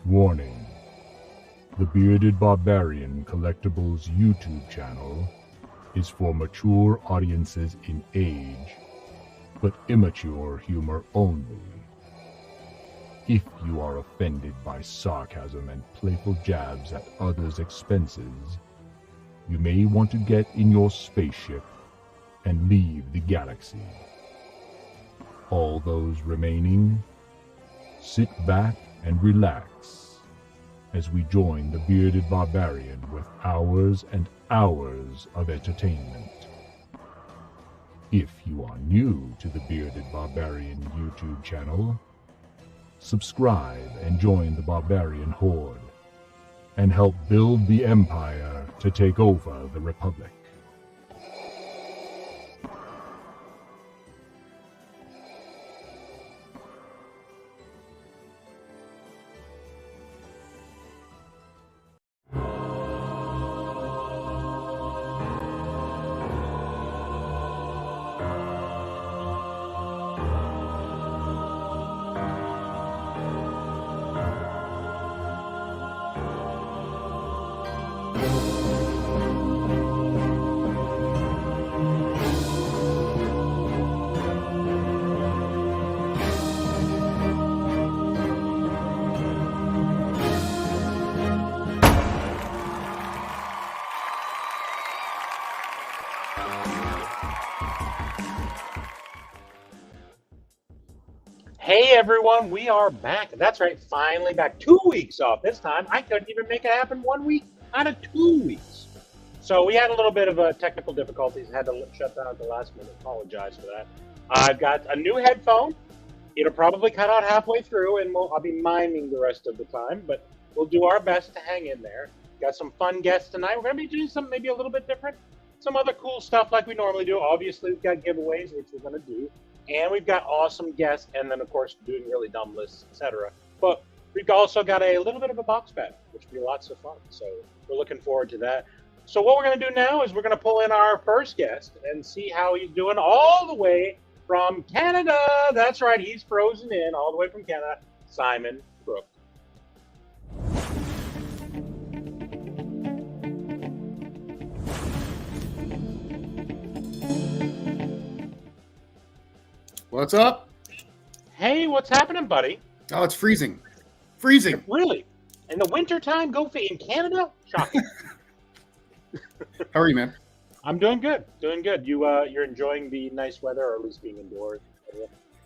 Warning: the Bearded Barbarian Collectibles YouTube channel is for mature audiences in age, but immature humor only. If you are offended by sarcasm and playful jabs at others' expenses, you may want to get in your spaceship and leave the galaxy. All those remaining, sit back and relax as we join the Bearded Barbarian with hours and hours of entertainment. If you are new to the Bearded Barbarian YouTube channel, subscribe and join the Barbarian Horde, and help build the Empire to take over the Republic. Hey everyone, we are back. That's right, finally back. 2 weeks off this time. I couldn't even make it happen 1 week out of 2 weeks. So we had a little bit of technical difficulties. Had to shut down at the last minute. Apologize for that. I've got a new headphone. It'll probably cut out halfway through, and I'll be miming the rest of the time. But we'll do our best to hang in there. Got some fun guests tonight. We're going to be doing something maybe a little bit different. Some other cool stuff like we normally do. Obviously, we've got giveaways, which we're going to do. And we've got awesome guests, and then, of course, doing really dumb lists, etc. But we've also got a little bit of a box bet, which will be lots of fun. So we're looking forward to that. So what we're going to do now is we're going to pull in our first guest and see how he's doing all the way from Canada. That's right, he's frozen in all the way from Canada, Simon Crook. What's up? Hey, what's happening, buddy? Oh, it's freezing. Freezing. Really? In the wintertime, in Canada? Shocking. How are you, man? I'm doing good. Doing good. You're enjoying the nice weather, or at least being indoors.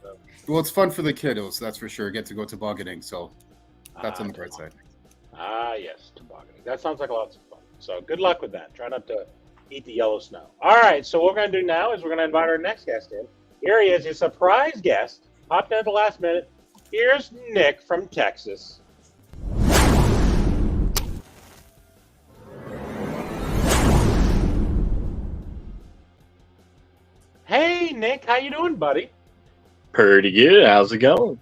So. Well, it's fun for the kiddos, that's for sure. Get to go tobogganing, so that's on the bright side. Ah, yes, tobogganing. That sounds like lots of fun. So good luck with that. Try not to eat the yellow snow. All right, so what we're going to do now is we're going to invite our next guest in. Here he is, a surprise guest. Popped in at the last minute. Here's Nick from Texas. Hey, Nick, how you doing, buddy? Pretty good. How's it going?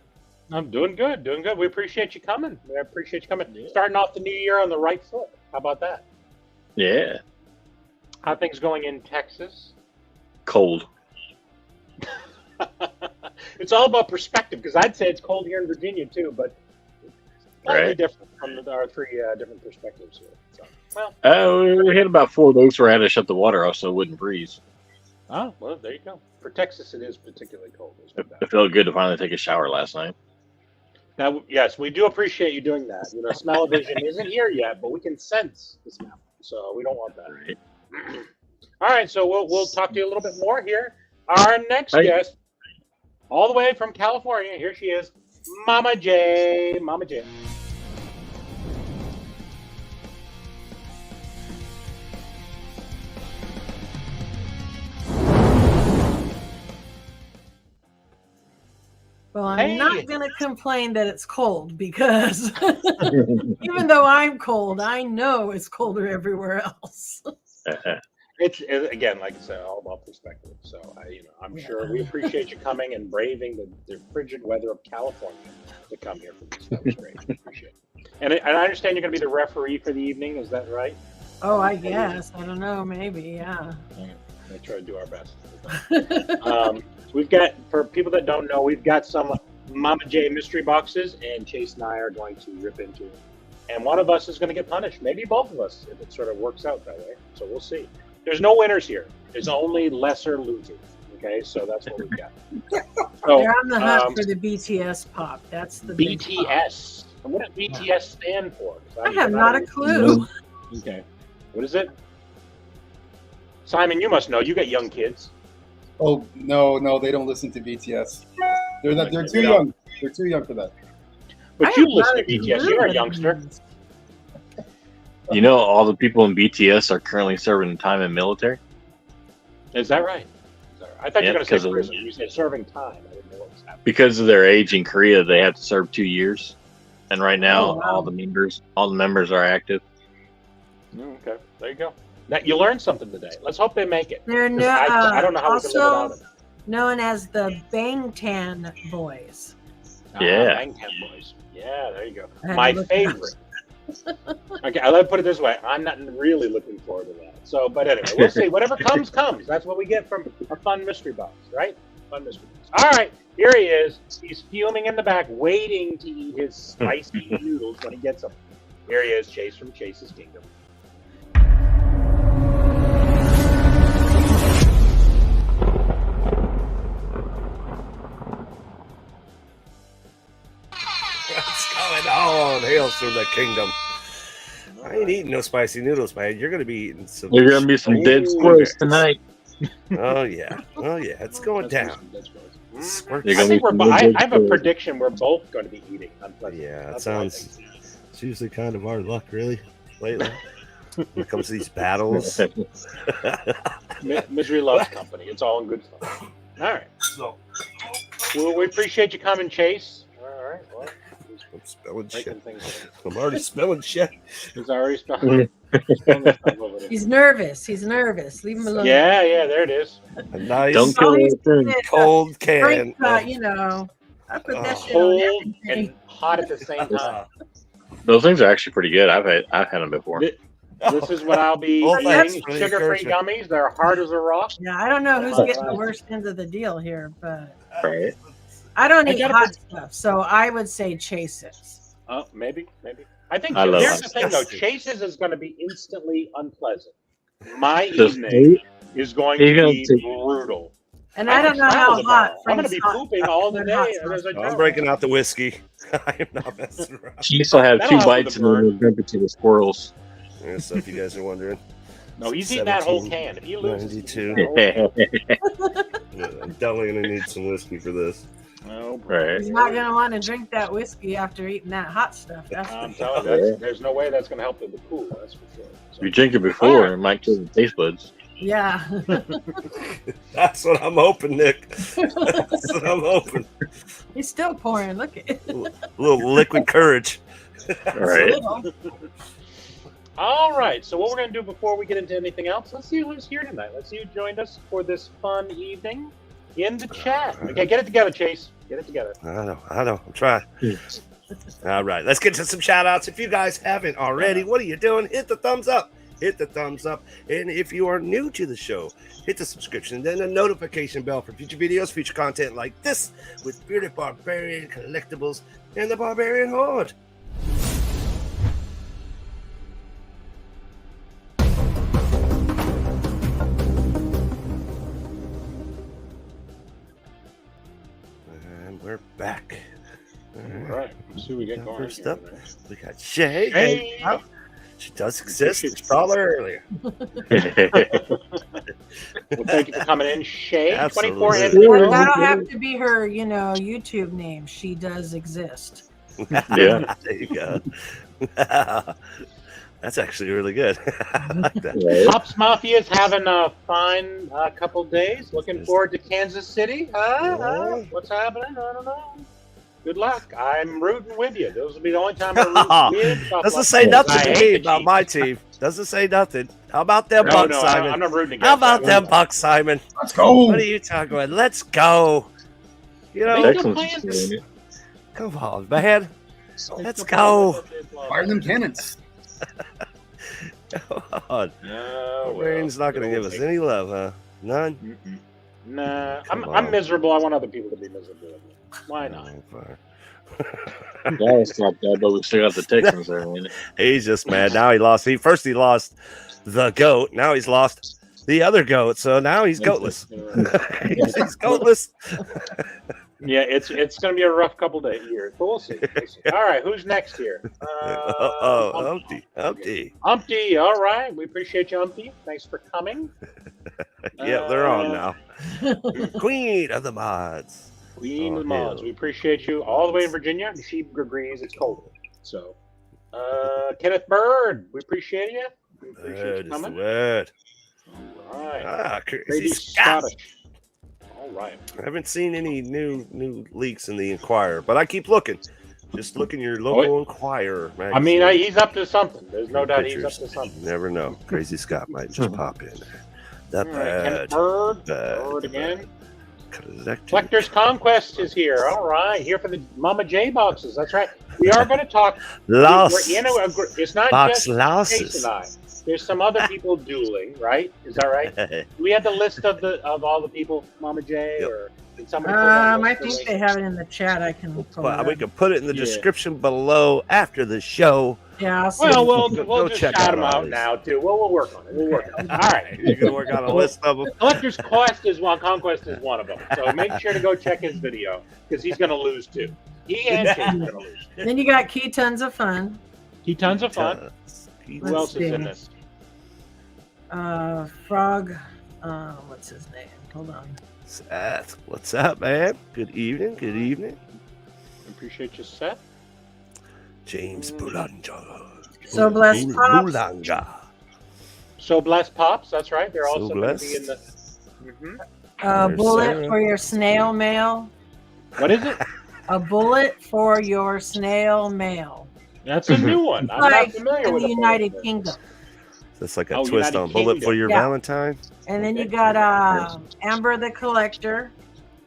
I'm doing good, doing good. We appreciate you coming. Starting off the new year on the right foot. How about that? Yeah. How things going in Texas? Cold. It's all about perspective, because I'd say it's cold here in Virginia too, but slightly different from our three different perspectives here. So, well, we hit about 4 days where I had to shut the water off so it wouldn't freeze. Oh, well, there you go. For Texas, it is particularly cold. It felt good to finally take a shower last night. Now, yes, we do appreciate you doing that. You know, smell-o-vision isn't here yet, but we can sense the smell, so we don't want that. Right. All right, so we'll talk to you a little bit more here. Our next guest, all the way from California, here she is, Mama J. Mama J. Well, I'm not going to complain that it's cold, because even though I'm cold, I know it's colder everywhere else. It's again, like I said, all about perspective. So I'm sure we appreciate you coming and braving the frigid weather of California to come here for this. That was great. Appreciate it. And I understand you're going to be the referee for the evening. Is that right? Oh, I guess. I don't know. Maybe, yeah. I try to do our best. We've got, for people that don't know, we've got some Mama J mystery boxes, and Chase and I are going to rip into it. And one of us is going to get punished. Maybe both of us, if it sort of works out that way. So we'll see. There's no winners here. There's only lesser losers. Okay, so that's what we've got. So, They're on the hunt for the BTS pop. That's the big pop. BTS. And what does BTS stand for? I have not a clue. Okay. What is it? Simon, you must know. You got young kids. Oh no, they don't listen to BTS. They're not. They're too You young. They're too young for that. But I you have listen not to a BTS. clue You're a what youngster. it means. You know, all the people in BTS are currently serving time in military. Is that right? I thought you were Yeah, going to because say of- prison. You said serving time. I didn't know what was happening. Because of their age in Korea, they have to serve 2 years. And right now, Oh, wow. all the members are active. Okay, there you go. Now, you learned something today. Let's hope they make it. They're 'Cause no, I don't know how we can live also without it. known as the Bangtan Boys. Yeah. Bangtan Boys. Yeah, there you go. I had to My look it up. favorite. Okay, I'll put it this way. I'm not really looking forward to that. So, but anyway, we'll see. Whatever comes, comes. That's what we get from a fun mystery box, right? Fun mystery box. All right, here he is. He's fuming in the back, waiting to eat his spicy noodles when he gets them. Here he is, Chase from Chase's Kingdom. What's going on? Hails from the kingdom. I ain't eating no spicy noodles, man. You're gonna be eating some. There's going to be some dead squirrels tonight. Oh yeah, it's going down. Squirt. You're I gonna think be we're. some I have a prediction. We're both going to be eating unpleasant. Yeah, it That's what I sounds. think. It's usually kind of our luck, really, lately. When it comes to these battles. Misery loves company. It's all in good fun. All right. So Well, we appreciate you coming, Chase. All right. Well, I'm spelling making shit. things. I'm already spelling shit. He's already spelling. He's nervous. He's nervous. Leave him alone. Yeah, yeah. There it is. A nice Don't kill he's that thing. doing it. cold can. Frank, you know, I put that shit on Cold everything. and hot at the same time. Those things are actually pretty good. I've had them before. This is what I'll be Well, thanks eating. for the Sugar-free encouragement. gummies. They're hard as a rock. Yeah, I don't know who's getting the worst end of the deal here, but Right. I don't I eat gotta hot stuff, so I would say Chase's. Oh, maybe. I think I love here's it. the thing, though. Chase's is going to be instantly unpleasant. My Just evening is going You're to gonna be take- brutal. And I don't know can how travel hot tomorrow. I'm going to be Frank's pooping all the hot day. sauce. as I I'm travel. breaking out the whiskey. I am not messing around. She used to have That'll 2 help with bites the and then burn. we'll dump it to the squirrels. Yeah, so if you guys are wondering. No, he's eating that whole can. If he loses, he's eating 92. that whole can. Yeah, I'm definitely gonna need some whiskey for this. No, bro. Right. He's not gonna want to drink that whiskey after eating that hot stuff. That's I'm for telling you, there's no way that's going to help with the pool. That's for sure. If you drink it before, it might kill the taste buds. yeah. That's what I'm hoping, Nick. That's what I'm hoping. He's still pouring. Look at it. A little liquid courage. Right. All right. So what we're going to do before we get into anything else, let's see who's here tonight. Let's see who joined us for this fun evening in the chat. Okay, get it together, Chase. Get it together. I know. I'm trying. All right, let's get to some shout outs. If you guys haven't already, what are you doing? Hit the thumbs up. Hit the thumbs up. And if you are new to the show, hit the subscription, then the notification bell for future videos, future content like this with Bearded Barbarian, Collectibles, and the Barbarian Horde. And we're back. All right. Let's see what we get going. First here up, tonight. we got Shay. Hey. She does exist. It's probably earlier. Well, thank you for coming in, Shay. Absolutely. 24 and Or 12. that'll have to be her, YouTube name. She does exist. Yeah. There you go. That's actually really good. I like that. Right. Pops Mafia is having a fine couple days. Looking forward to Kansas City. Yeah. What's happening? I don't know. Good luck. I'm rooting with you. Those will be the only time I root with. Doesn't say nothing I to hate me the about Chiefs. my team. Doesn't say nothing. How about them No, Bucks, no, Simon? I'm not rooting against How about that. them Bucks, Simon? Let's go. What are you talking about? Let's go. You know, They- Excellent. come on, man. Let's go. Fire them cannons. Come on. No, Rain's not going to give us any love, huh? None? Nah, Come I'm on. miserable. I want other people to be miserable. Why not? Yeah, it's not that, but we still got the Texans there. Man. He's just mad. Now he lost. First he lost the goat. Now he's lost the other goat. So now he's goatless. He's goatless. Yeah, it's going to be a rough couple of years, but we'll see. All right, who's next here? Humpty. Humpty, all right. We appreciate you, Humpty. Thanks for coming. Yeah, they're on now. Queen of the mods. Queen of the mods. We appreciate you all the way in Virginia. She agrees it's cold. So, Kenneth Bird, we appreciate you. We appreciate you coming. Word. All right. Crazy Scottish. All right. I haven't seen any new leaks in the Inquirer, but I keep looking. Just look in your local Inquirer magazine. I mean, he's up to something. There's no doubt he's up to something. You never know. Crazy Scott might just pop in there. Kenneth Bird again. Collectors. Collectors Conquest is here. All right. Here for the Mama J boxes. That's right. We are going to talk. It's not just Chase and I. There's some other people dueling, right? Is that right? Do we have the list of all the people, Mama J, or did somebody? I think they have it in the chat. I can. We can put it in the description below after the show. Yeah. We'll just shout them out now too. We'll work on it. We'll work on it. All right. You're gonna work on a list of them. Collector's Quest is one. Conquest is one of them. So make sure to go check his video because he's gonna lose too. He and Chase are gonna lose. Then you got KeeTons of Fun. KeeTons of Fun. Who else is in this? Frog. What's his name? Hold on. Seth, what's up, man? Good evening. Good evening. Appreciate you, Seth. James Boulanger. So Blessed Pops. Boulanger. So Blessed Pops. That's right. They're So also going to be in Blessed. the. Bullet for your snail mail. What is it? A bullet for your snail mail. That's a new one. I'm not familiar with the United Kingdom. That's like a twist United on Bullet for your Valentine. And then you got Amber the Collector.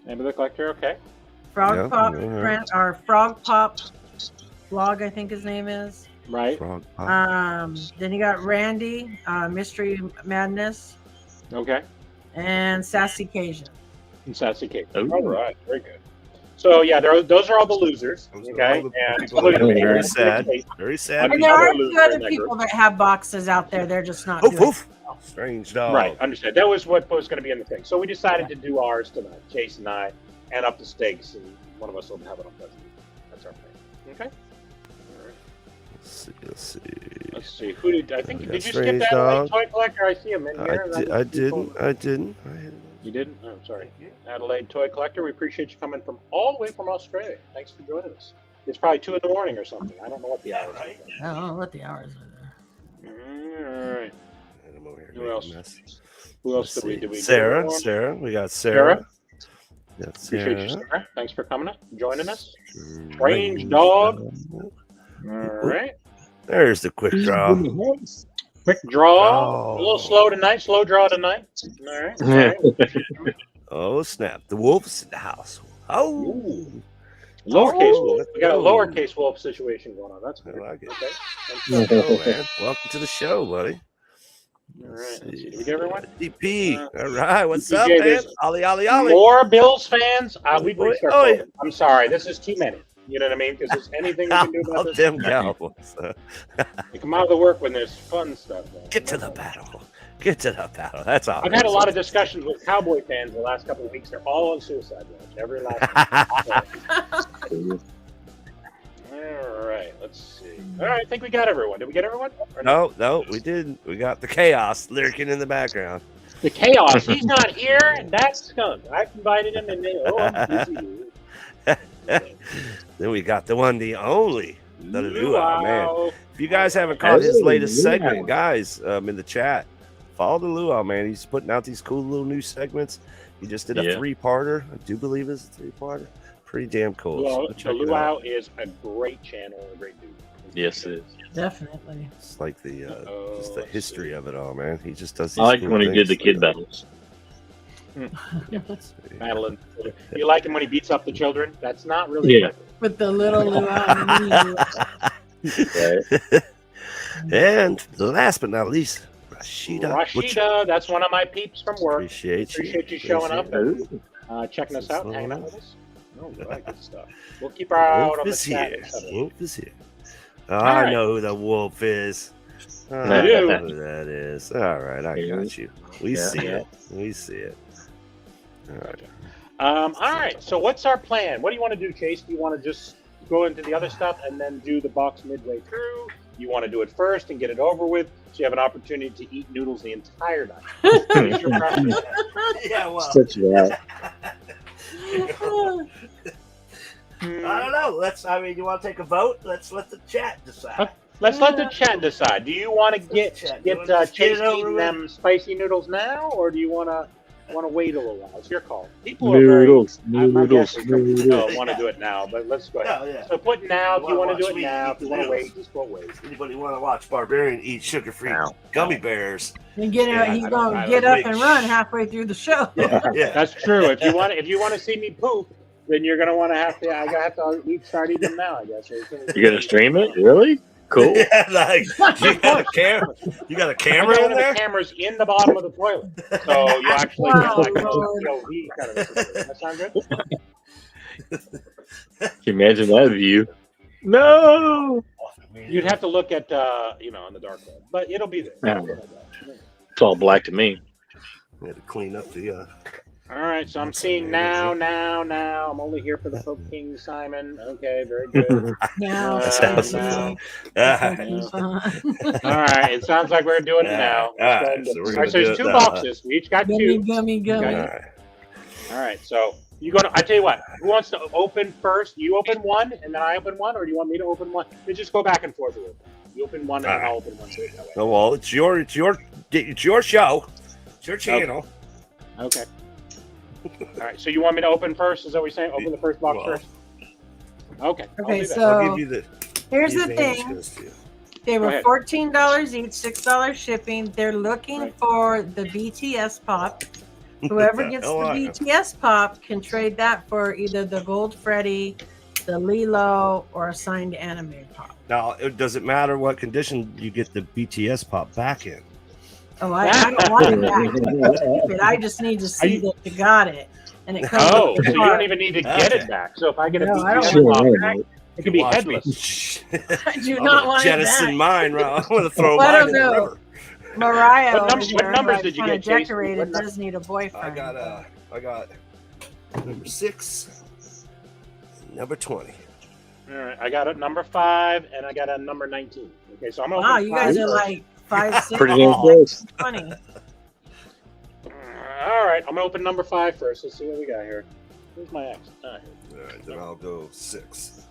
Amber the Collector, okay. Frog Pop or Frog Pop Vlog, I think his name is. Right. Frog Pop. Then you got Randy, Mystery Madness. Okay. And Sassy Cajun. And Sassy Cajun. All right, very good. So yeah, those are all the losers. Okay. Very sad. Very sad. And there are two other people that have boxes out there. They're just not. Strange dog. Right, understand. That was what was going to be in the thing. So we decided to do ours tonight, Chase and I, and up the stakes, and one of us will have it on Thursday. That's our plan. Okay. All right. Let's see. Who did I think? Did you skip that Adelaide Toy Collector? I see him in here. I didn't. You didn't? Oh, sorry. Adelaide Toy Collector, we appreciate you coming from all the way from Australia. Thanks for joining us. It's probably 2 in the morning or something. I don't know what the hours are. I don't know what the hours are there. All right. Who else? Who else did we do? Sarah. We got Sarah. Appreciate you, Sarah. Thanks for coming, joining us. Strange dog. All right. There's the quick draw. Quick draw. A little slow tonight. Slow draw tonight. All right. Oh, snap. The wolf's in the house. Oh. Lowercase wolf. We got a lowercase wolf situation going on. That's good. I like it. Okay. Man. Welcome to the show, buddy. All right. Did we get everyone? DP. All right. What's up, man? Ollie. More Bills fans. We reached our quota. I'm sorry. This is too many. You know what I mean? Because there's anything we can do about this. Them Cowboys. They come out of the work when there's fun stuff. Get to the battle. That's all. I've had a lot of discussions with Cowboy fans the last couple of weeks. They're all on suicide watch. Every last one. All right. Let's see. All right. I think we got everyone. Did we get everyone? No, we didn't. We got the chaos lurking in the background. The chaos. He's not here. That's skunk. I invited him and I'm busy. Then we got the one, the only, the Luau, man. If you guys haven't caught his latest segment, guys, in the chat, follow the Luau, man. He's putting out these cool little new segments. He just did a 3-parter. I do believe it's a 3-parter. Pretty damn cool. The Luau is a great channel, a great dude. Yes, it is. Definitely. It's like the just the history of it all, man. He just does. I like when he did the kid battles. Madeline, you like him when he beats up the children? That's not really with the little Luau. And last but not least, Rashida, that's one of my peeps from work. Appreciate you showing up and checking us out, hanging out with us. All right, good stuff. We'll keep our eye out Wolf on the is chat. here. and stuff. Wolf is here. Oh, All I right. know who the wolf is. I You know do. who that is. All right, I got you. We Yeah, see yeah. it. We see it. All right. All right. So what's our plan? What do you want to do, Chase? Do you want to just go into the other stuff and then do the box midway through? You want to do it first and get it over with, so you have an opportunity to eat noodles the entire night. It's your preference. Yeah, well, Such that. I don't know. You want to take a vote? Let's let the chat decide. Let's let the chat decide. Do you want to get Chat, you wanna just Chase get it over eating with? them spicy noodles now, or do you want to wait a little while? It's your call. People are very. Noodles, I'm noodles, guessing noodles. want to do it now, but let's go ahead. No, yeah. So put now if you want to do watch it me now. eat If you the want to noodles. wait, just go wait. Anybody want to watch Barbarian eat sugar-free Ow. gummy bears? And get Yeah, he's I going don't to get up think- and run halfway through the show. Yeah. That's true. If you want to see me poop, then you're gonna want to have to. I have to start eating them now, I guess. You gonna stream it? Really? Cool. Yeah, like you got a camera. You got a I camera got in one of there. the cameras in the bottom of the toilet, so you actually get like a Lord. POV kind of a situation. That sound good? Can you imagine that view? No. You'd have to look at in the dark web, but it'll be there. Yeah. It's all black to me. We had to clean up the. All right, so I'm seeing now. I'm only here for the Pope King, Simon. Okay, very good. Now, Sounds now. fun. All right, it sounds like we're doing it now. All right, Let's go so ahead we're and- gonna all right, so do there's it two now. boxes. We each got gummy, two. gummy. All right. All right, so you go to. I tell you what. Who wants to open first? You open one, and then I open one, or do you want me to open one? We just go back and forth with it. You open one, and then I'll open one. So that way. Oh, well, it's your show. It's your channel. Okay. All right, so you want me to open first? Is that what you're saying? Open the first box Well, first? Okay. I'll Okay, do that. so I'll give you the. here's the advantage thing. goes to you. They Go were ahead. $14 each, $6 shipping. They're looking Right. for the BTS pop. Whoever gets the Oh, I know. BTS pop can trade that for either the Gold Freddy, the Lilo, or a signed anime pop. Now, does it matter what condition you get the BTS pop back in? Oh, I don't want it back. Keep it. I just need to see that you got it. And it comes Oh, with so the you don't part. even need to get Okay. it back. So if I get a No, I don't BTS want pop, it could be Watch headless. I do I'm not gonna want it jettison back. mine. I'm going to throw Well, I mine don't in the know. river. Mariah, What over numbers- what here, numbers who did you kinda get, Jason? decorated, What does need a boyfriend. I got number 6, number 20. All right, I got a number 5 and I got a number 19. Okay, so I'm Wow, open you guys five are first. like 5, 6, Pretty damn close. 20. All right, I'm gonna open number 5 first. Let's see what we got here. Where's my X? All right, then I'll go 6.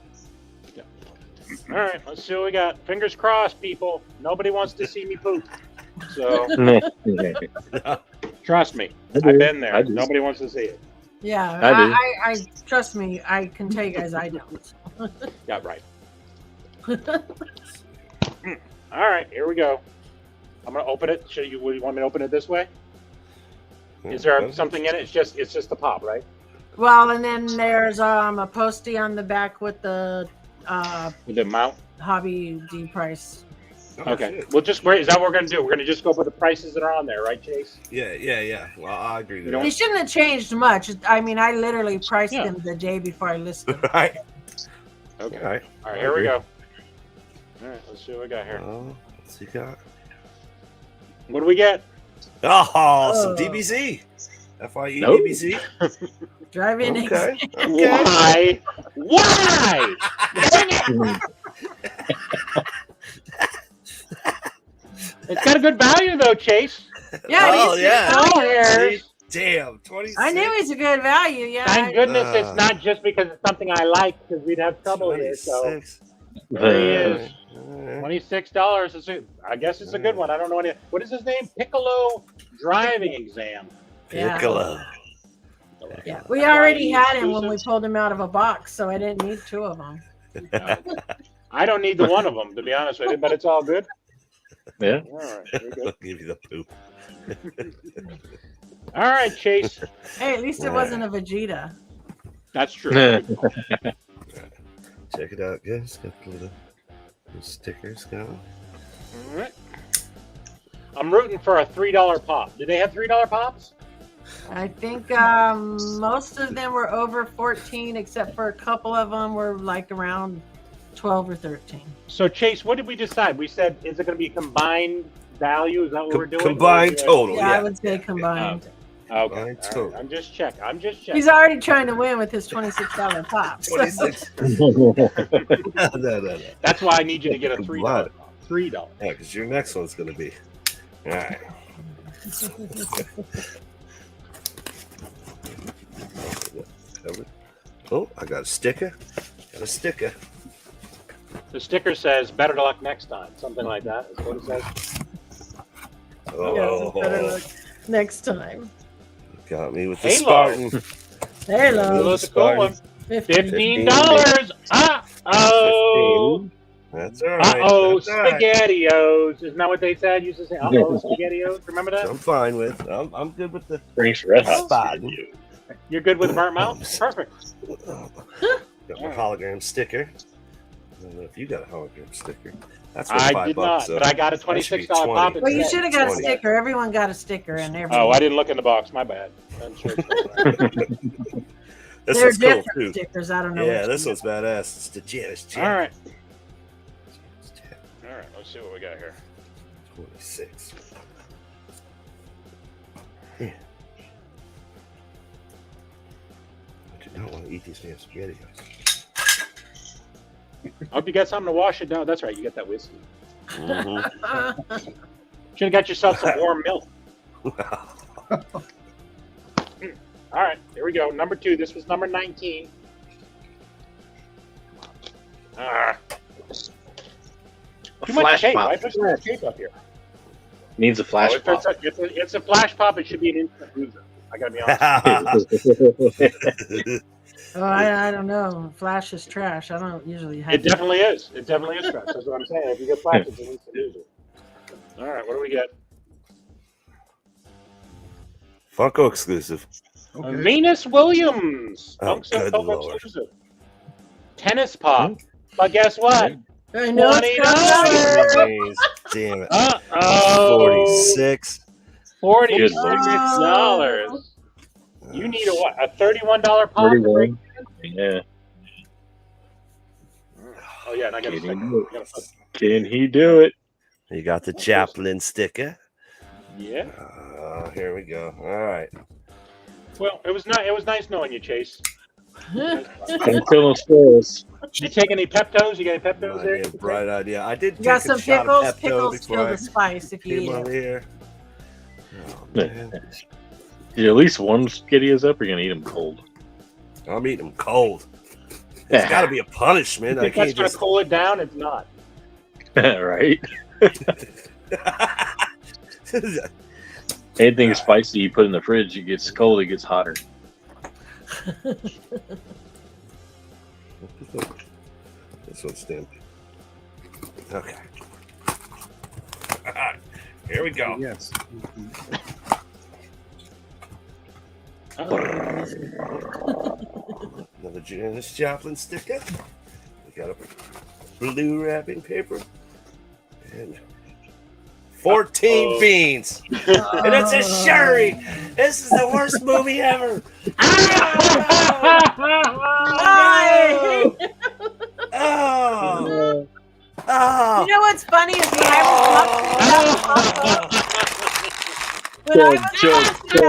All right, let's see what we got. Fingers crossed, people. Nobody wants to see me poop. So trust me, I do. I've been there. I do. Nobody wants to see it. Yeah, I do. I trust me. I can tell you guys I don't. Yeah, right. All right, here we go. I'm gonna open it. Would you want me to open it this way? Is there something in it? It's just the pop, right? Well, and then there's a postie on the back with the With the amount. Hobby D price. Okay. We'll just wait. Is that what we're gonna do? We're gonna just go for the prices that are on there, right, Chase? Yeah. Well, I agree with You know- They that. shouldn't have changed much. I mean, I literally priced Yeah. them the day before I listed. Right. Okay. All right. All right, here we go. All right, let's see what we got here. What's he got? What do we get? Oh, some Oh. DBZ. FYE Nope. DBZ. Drive-in. Okay. Why? Why? Dang it! It's got a good value though, Chase. Yeah, Oh, he's yeah. Oh, here. Damn. 26. I knew he's a good value. Yeah. Thank goodness it's not just because it's something I like, because we'd have trouble here. So 26. there he is. All right. $26. I guess it's a good one. I don't know any. What is his name? Piccolo driving exam. Yeah. Piccolo. Yeah, we already had him when we pulled him out of a box, so I didn't need 2 of them. I don't need the one of them, to be honest with you, but it's all good. Yeah. All right, very good. I'll give you the poop. All right, Chase. Hey, at least it wasn't a Vegeta. That's true. Check it out, guys. Got the little stickers going. All right. I'm rooting for a $3 pop. Do they have $3 pops? I think most of them were over 14, except for a couple of them were like around 12 or 13. So Chase, what did we decide? We said, is it going to be combined value? Is that what we're doing? Combined total. Yeah, I would say combined. Okay. Combined total. I'm just checking. He's already trying to win with his $26 pop. So. 26. No. That's why I need you to get a $3 pop. $3. Yeah, because your next one's going to be. All right. Oh, I got a sticker. Got a sticker. The sticker says, better luck next time. Something like that is what it says. Oh, Yeah, better luck next time. got me with the Halo. Spartan. Hello. That's a cool one. $15. Uh-oh. That's all right. Uh-oh, That's all right. SpaghettiOs. Isn't that what they said? Used to say, uh-oh, SpaghettiOs. Remember that? I'm fine with. I'm good with the Brings Red Hot. Spartan. You're good with burnt mouth? Perfect. Got my hologram sticker. I don't know if you got a hologram sticker. That's worth I $5, did not, so but I got a that should be $26 pop. 20. Well, you should have got a 20. sticker. Everyone got a sticker, and everyone. Oh, I didn't look in the box. My bad. I'm sure it's This They're one's cool different too. stickers. I don't know. Yeah, which this one. one's badass. It's the Janice All right. Jan. All right. Let's see what we got here. 26. Yeah. I do not want to eat these damn spaghetti. I hope you got something to wash it down. That's right. You got that whiskey. Mm-hmm. Should have got yourself some warm milk. All right. Here we go. Number 2. This was number 19. Too much tape. Why put so much tape up here? Needs a flash If pop. it's a flash pop, it should be an instant loser. I gotta be honest. Oh, I don't know. Flash is trash. I don't usually have. It definitely is. It definitely is trash. That's what I'm saying. If you get flash, it's an instant loser. All right. What do we get? Funko exclusive. Venus Williams. Oh, Funko good Lord. exclusive. Tennis pop. But guess what? I know it's $20. Damn it. Uh-oh. 46. $46. You need a what? A $31 pop? 31. Yeah. Oh yeah, and I got to Can he do it? You got the Chaplin sticker. Yeah. Here we go. All right. Well, it was nice knowing you, Chase. Don't kill no squirrels. You take any Peptos? You got any Peptos there? Yeah, bright idea. I did You got take some a shot pickles. of Pepto Pickles before kill I the spice if you came eat over it. here. Oh, man. Did at least one SpaghettiOs up, or you're gonna eat them cold? I'm eating them cold. It's got to be a punishment. You I think that's can't going to just. cool it down? It's not. Right? Anything spicy you put in the fridge, it gets cold, it gets hotter. This one's stamped. Okay. Here we go. Yes. Another Janis Joplin sticker. We got a blue wrapping paper. And 14 beans. And it's a Shuri. This is the worst movie ever. Oh, oh, oh. You know what's funny is when I Now it's worth $0.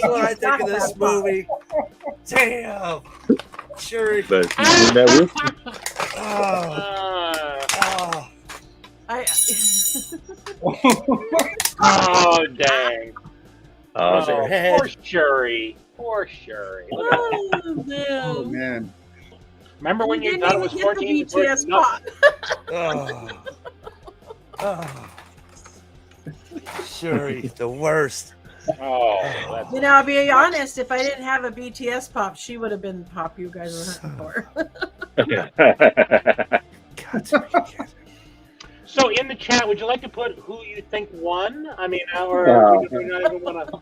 What I think of this movie. Damn. Shuri. But you doing that with you? Oh, dang. Oh, Poor Shuri. Poor Shuri. Oh man. Remember when you thought it was 14? BTS pop. Shuri, the worst. Oh, that's You know, I'll be honest. If I didn't have a BTS pop, she would have been the pop you guys were hunting for. So in the chat, would you like to put who you think won? I mean, or do you not even want to? I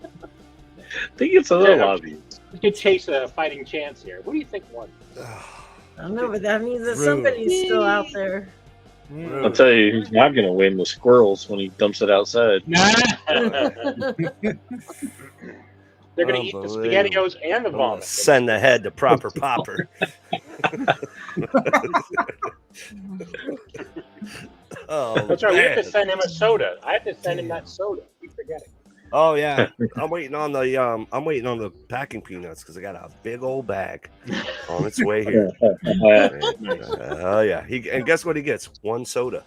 think it's a little obvious. We could chase a fighting chance here. Who do you think won? I don't know, but that means that somebody's still out there. I'll tell you who's not going to win: the squirrels when he dumps it outside. They're going to eat the SpaghettiOs and the vomit. Send the head to proper popper. Oh, That's right. We have to man. send him a soda. I have to send him that soda. Keep forgetting. Oh yeah, I'm waiting on the packing peanuts because I got a big old bag on its way here. Oh yeah, and guess what he gets? One soda.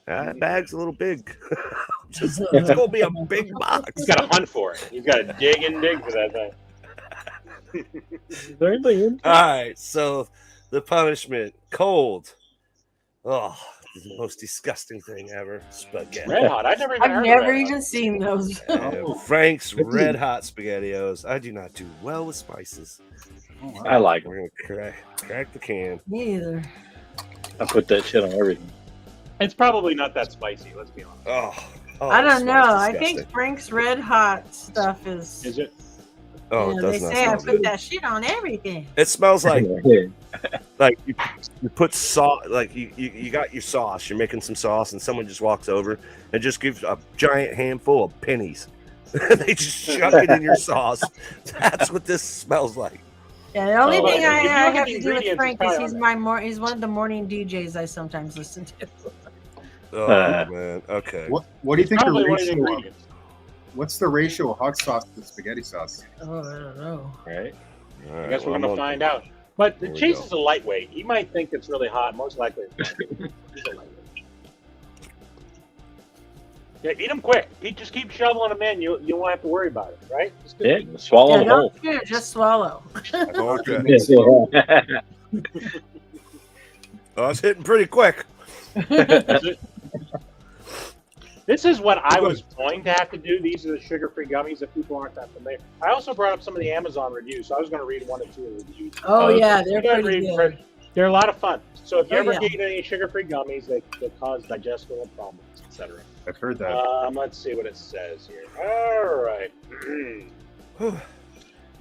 That bag's a little big. It's gonna be a big box. He's got to hunt for it. He's got to dig and dig for that thing. All right, so the punishment: cold. Oh, the most disgusting thing ever. Spaghetti. Red hot. I've never even I've heard never of Red even Hot. seen those. Frank's Red Hot SpaghettiOs. I do not do well with spices. I like them. We're gonna crack the can. Me either. I put that shit on everything. It's probably not that spicy. Let's be honest. Oh, I it don't know. smells I disgusting. think Frank's Red Hot stuff is. Is it? Oh, you it know, does they not say I smell put good. that shit on everything. It smells like you put sauce, like you got your sauce. You're making some sauce, and someone just walks over and just gives a giant handful of pennies. They just chuck it in your sauce. That's what this smells like. Yeah, the only Oh, thing if you I look have at to the do with ingredients, Frank it's is probably he's one of the morning DJs I sometimes listen to. Oh man, okay. What do you think the Probably one of the ratio? ingredients. What's the ratio of hot sauce to spaghetti sauce? Oh, I don't know. Right. All I right, guess well, we're I'm going on- to find out. But There we Chase go. is a lightweight. He might think it's really hot. Most likely it's not. He's a lightweight. Yeah, eat them quick. Just keep shoveling them in. You won't have to worry about it, right? Just Yeah, swallow Yeah, the whole. don't chew, just swallow. Okay. Yeah. Oh, it's hitting pretty quick. This is what I was going to have to do. These are the sugar-free gummies if people aren't that familiar. I also brought up some of the Amazon reviews, so I was going to read one or two of the reviews. Oh yeah, they're You gotta pretty read good. they're a lot of fun. So if you Oh, ever yeah. get any sugar-free gummies, they cause digestive problems, etc. I've heard that. Let's see what it says here. All right.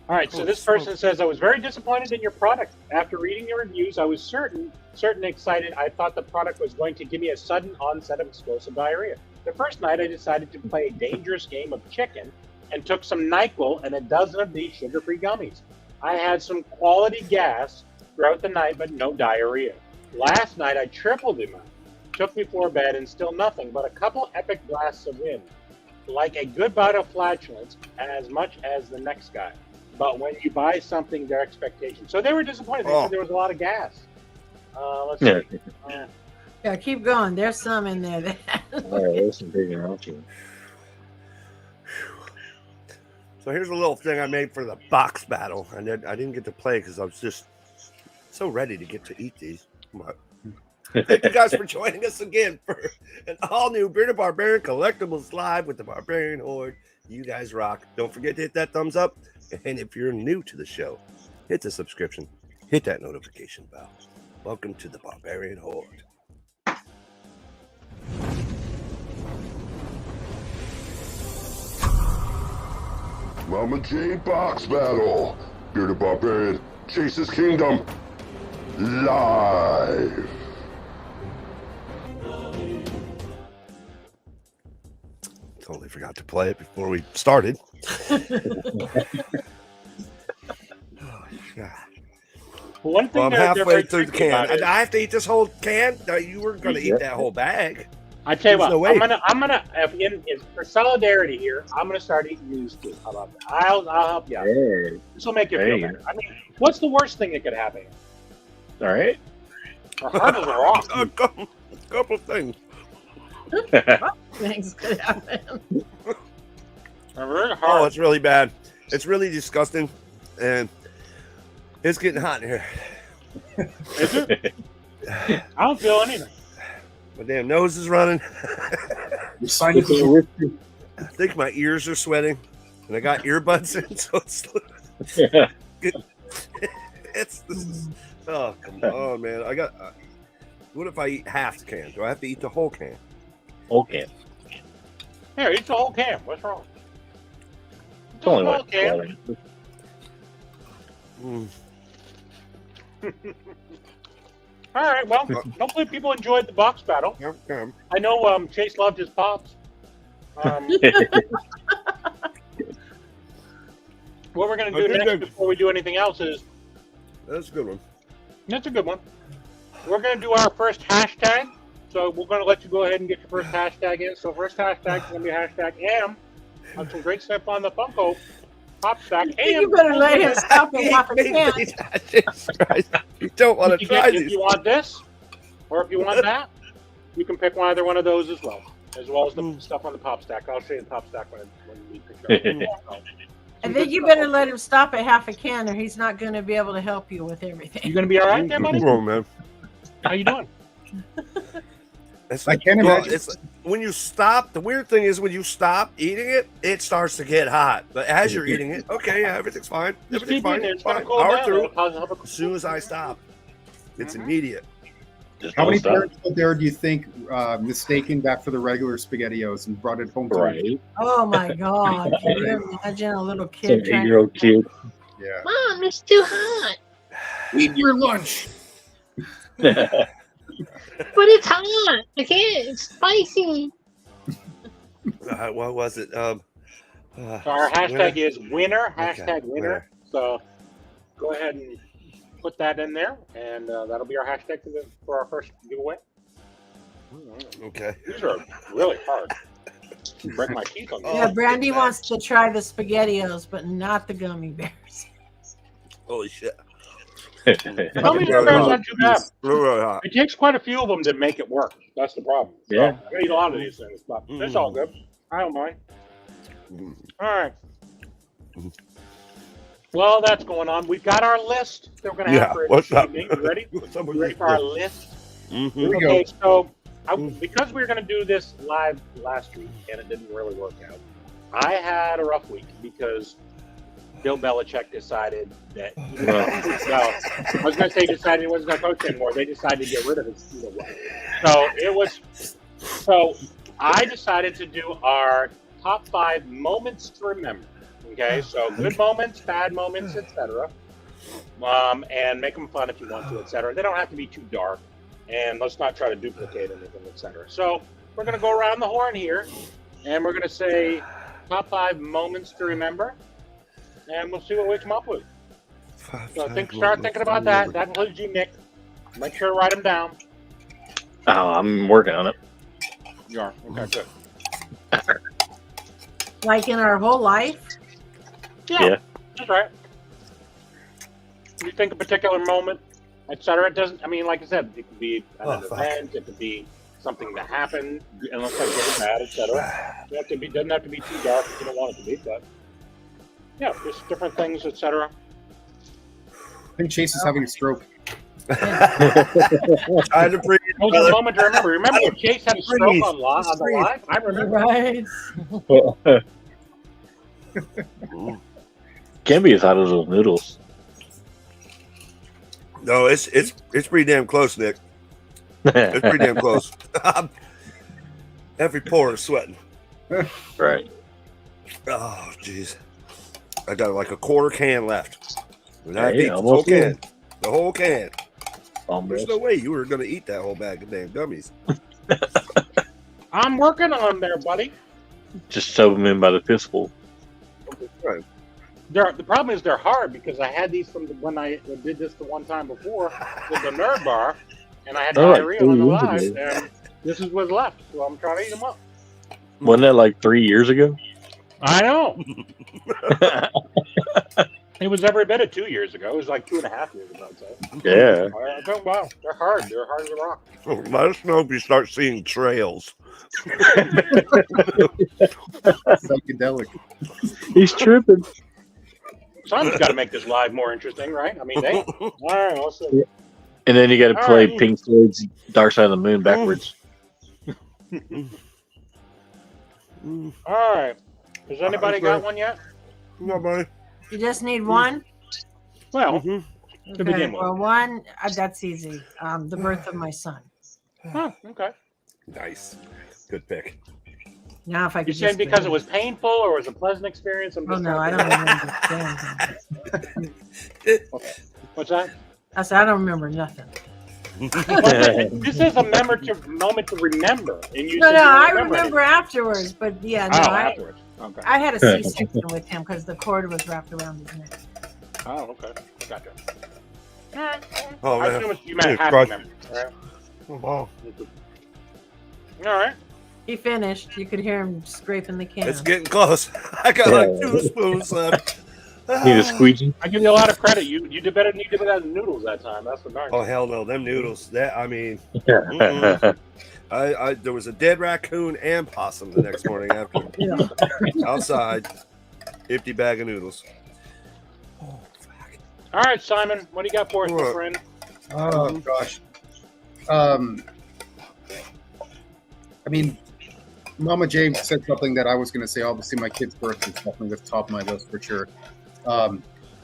All right, so this person says, I was very disappointed in your product. After reading your reviews, I was certain excited. I thought the product was going to give me a sudden onset of explosive diarrhea. The first night, I decided to play a dangerous game of chicken and took some NyQuil and a dozen of these sugar-free gummies. I had some quality gas throughout the night, but no diarrhea. Last night, I tripled the amount. Took me before bed and still nothing but a couple epic blasts of wind. Like a good bout of flatulence, as much as the next guy. But when you buy something, their expectations. So they were disappointed. They said there was a lot of gas. Let's see. Yeah, keep going. There's some in there. All right, there's some big options. So here's a little thing I made for the box battle. I didn't get to play because I was just so ready to get to eat these. But thank you guys for joining us again for an all-new Bearded Barbarian Collectibles Live with the Barbarian Horde. You guys rock. Don't forget to hit that thumbs up. And if you're new to the show, hit the subscription. Hit that notification bell. Welcome to the Barbarian Horde. Mama J Box Battle. Bearded Barbarian Chase's Kingdom. Live. Totally forgot to play it before we started. One thing Well, I'm they're halfway very through the tricky can. about it- I have to eat this whole can? No, you were going to eat that whole bag. I tell you There's what, no way. I'm gonna for solidarity here. I'm gonna start eating these too. How about that? I'll help you out. Hey, This will make you There feel you better. I mean, what's the worst thing that could happen? all right. Our hurdles are off. A couple things. Things could happen. They're very Oh, hard. it's really bad. It's really disgusting. And it's getting hot in here. Is it? I don't feel anything. My damn nose is running. You're signing This is a risky- I think my ears are sweating. And I got earbuds in, so it's this is, oh, come on, man. I got. What if I eat half the can? Do I have to eat the whole can? Okay. Here, eat the whole can. What's wrong? It's only The whole like can. 12. All right. Well, hopefully people enjoyed the box battle. Okay. I know Chase loved his pops. What we're going to do next before we do anything else is... That's a good one. That's a good one. We're going to do our first hashtag. So we're going to let you go ahead and get your first hashtag in. So first hashtag is going to be hashtag AM. Have some great stuff on the Funko Pop Stack. AM. You better let him stop and pop a can. You don't want to try these. If you want this, or if you want that, you can pick either one of those as well as the stuff on the Pop Stack. I'll show you the Pop Stack when we pick it up. I think you better let him stop at half a can, or he's not going to be able to help you with everything. You going to be all right there, buddy? Come on, man. How you doing? I can't imagine. It's when you stop. The weird thing is when you stop eating it, it starts to get hot. But as you're eating it, okay, yeah, everything's fine. Everything's fine. It's fine. Power through. As soon as I stop, it's immediate. How many parents out there do you think mistaken that for the regular SpaghettiOs and brought it home to you? Oh my God! Can you imagine a little kid? 8-year-old kid. Yeah. Mom, it's too hot. Eat your lunch. But it's hot. I can't. It's spicy. What was it? So our hashtag is winner. Hashtag winner. So go ahead and put that in there, and that'll be our hashtag for our first giveaway. Okay. These are really hard. Break my teeth on these. Yeah, Brandy wants to try the SpaghettiOs, but not the gummy bears. Holy shit. Gummy bears aren't too bad. It takes quite a few of them to make it work. That's the problem. Yeah. So, I'm gonna eat a lot of these things, but it's all good. I don't mind. All right. Well, that's going on. We've got our list that we're going to have for this evening. You ready? You ready for our list? Here we go. Okay, so because we were going to do this live last week and it didn't really work out, I had a rough week because Bill Belichick decided that I was going to say decided he wasn't going to coach anymore. They decided to get rid of his So I decided to do our top 5 moments to remember. Okay, so good moments, bad moments, etc. And make them fun if you want to, etc. They don't have to be too dark, and let's not try to duplicate anything, etc. So we're going to go around the horn here, and we're going to say top 5 moments to remember, and we'll see what we come up with. So start thinking about that. That includes you, Nick. Make sure to write them down. Oh, I'm working on it. You are? Okay, good. Like in our whole life? Yeah, that's right. You think a particular moment, etc. It doesn't. I mean, like I said, it could be an event. It could be something that happened, and looks like good or bad, etc. It doesn't have to be too dark if you don't want it to be, but yeah, just different things, etc. I think Chase is having a stroke. Trying to bring It was a moment to remember. Remember when Chase had a stroke on the live? I remember. Right. Can't be as hot as those noodles. No, it's pretty damn close, Nick. It's pretty damn close. Every pore is sweating. Right. Oh, jeez. I got like a quarter can left. And I Hey, ate the whole almost can. The whole can. Almost. There's no way you were going to eat that whole bag of damn gummies. I'm working on there, buddy. Just shove them in by the fistful. Right. The problem is they're hard because I had these from when I did this the one time before with the Nerd Bar, and I had diarrhea on the live, and this is what's left, so I'm trying to eat them up. Wasn't that like 3 years ago? I know. It was every bit of 2 years ago. It was like 2.5 years ago, I'd say. Yeah. I thought, wow, they're hard. They're hard as a rock. Let us know if you start seeing trails. Psychedelic. He's tripping. Someone's got to make this live more interesting, right? I mean, they. All right, let's see. And then you got to All play right. Pink Floyd's Dark Side of the Moon backwards. All right. Has anybody got one yet? No, buddy. You just need one? Well, to Okay, begin with. well, one, that's easy. The birth of my son. Huh, okay. Nice. Good pick. Now, if I could You saying just because it was painful or was it a pleasant experience? I'm Oh, just no, I trying don't to- remember. What's that? I said, I don't remember nothing. This is a moment to remember. And you No, said no, you I don't remember anything. afterwards, but yeah, no, Oh, I afterwards. Okay. I had a C-section with him because the cord was wrapped around his neck. Oh, okay. Gotcha. Oh, I man. assume you meant Dude, happy Christ. memories, right? Oh, wow. All right. He finished. You could hear him scraping the can. It's getting close. I got like 2 spoons left. Need a squeegee? I give you a lot of credit. You did better than you did with that noodles that time. That's the darn. Oh hell no, them noodles. That I mean, I there was a dead raccoon and possum the next morning after outside, empty bag of noodles. Oh fuck! All right, Simon, what do you got for us, my What? friend? Oh gosh. I mean, Mama James said something that I was going to say. Obviously, my kid's birthday is definitely the top of my list for sure.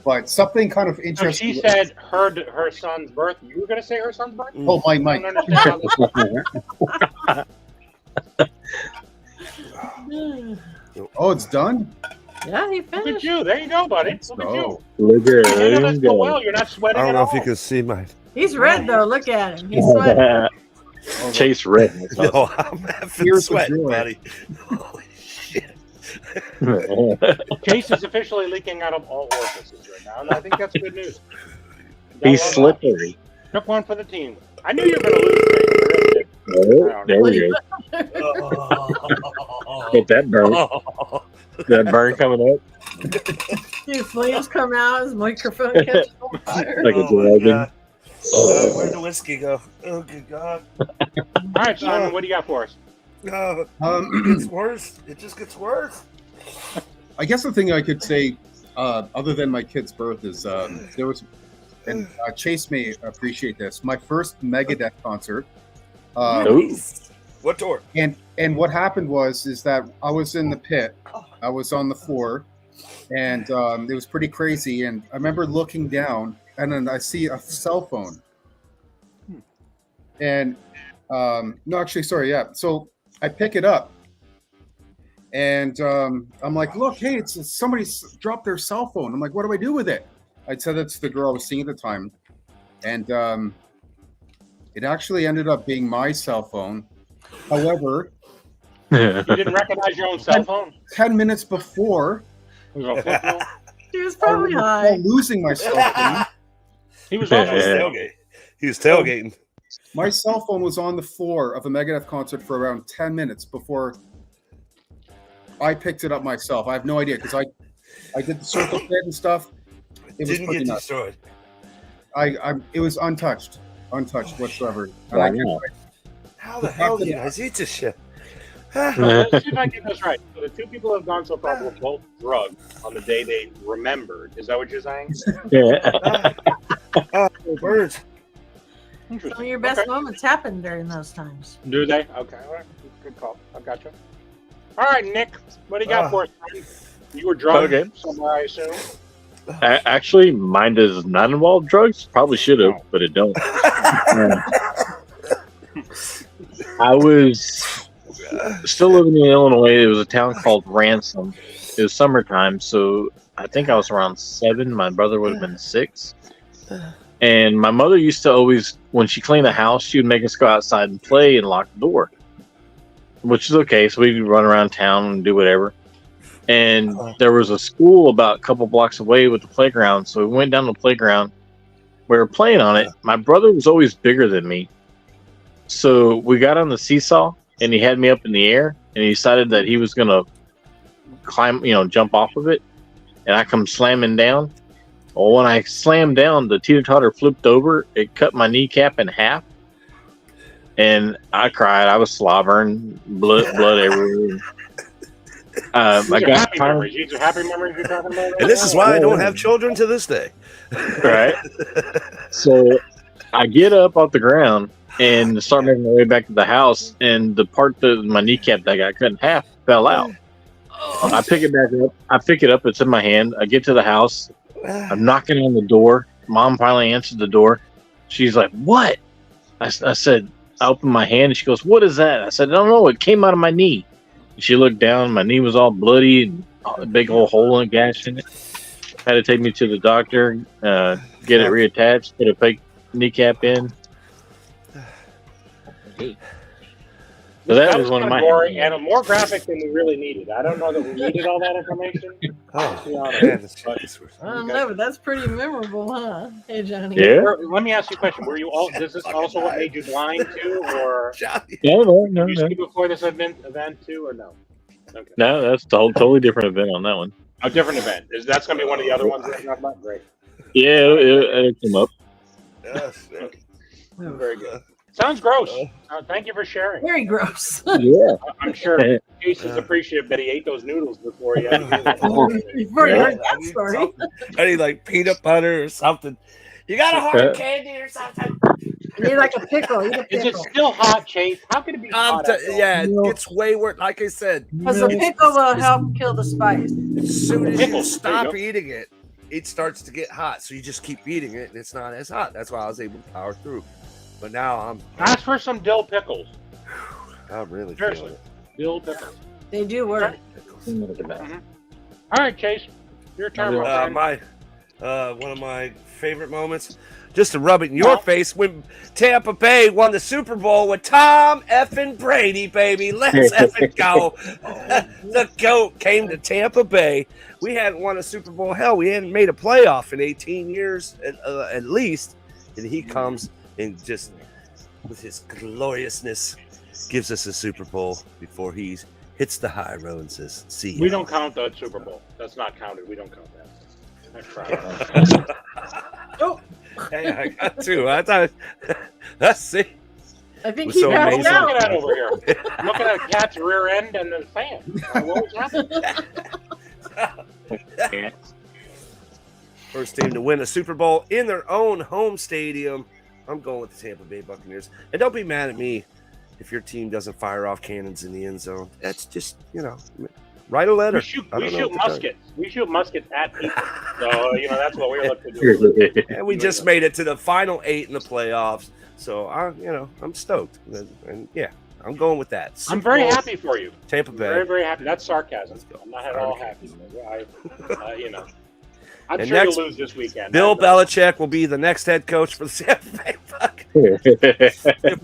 But something kind of So interesting. she said her son's birth. You were going to say her son's birth? Oh, my. I don't understand. Oh, it's done? Yeah, he Look at finished. you. There you go, buddy. Look at you. Look You at handle this him so go. well. You're not sweating I don't at know all. if you can see my. He's red though. Look at him. He's sweating. Chase red. No, I'm having Here's the sweating, joy. buddy. Holy shit! Chase is officially leaking out of all orifices right now, and I think that's good news. He's Got one slippery. left. Took one for the team. I knew you were going to lose. Chase. You really did. Oh, there we go. Get that burn. That burn coming up Dude, flames come out. His microphone catches on fire. like a Oh, my dragon. God. Where'd the whiskey go? Oh, good God. All right, Simon, what do you got for us? It gets worse. It just gets worse. I guess the thing I could say, other than my kid's birth, is there was, and Chase may appreciate this, my first Megadeth concert. Ooh. What tour? And what happened is that I was in the pit. I was on the floor, and it was pretty crazy. And I remember looking down, and then I see a cell phone. And no, actually, sorry, yeah. So I pick it up, and I'm like, "Look, hey, it's somebody's dropped their cell phone." I'm like, "What do I do with it?" I said it to the girl I was seeing at the time, and it actually ended up being my cell phone. However, You didn't recognize your own cell phone? 10 minutes before, It was a flip phone? He was I probably was high. losing my cell phone. He was He was also tailgating. He was tailgating. My cell phone was on the floor of a Megadeth concert for around 10 minutes before I picked it up myself. I have no idea because I did the circle pit and stuff. It was Didn't pretty get nuts. destroyed. It was untouched whatsoever. And Wow. I could- How the hell do you guys eat this shit? Let's see if I get this right. So the two people who have gone so far were both drugged on the day they remembered. Is that what you're saying? Yeah. Oh, birds. Some of your best moments happen during those times. Do they? Okay. All right. Good call. I got you. All right, Nick. What do you got for us? You were drugged Okay. somewhere, I assume. Actually, mine does not involve drugs. Probably should have, but it don't. I was still living in Illinois. There was a town called Ransom. It was summertime, so I think I was around 7. My brother would have been 6. And my mother used to always, when she cleaned the house, she would make us go outside and play and lock the door, which is okay. So we could run around town and do whatever. And there was a school about a couple blocks away with the playground. So we went down to the playground. We were playing on it. My brother was always bigger than me. So we got on the seesaw and he had me up in the air and he decided that he was going to climb, jump off of it. And I come slamming down. Well, when I slammed down, the teeter-totter flipped over. It cut my kneecap in half. And I cried. I was slobbering, blood everywhere. I got happy memories. These are happy memories you're talking about. And this is why I don't have children to this day. Right. So I get up off the ground and start making my way back to the house. And the part that my kneecap that got cut in half fell out. I pick it back up. I pick it up. It's in my hand. I get to the house. I'm knocking on the door. Mom finally answered the door. She's like, "What?" I said, I opened my hand and she goes, "What is that?" I said, "I don't know. It came out of my knee." She looked down. My knee was all bloody and a big old hole and gash in it. Had to take me to the doctor, get it reattached, put a fake kneecap in. So that That was one of my gory and more graphic than we really needed. I don't know that we needed all that information. Oh, To be honest. man, this But- this was- I don't know, but that's pretty memorable, huh? Hey, Johnny. Yeah. Let me ask you a question. Were you all? Does this also what made you blind too, or Johnny. No, did you see before this event too, or no? Okay. No, that's a totally different event on that one. A different event. That's going to be one of the other ones we're talking about. Great. Yeah, it came up. Yes, man. Very good. Sounds gross. Thank you for sharing. Very gross. Yeah. I'm sure Chase is appreciative that he ate those noodles before he had to do Before you Yeah. heard that story. I need like peanut butter or something. You got a hard candy or something? You need like a pickle. Eat a Is it pickle. still hot, Chase? How could it be hot? after all? Yeah, it gets way worse. Like I said, Because the pickle will help kill the spice. as soon as you Pickles, there you stop go. eating it, it starts to get hot. So you just keep eating it, and it's not as hot. That's why I was able to power through. But now Ask for some dill pickles. I'm really Seriously. feeling Dill pickles. They do work. it. All right, Chase. Your turn, my friend. One of my favorite moments, just to rub it in your face, when Tampa Bay won the Super Bowl with Tom effing Brady, baby. Let's effing go. The GOAT came to Tampa Bay. We hadn't won a Super Bowl. Hell, we hadn't made a playoff in 18 years at least. And he comes and just, with his gloriousness, gives us a Super Bowl before he hits the high road and says, see ya. We don't count the Super Bowl. That's not counted. We don't count that. That's right. Oh, Hey, I got two. I thought, let's see. I think Was he so passed amazing. What are you looking out. at over here? I'm looking at a cat's rear end and the fan. What was happening? First team to win a Super Bowl in their own home stadium. I'm going with the Tampa Bay Buccaneers. And don't be mad at me if your team doesn't fire off cannons in the end zone. That's just, write a letter. We shoot I don't know what to tell you. muskets. We shoot muskets at people. So, that's what we're looking to do. And we just made it to the final 8 in the playoffs. So, I'm stoked. And yeah, I'm going with that. I'm Super very Bowl, happy for you. Tampa Bay. Very, very happy. That's sarcasm. Let's go. I'm not at all happy. I'm And sure next, you'll lose this weekend. Bill Belichick will be the next head coach for the Tampa Bay Buccaneers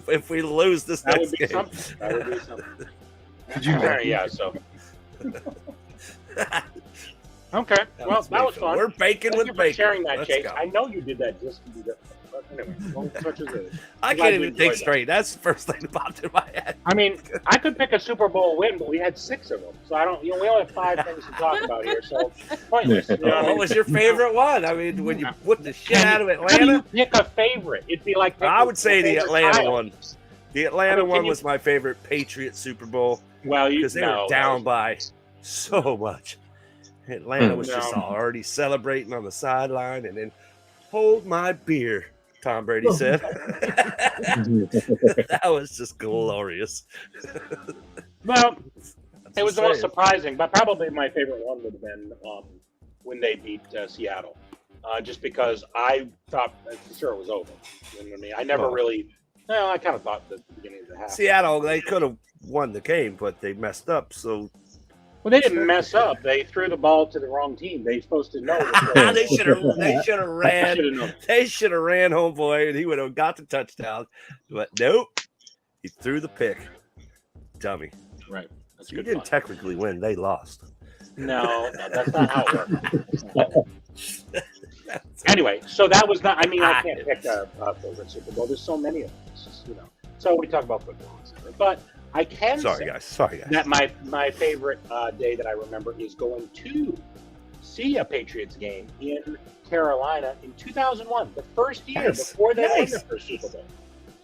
if we lose this That next would be game. something. That would be something. Could you Yeah, so. Okay. Well, that was fun. We're baking Thank with you for bacon. sharing that, Let's Chase. go. I know you did that just to do that. But anyway, such as it is. I Glad can't you even think enjoyed that. straight. That's the first thing that popped in my head. I mean, I could pick a Super Bowl win, but we had 6 of them. So I don't, we only have 5 things to talk about here. So pointless. You know what I What mean? was your favorite one? I mean, when you put the shit out of How do you Atlanta, pick a favorite? It'd be like I would say the favorite Atlanta child. one. The Atlanta I mean, one can you- was my favorite Patriot Super Bowl Well, because they were down by so much. Atlanta was just No. already celebrating on the sideline, and then hold my beer, Tom Brady said. That was just glorious. Well, it was the most saying. surprising, but probably my favorite one would have been when they beat Seattle. Just because I thought for sure it was over. You know what I mean? I never Well. really. No, I kind of thought at the beginning of the half. Seattle, they could have won the game, but they messed up. So Well, they didn't mess up. They threw the ball to the wrong team. They're supposed to know. That they should have ran. Should have known. They should have ran homeboy, and he would have got the touchdown. But nope, he threw the pick. Dummy. Right. That's You good didn't fun. technically win. They lost. No, that's not how it works. Anyway, so that was not. I mean, I can't pick a favorite Super Bowl. There's so many of them. It's just, So we talk about football, but I can Sorry, say guys. that my favorite day that I remember is going to see a Patriots game in Carolina in 2001, the first year Yes. before they won Nice. their first Super Bowl.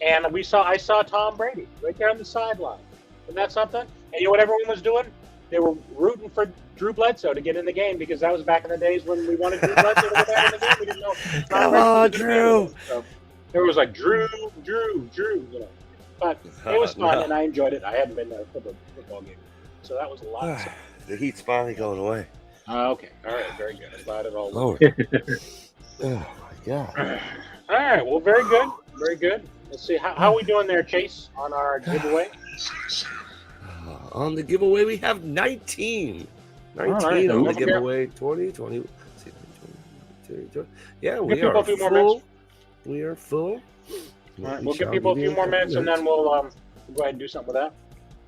And I saw Tom Brady right there on the sideline. Isn't that something? And you know what everyone was doing? They were rooting for Drew Bledsoe to get in the game because that was back in the days when we wanted Drew Bledsoe to get back in the game. We didn't know. Come on, Drew. So there was like Drew. But it was fun, No. and I enjoyed it. I hadn't been to a football game, so that was a lot of fun. The heat's finally going away. Okay, all right, very good. I'm glad it all. Lord. Oh my God. All right, well, very good, very good. Let's see how are we doing there, Chase, on our giveaway. On the giveaway, we have 19. 19 right, on the okay. giveaway. 20. Yeah, we Give people are a few more full. We are full. All right, we'll give people a few more minutes, and then we'll go ahead and do something with that.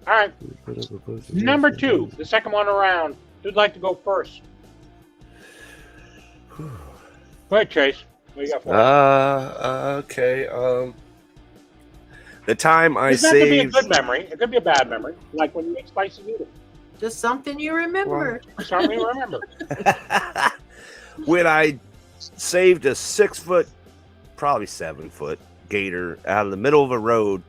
All right. Number 2, the second one around. Who'd like to go first? Go ahead, Chase. What do you got for us? Okay. The time I This could be a saved. good memory. It could be a bad memory, like when you make spicy noodles. Just something you remember. Something you remember. When I saved a 6-foot, probably 7-foot gator out of the middle of a road.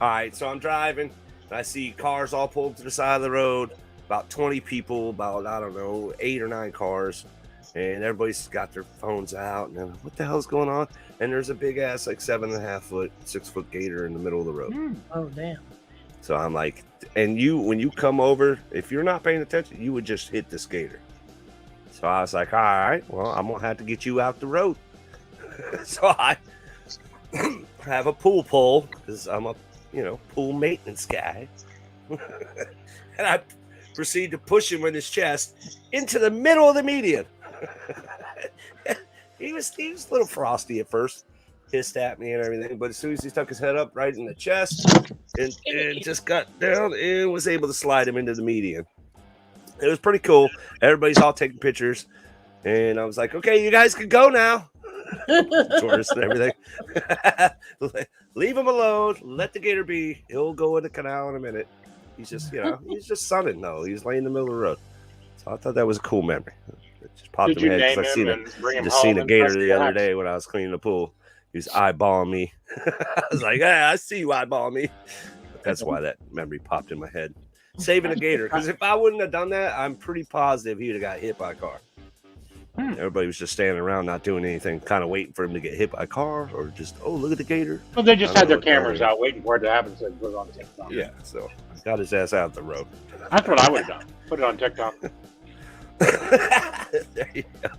All right, so I'm driving, and I see cars all pulled to the side of the road, about 20 people, about, I don't know, 8 or 9 cars, and everybody's got their phones out, and I'm like, what the hell's going on? And there's a big ass, like 7.5 foot, 6-foot gator in the middle of the road. Oh, damn. So I'm like, and when you come over, if you're not paying attention, you would just hit this gator. So I was like, all right, well, I'm going to have to get you out the road. So I have a pool pole because I'm a, pool maintenance guy. And I proceed to push him with his chest into the middle of the median. He was a little frosty at first, hissed at me and everything, but as soon as he stuck his head up right in the chest and just got down and was able to slide him into the median. It was pretty cool. Everybody's all taking pictures, and I was like, okay, you guys can go now. Tourists and everything. Leave him alone. Let the gator be. He'll go in the canal in a minute. He's just, he's just sunning though. He's laying in the middle of the road. So I thought that was a cool memory. It just popped in my head because I seen a gator the other day when I was cleaning the pool. He was eyeballing me. I was like, hey, I see you eyeballing me. That's why that memory popped in my head. Saving a gator, because if I wouldn't have done that, I'm pretty positive he'd have got hit by a car. Everybody was just standing around not doing anything, kind of waiting for him to get hit by a car, or just, oh, look at the gator. Well, they just had their cameras out waiting for it to happen, so they put it on TikTok. Yeah, so I got his ass out the road. That's what I would have done. Put it on TikTok. There you go.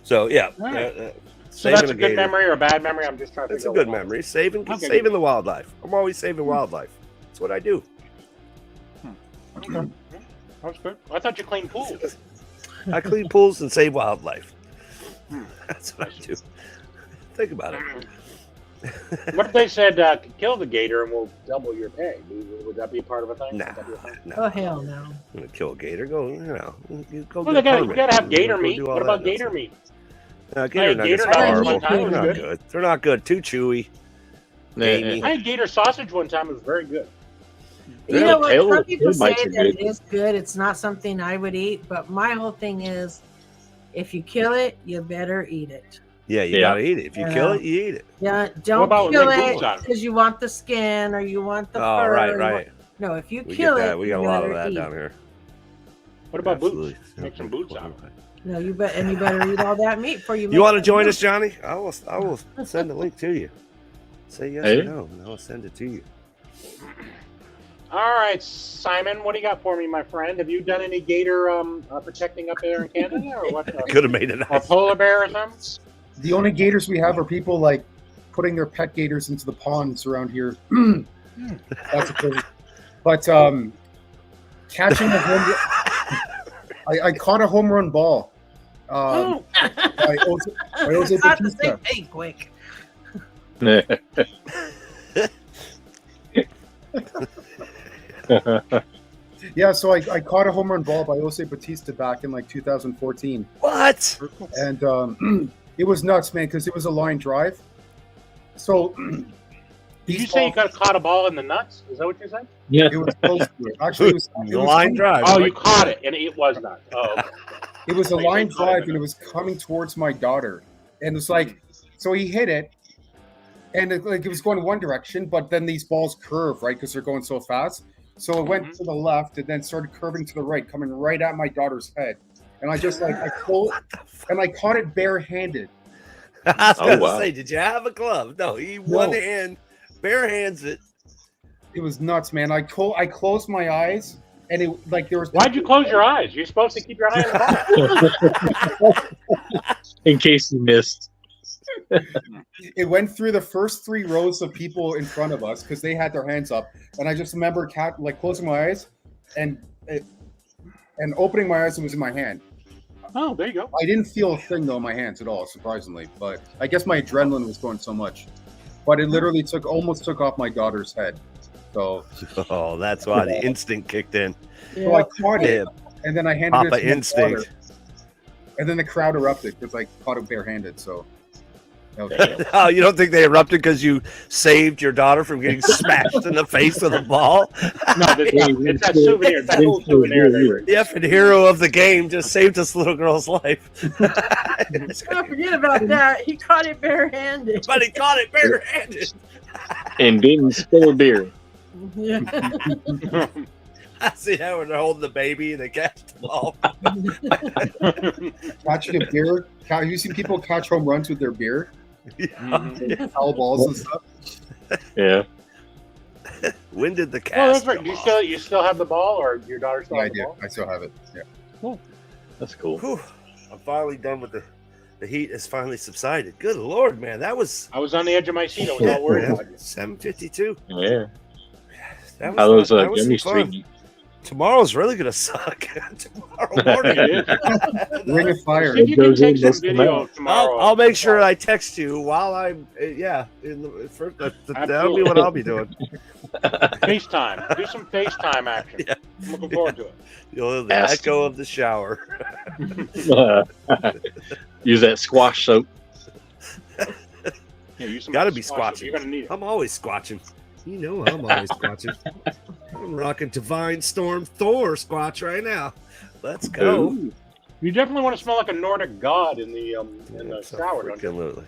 So yeah, right. So that's a good memory or a bad memory? I'm just trying to. It's a good memory. Saving the wildlife. I'm always saving wildlife. That's what I do. Okay. That's good. I thought you cleaned pools. I clean pools and save wildlife. That's what I do. Think about it. What if they said kill the gator and we'll double your pay? Would that be a part of a thing? Nah. Oh hell no! I'm gonna kill a gator. Go, go. Well, you gotta have gator meat. What about gator meat? Gator nuggets are horrible. They're not good. They're not good. Too chewy. I had gator sausage one time. It was very good. You know what? Some people say that it is good. It's not something I would eat, but my whole thing is, if you kill it, you better eat it. Yeah, you gotta eat it. If you kill it, you eat it. Yeah, don't kill it because you want the skin or you want the fur. Right. No, if you kill it, we got a lot of that down here. What about boots? Make some boots out of it. No, you better eat all that meat before you. You want to join us, Johnny? I will send the link to you. Say yes or no, and I'll send it to you. All right, Simon, what do you got for me, my friend? Have you done any gator protecting up there in Canada, or what? Could have made it nice. A polar bear or something? The only gators we have are people like putting their pet gators into the ponds around here. That's a thing. But catching a home, I caught a home run ball. I was able to say, "Hey, quick." Yeah, so I caught a home run ball by Jose Bautista back in like 2014. What? And it was nuts, man, because it was a line drive. So did you say you caught a ball in the nuts? Is that what you said? Yeah, it was close to it. Actually, it was a line drive. Oh, you caught it, and it was nuts. Oh, okay. It was a line drive, and it was coming towards my daughter, and it's like, so he hit it, and it was going one direction, but then these balls curve, right, because they're going so fast. So it went to the left, and then started curving to the right, coming right at my daughter's head, and I just I caught it barehanded. I was going to say, did you have a glove? No, he one hand, bare hands it. It was nuts, man. I closed my eyes, and it there was. Why'd you close your eyes? You're supposed to keep your eye on the ball. In case you missed. It went through the first 3 rows of people in front of us because they had their hands up, and I just remember closing my eyes and opening my eyes. It was in my hand. Oh, there you go. I didn't feel a thing though in my hands at all, surprisingly, but I guess my adrenaline was going so much. but it literally almost took off my daughter's head. So, that's why the instinct kicked in. so I caught it, and then I handed Papa it to my instinct. daughter, and then the crowd erupted because I caught it barehanded. So, that was cool. Oh, you don't think they erupted because you saved your daughter from getting smashed in the face with a ball? No, it's that souvenir. It's that cool souvenir. The effing hero of the game just saved this little girl's life. Don't forget about that. He caught it barehanded. But he caught it barehanded. And didn't spill a beer. Yeah. I see how they're holding the baby and they catch the ball. Catching a beer. Have you seen people catch home runs with their beer? Foul balls and stuff. Yeah. When did the Oh, cast? that's right. You still have the ball, or your daughter still Yeah, I has the do. ball? I still have it. Yeah. That's cool. Whew. I'm finally done with the heat has finally subsided. Good Lord, man. That was I was on the edge of my seat. I was all worried about it. 7:52. Yeah. That How was that was Jimmy some fun. Street? Tomorrow's really gonna suck. Tomorrow morning. Ring of fire. See if you can goes in take some this video tomorrow. I'll make sure I text you while I'm in the first. That'll be what I'll be doing. FaceTime. Do some FaceTime action. Yeah. I'm looking forward to it. You'll hear the Ask echo of the shower. Use that squash soap. Yeah, use some Gotta be squash. squatching. You're gonna need it. I'm always squatching. You know I'm always squatching. I'm rocking Divine Storm Thor squatch right now. Let's go. Ooh. You definitely want to smell like a Nordic god in the shower, don't you? Absolutely.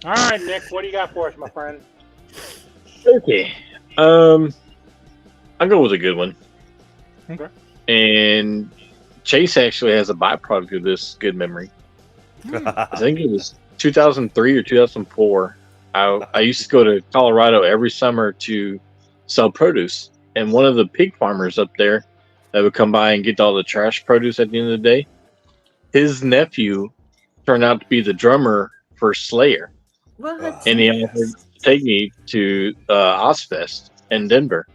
All right, Nick, what do you got for us, my friend? Okay. I'll go with a good one. Okay. And Chase actually has a byproduct of this good memory. I think it was 2003 or 2004. I used to go to Colorado every summer to sell produce. And one of the pig farmers up there that would come by and get all the trash produce at the end of the day, his nephew turned out to be the drummer for Slayer. What? And he offered to take me to Ozfest in Denver.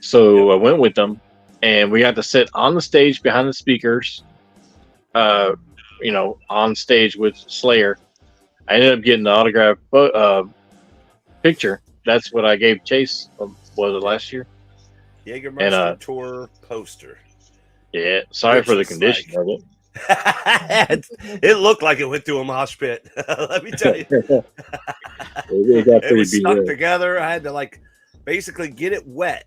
So I went with them, and we got to sit on the stage behind the speakers, on stage with Slayer. I ended up getting the autograph picture. That's what I gave Chase. Was it last year? Jägermeister Tour poster. Yeah. Sorry for the condition of it. It looked like it went through a mosh pit. Let me tell you. It was stuck together. I had to basically get it wet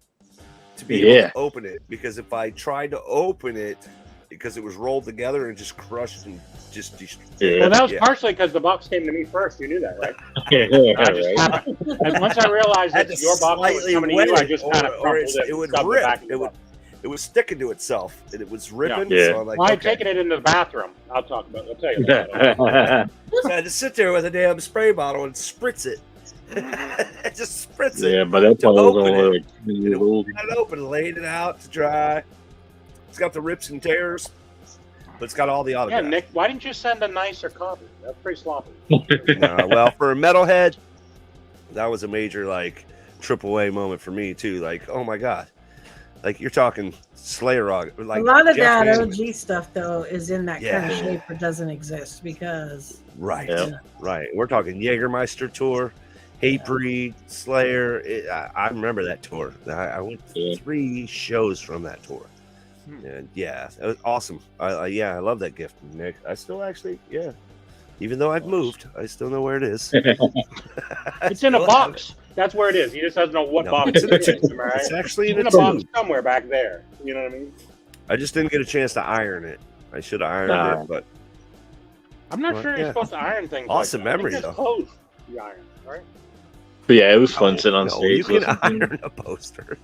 to be able to open it, because if I tried to open it, because it was rolled together and just crushed and just destroyed. Well, that was partially because the box came to me first. You knew that, right? And once I realized that your box was coming to you, I just kind of crumpled it. It would rip. It was sticking to itself, and it was ripping. Yeah. So I'm like, I had taken it into the bathroom. I'll tell you about it. So I had to sit there with a damn spray bottle and spritz it. Just spritz it. Yeah, but that's all open it. Got it open, laid it out to dry. It's got the rips and tears, but it's got all the autographs. Yeah, Nick, why didn't you send a nicer copy? That's pretty sloppy. Well, for a metalhead, that was a major AAA moment for me too. Oh my god, you're talking Slayer Rock. A lot of Jeff that Hanneman. OG stuff though is in that kind of shape or doesn't exist because right. We're talking Jägermeister Tour, Hatebreed, Slayer. I remember that tour. I went to 3 shows from that tour. And it was awesome. I love that gift, Nick. I still actually, even though I've moved, I still know where it is. It's in a box. That's where it is. He just doesn't know what box it's in it is. It's actually in a box somewhere back there. You know what I mean? I just didn't get a chance to iron it. I should have ironed it, but I'm not sure you're supposed to iron things. Awesome memory, though. Close the iron, right? But yeah, it was fun sitting on stage. You can iron a poster.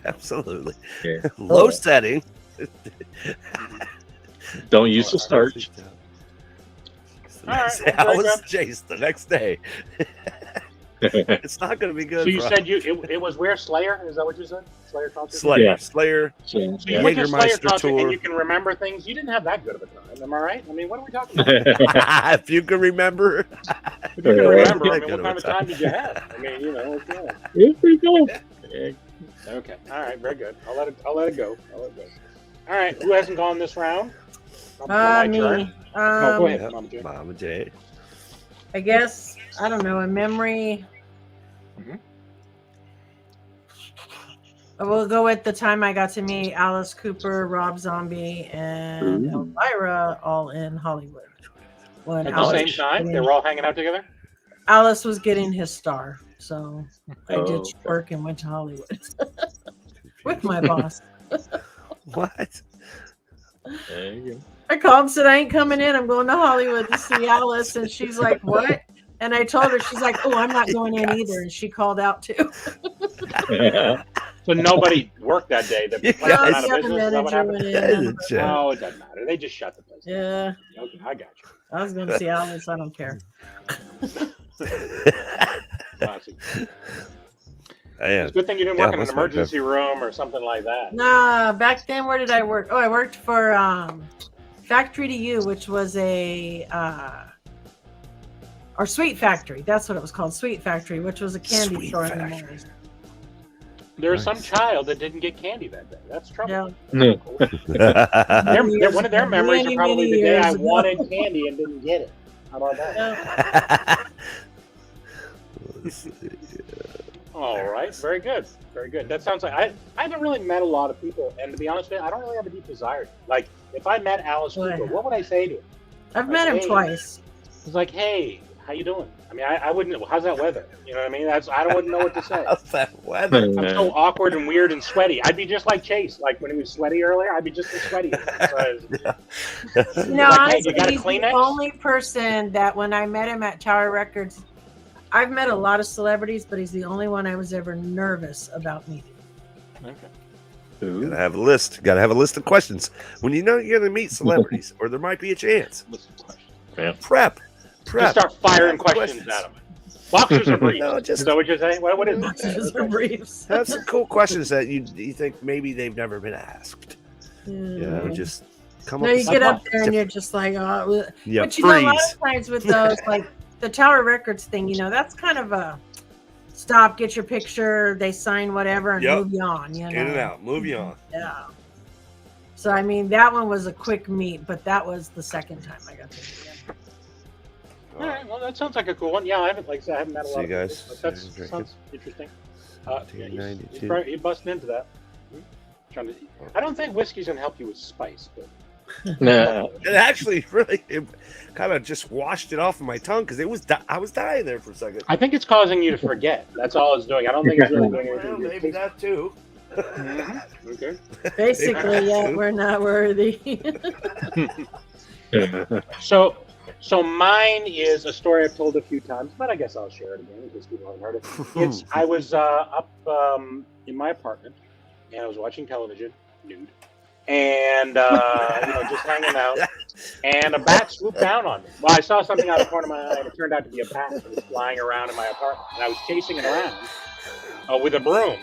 Absolutely. Yeah. Low setting. Don't use the starch. I was Chase the next day. It's not going to be good. So you said it was where Slayer? Is that what you said? Slayer concert? Slayer. So you went to Slayer concert and you can remember things. You didn't have that good of a time, am I right? I mean, what are we talking about? If you can remember. If you can remember, I mean, what kind of time did you have? I mean, It was pretty cool. Okay. All right. Very good. I'll let it go. All right. Who hasn't gone this round? me. Go ahead, Mama J. Mama J. I guess, I don't know, in memory. I will go with the time I got to meet Alice Cooper, Rob Zombie, and Elvira all in Hollywood. When At the same time, they were all hanging out together. Alice was getting his star, so I did work and went to Hollywood with my boss. What? There you go. I called and said, I ain't coming in. I'm going to Hollywood to see Alice. And she's like, what? And I told her, she's like, oh, I'm not going in either. And she called out too. So nobody worked that day. The place went out of business. Is that what happened? No, it doesn't matter. They just shut the place down. Yeah. Okay, I got you. I was going to see Alice. I don't care. It's a good thing you didn't work in an emergency room or something like that. Nah, back then, where did I work? Oh, I worked for Factory to You, which was or Sweet Factory. That's what it was called, Sweet Factory, which was a candy store in the malls. There was some child that didn't get candy that day. That's trouble. Yeah. One of their memories are probably the day I wanted candy and didn't get it. How about that? All right, very good, very good. That sounds like I haven't really met a lot of people, and to be honest with you, I don't really have a deep desire. Like, if I met Alice Cooper, what would I say to him? I've met him twice. He's like, "Hey, how you doing?" I mean, I wouldn't. How's that weather? You know what I mean? I wouldn't know what to say. How's that weather? I'm so awkward and weird and sweaty. I'd be just like Chase. Like when he was sweaty earlier, I'd be just as sweaty. No, like, honestly, hey, he's the only person that when I met him at Tower Records, I've met a lot of celebrities, but he's the only one I was ever nervous about meeting. Okay. Gotta have a list. Gotta have a list of questions. When you know you're gonna meet celebrities, or there might be a chance. Prep. Just start firing questions at them. Boxers or briefs? No, just, is that what you're saying? What is it? Boxers or briefs? Have some cool questions that you think maybe they've never been asked. You know, just come up. No, you get up there and you're just like, oh. Yeah, but you know, a lot of times with those, like the Tower Records thing, you know, that's kind of a stop, get your picture, they sign whatever, and move you on. You know? In and out, move you on. Yeah. So I mean, that one was a quick meet, but that was the second time I got to meet him. All right, well, that sounds like a cool one. Yeah, I haven't met a lot of guys. people, but that sounds interesting. You busting into that. I don't think whiskey's gonna help you with spice, but No. It actually really kind of just washed it off of my tongue because I was dying there for a second. I think it's causing you to forget. That's all it's doing. I don't think it's really doing anything. Well, maybe that too. Okay. Basically, yeah, we're not worthy. So mine is a story I've told a few times, but I guess I'll share it again in case people haven't heard it. I was up in my apartment, and I was watching television, nude, and just hanging out, and a bat swooped down on me. Well, I saw something out of the corner of my eye, and it turned out to be a bat that was flying around in my apartment, and I was chasing it around with a broom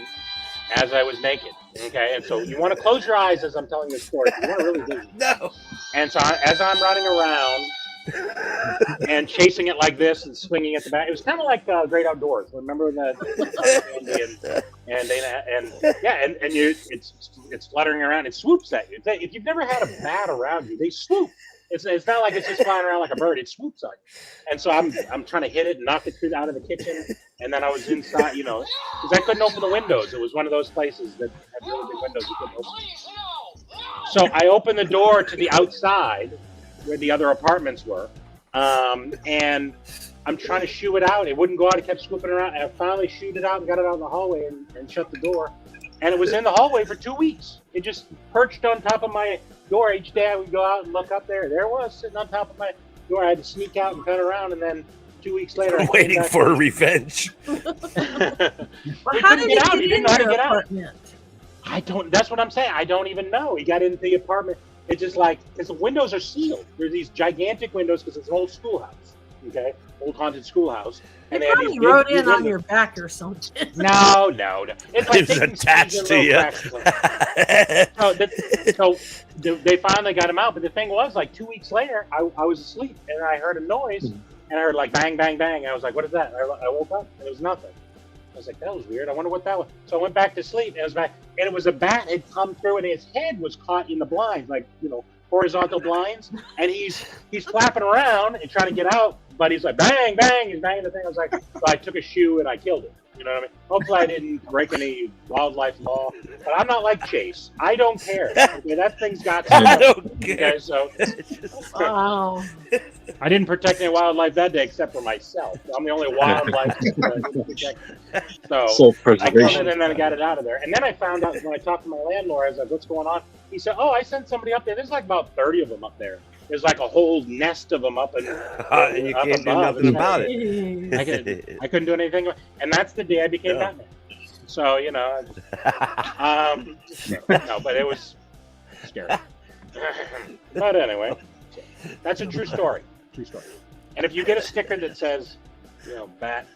as I was naked. Okay, and so you want to close your eyes as I'm telling this story. You want to really do it. No. And so as I'm running around and chasing it like this and swinging at the back, it was kind of like Great Outdoors. Remember that? It's fluttering around. It swoops at you. If you've never had a bat around you, they swoop. It's not like it's just flying around like a bird. It swoops on you. And so I'm trying to hit it and knock it out of the kitchen. And then I was inside, because I couldn't open the windows. It was one of those places that had really big windows you couldn't open. So I opened the door to the outside where the other apartments were. And I'm trying to shoo it out. It wouldn't go out. It kept swooping around. And I finally shooed it out and got it out in the hallway and shut the door. And it was in the hallway for 2 weeks. It just perched on top of my door. Each day I would go out and look up there. There it was, sitting on top of my door. I had to sneak out and turn around. And then 2 weeks later, I'm waiting for a revenge. Well, how did he get He didn't know how to get out. Apartment? That's what I'm saying. I don't even know. He got into the apartment. It's just like, because the windows are sealed. There's these gigantic windows because it's an old schoolhouse, okay? Old haunted schoolhouse. And They they have probably these wrote big in on windows. your back or something. No. It's like It's taking attached to you. So they finally got him out. But the thing was, like 2 weeks later, I was asleep and I heard a noise and I heard like bang, bang, bang. I was like, what is that? I woke up and it was nothing. I was like, that was weird. I wonder what that was. So I went back to sleep and it was back. And it was a bat had come through and his head was caught in the blinds, like, horizontal blinds, and he's flapping around and trying to get out, but he's like bang, bang, he's banging the thing. I was like, so I took a shoe and I killed it. You know what I mean? Hopefully I didn't break any wildlife law, but I'm not like Chase. I don't care. Okay, that thing's got to. I don't care. Okay, so Wow. I didn't protect any wildlife that day except for myself. I'm the only wildlife protector. So I killed it Self-preservation. and then I got it out of there. And then I found out when I talked to my landlord, I was like, what's going on? He said, oh, I sent somebody up there. There's like about 30 of them up there. There's like a whole nest of them up and And you up can't do above. nothing about it. I couldn't do anything. And that's the day I became Batman. So, you know, no, but it was scary. But anyway, that's a true story. True story. And if you get a sticker that says, you know, Bat,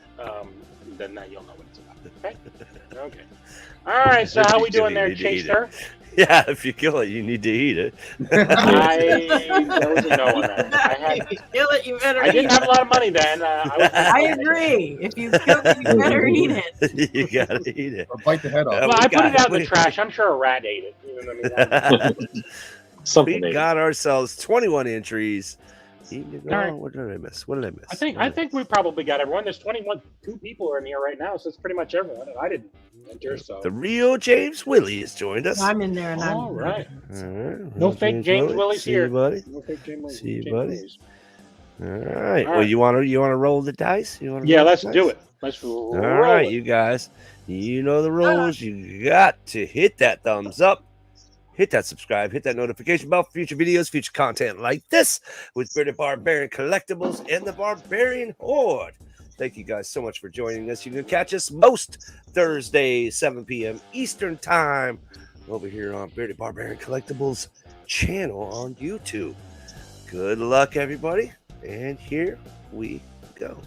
then you'll know what it's about. Okay? Okay. All right, so how we doing there, Chaser? Yeah, if you kill it, you need to eat it. There was a no on that. If you kill it, you better I eat didn't it. have a lot of money then. I agree. If you kill it, you better eat it. You gotta eat it. Or bite the head off. Yeah, Well, I put it out in the we- trash. I'm sure a rat ate it. You know what I mean? Something. We got ourselves 21 entries. All right. What did I miss? What did I miss? I think we probably got everyone. There's 2 people are in here right now, so it's pretty much everyone. I didn't enter, so. The real James Willie has joined us. I'm in there, and I'm All right. All right. No fake James Willies See here. you, buddy. No fake James See you, James buddy. Willies. All right. All Well, right. you want to roll the dice? You want Yeah, roll let's the do dice? it. Let's roll All right, it. you guys. You know the rules. You got to hit that thumbs up. Hit that subscribe, hit that notification bell for future videos, future content like this with Bearded Barbarian Collectibles and the Barbarian Horde. Thank you guys so much for joining us. You can catch us most Thursdays, 7 p.m. Eastern Time over here on Bearded Barbarian Collectibles channel on YouTube. Good luck, everybody. And here we go.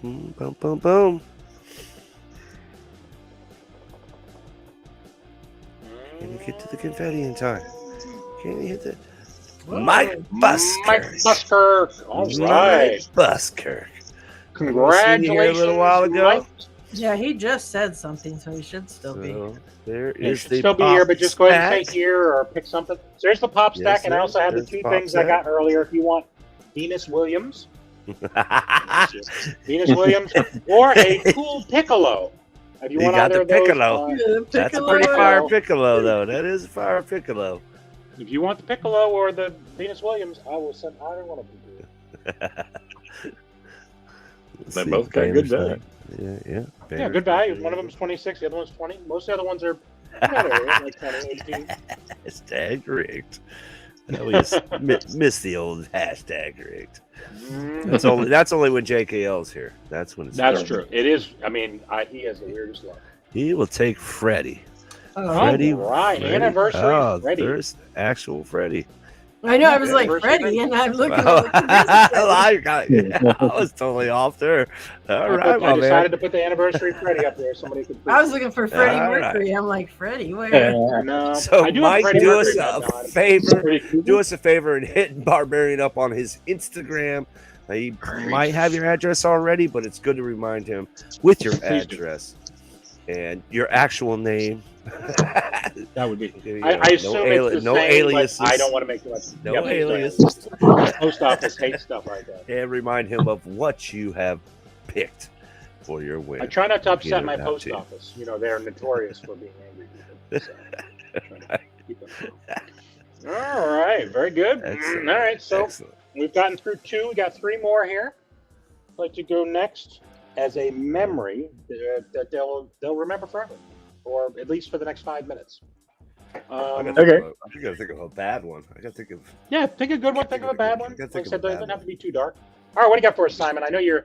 Boom, boom, boom. Can you get to the confetti in time? Can you hit the Mike Buskirk? Mike Buskirk. All right. Mike Buskirk. Congratulations. Here a little while ago. Mike. Yeah, he just said something, so he should still be. So there It is should the still be pop here, but just go ahead and stack. say here or pick something. So there's the pop stack, Yes, and I sir. also have the There's 2 pop things I stack. got earlier. If you want Venus Williams, Venus Williams, or a cool piccolo. If you You want got either the of those, piccolo. That's a pretty fire piccolo, though. That is a fire piccolo. If you want the piccolo or the Venus Williams, I will send either one of them to you. They both got good value. Yeah. Yeah, good value. One of them's 26, the other one's 20. Most of the other ones are like 20, 18. Hashtag rigged. We just miss the old hashtag rigged. That's only when JKL's here. That's when it's That's true. It is. I mean, he has the weirdest luck. He will take Freddy. Freddy, right? Anniversary, Freddy. There's actual Freddy. I know. I was like Freddy, and I'm looking. I was totally off there. All right, I decided to put the anniversary Freddy up there. Somebody could. I was looking for Freddie All Mercury. I'm like Freddie, where? No. So I do Mike, have Freddie do us Mercury, a favor. Do us a favor and hit Barbarian up on his Instagram. He might have your address already, but it's good to remind him with your address and your actual name. That would be. I assume it's the no same, aliases. but I don't want to make too much. No Yep, aliases. Post office hates stuff like that. And remind him of what you have picked for your win. I try not to upset Get my it out post to you. office. You know, they're notorious for being angry people. So, trying to keep them cool. All right, very good. Excellent. All right, so Excellent. we've gotten through 2. We got 3 more here. I'd like to go next as a memory that they'll remember forever, or at least for the next 5 minutes. I Okay. gotta think of a bad one. I gotta think of. Yeah, think of a good one. Think of a bad one. I gotta Like I think of said, a bad doesn't have one. to be too dark. All right, what do you got for us, Simon? I know you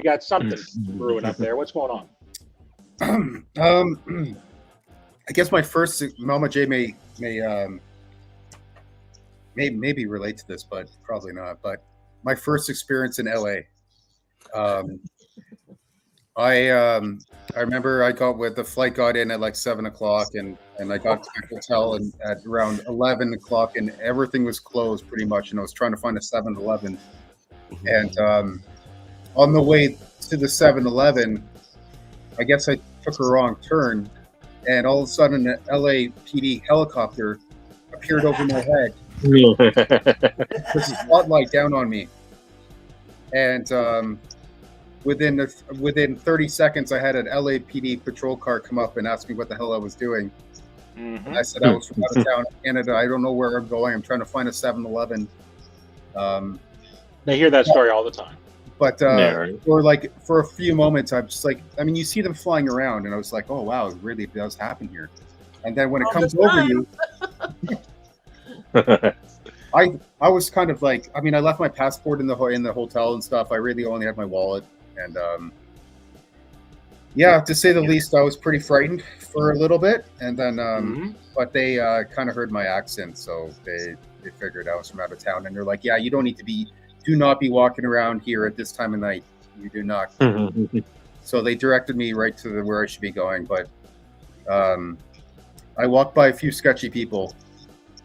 got something brewing up there. What's going on? I guess my first Mama J may maybe relate to this, but probably not. But my first experience in LA. I remember the flight got in at like 7:00 and I got to the hotel and at around 11:00 and everything was closed pretty much, and I was trying to find a 7-Eleven and on the way to the 7-Eleven, I guess I took a wrong turn, and all of a sudden an LAPD helicopter appeared over my head. There's a spotlight down on me, and within 30 seconds, I had an LAPD patrol car come up and ask me what the hell I was doing. And I said I was from out of town, Canada. I don't know where I'm going. I'm trying to find a 7-Eleven. They hear that story all the time. But for a few moments, I'm just like, I mean, you see them flying around, and I was like, oh wow, it really does happen here. And then when it comes over you, I was kind of like, I mean, I left my passport in the hotel and stuff. I really only had my wallet, and yeah, to say the least, I was pretty frightened for a little bit, and then but they kind of heard my accent, so they figured I was from out of town, and they're like, yeah, you don't need to do not be walking around here at this time of night. You do not. So they directed me right to where I should be going, but I walked by a few sketchy people.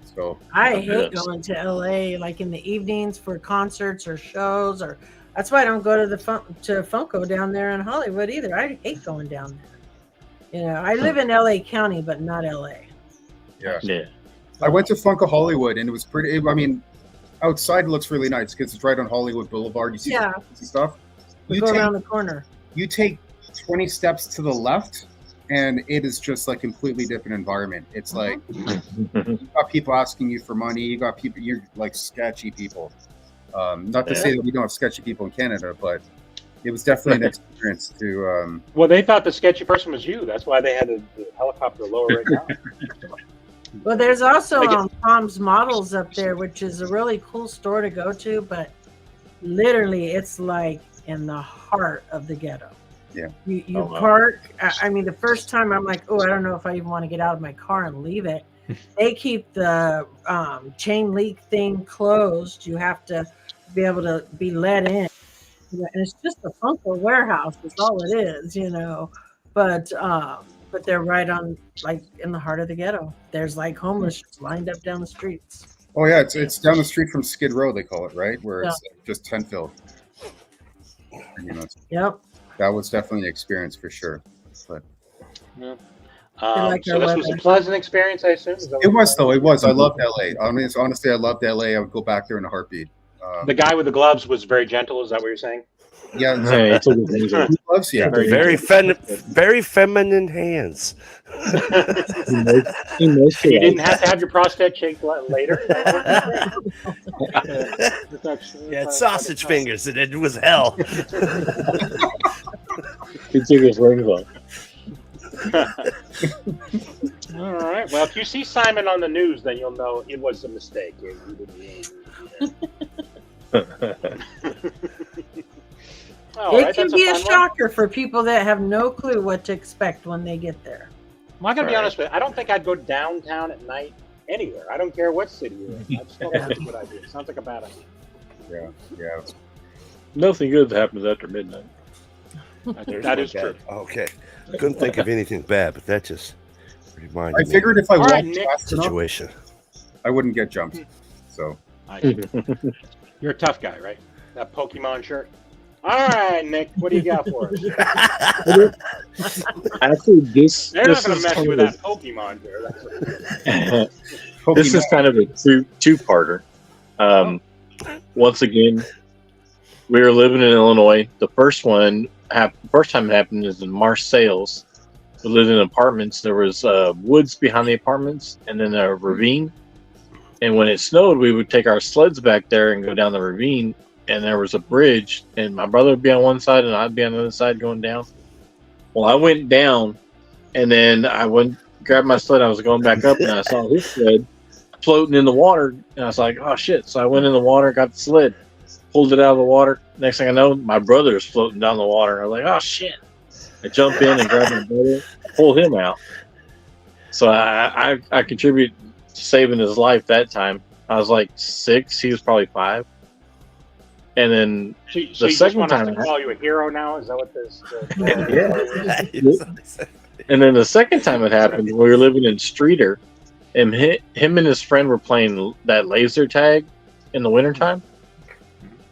So I hate going to LA like in the evenings for concerts or shows, or that's why I don't go to to Funko down there in Hollywood either. I hate going down there. You know, I live in LA County, but not LA. Yeah. I went to Funko Hollywood, and it was pretty. I mean, outside it looks really nice because it's right on Hollywood Boulevard. You see stuff. You go around the corner. You take 20 steps to the left, and it is just like completely different environment. It's like you got people asking you for money. You got people. You're like sketchy people. Not to say that we don't have sketchy people in Canada, but it was definitely an experience to. Well, they thought the sketchy person was you. That's why they had the helicopter lower right now. Well, there's also Tom's Models up there, which is a really cool store to go to, but literally it's like in the heart of the ghetto. Yeah. You park. I mean, the first time I'm like, oh, I don't know if I even want to get out of my car and leave it. They keep the chain link thing closed. You have to be able to be let in. And it's just a Funko warehouse. That's all it is, you know. But they're right on, like, in the heart of the ghetto. There's like homeless lined up down the streets. Oh yeah, it's down the street from Skid Row, they call it, right? Where it's just tent filled. You know, yep. That was definitely an experience for sure. But so this was a pleasant experience, I assume? It was, though. It was. I loved LA. I mean, honestly, I loved LA. I would go back there in a heartbeat. The guy with the gloves was very gentle. Is that what you're saying? Yeah. Gloves, yeah. Very feminine hands. You didn't have to have your prostate shaped later. Yeah, sausage fingers, and it was hell. He took his rings off. All right. Well, if you see Simon on the news, then you'll know it was a mistake. It can be a shocker for people that have no clue what to expect when they get there. Well, I gotta be honest with you. I don't think I'd go downtown at night anywhere. I don't care what city you're in. I just don't think that's a good idea. It sounds like a bad idea. Yeah. Nothing good happens after midnight. That is true. Okay. I couldn't think of anything bad, but that just reminded me. I figured if I walked fast situation, enough, I wouldn't get jumped. So you're a tough guy, right? That Pokemon shirt. All right, Nick, what do you got for us? Actually, they're not going to mess you with that Pokemon shirt. This is kind of a two-parter. Once again, we were living in Illinois. The first time it happened is in Marseilles. We lived in apartments. There was woods behind the apartments, and then a ravine. And when it snowed, we would take our sleds back there and go down the ravine. And there was a bridge, and my brother would be on one side, and I'd be on the other side going down. Well, I went down, and then I went grabbed my sled. I was going back up, and I saw his sled floating in the water, and I was like, "Oh shit!" So I went in the water, got the sled, pulled it out of the water. Next thing I know, my brother is floating down the water. I was like, "Oh shit!" I jump in and grab my brother, pull him out. So I contribute to saving his life that time. I was like 6; he was probably 5. And then the second time, to call you a hero now? Is that what this? Yeah. And then the second time it happened, we were living in Streeter, and him and his friend were playing that laser tag in the wintertime.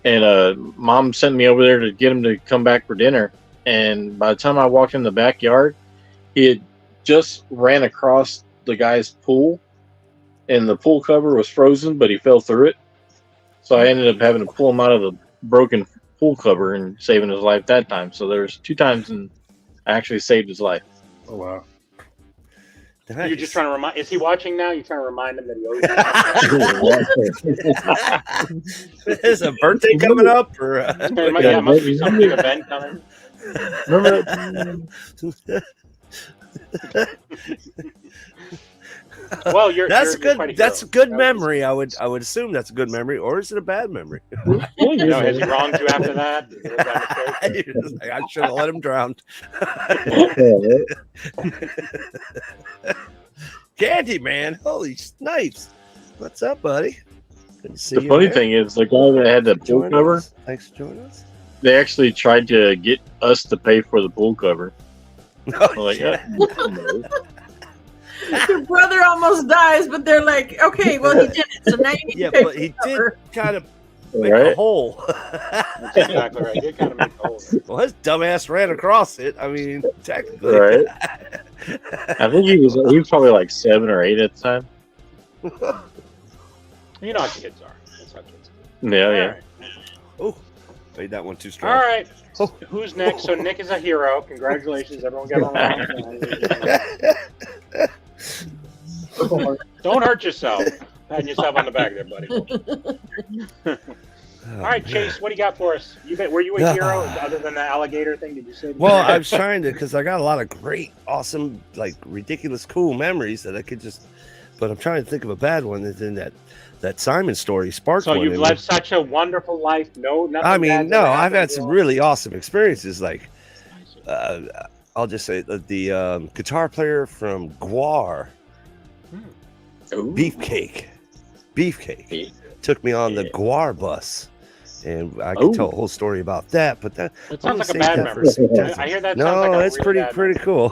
and Mom sent me over there to get him to come back for dinner. And by the time I walked in the backyard, he had just ran across the guy's pool, and the pool cover was frozen, but he fell through it. So I ended up having to pull him out of the broken pool cover and saving his life that time. So there's 2 times and I actually saved his life. Oh wow! You're just trying to remind. Is he watching now? You're trying to remind him that he owes. Is a birthday coming up, or yeah, must be some big event coming. Well, that's you're good. That's a good memory. I would assume that's a good memory, or is it a bad memory? No, has he wronged you after that? I should have let him drown. Candy man, holy snipes! What's up, buddy? Good to see the you. funny thing is, the guy that had the pool cover, thanks for joining us. They actually tried to get us to pay for the pool cover. Like, Your brother almost dies, but they're like, okay, well, he did it, so now you need to pay but for he the cover. did kind of make a hole. That's exactly right. He did kind of make a hole. Well, his dumbass ran across it. I mean, technically. Right. I think he was probably like 7 or 8 at the time. You know how kids are. That's how kids are. Yeah, All yeah. right. Oh, made that one too strong. All right. Who's next? So Nick is a hero. Congratulations. Everyone got along. Don't hurt yourself. Patting yourself on the back there, buddy. All right, Chase, what do you got for us? Were you a hero other than the alligator thing? Did you say? Well, I was trying to, because I got a lot of great, awesome, like ridiculous, cool memories that I could just. But I'm trying to think of a bad one. And then that Simon story sparked. So one you've led such a wonderful life. Nothing. I mean, no, I've had some really. really awesome experiences. Like, I'll just say that the guitar player from Guar, Beefcake, took me on the Guar bus. And I can tell a whole story about that, but that sounds like a bad memory. I hear that. No, like it's really pretty cool.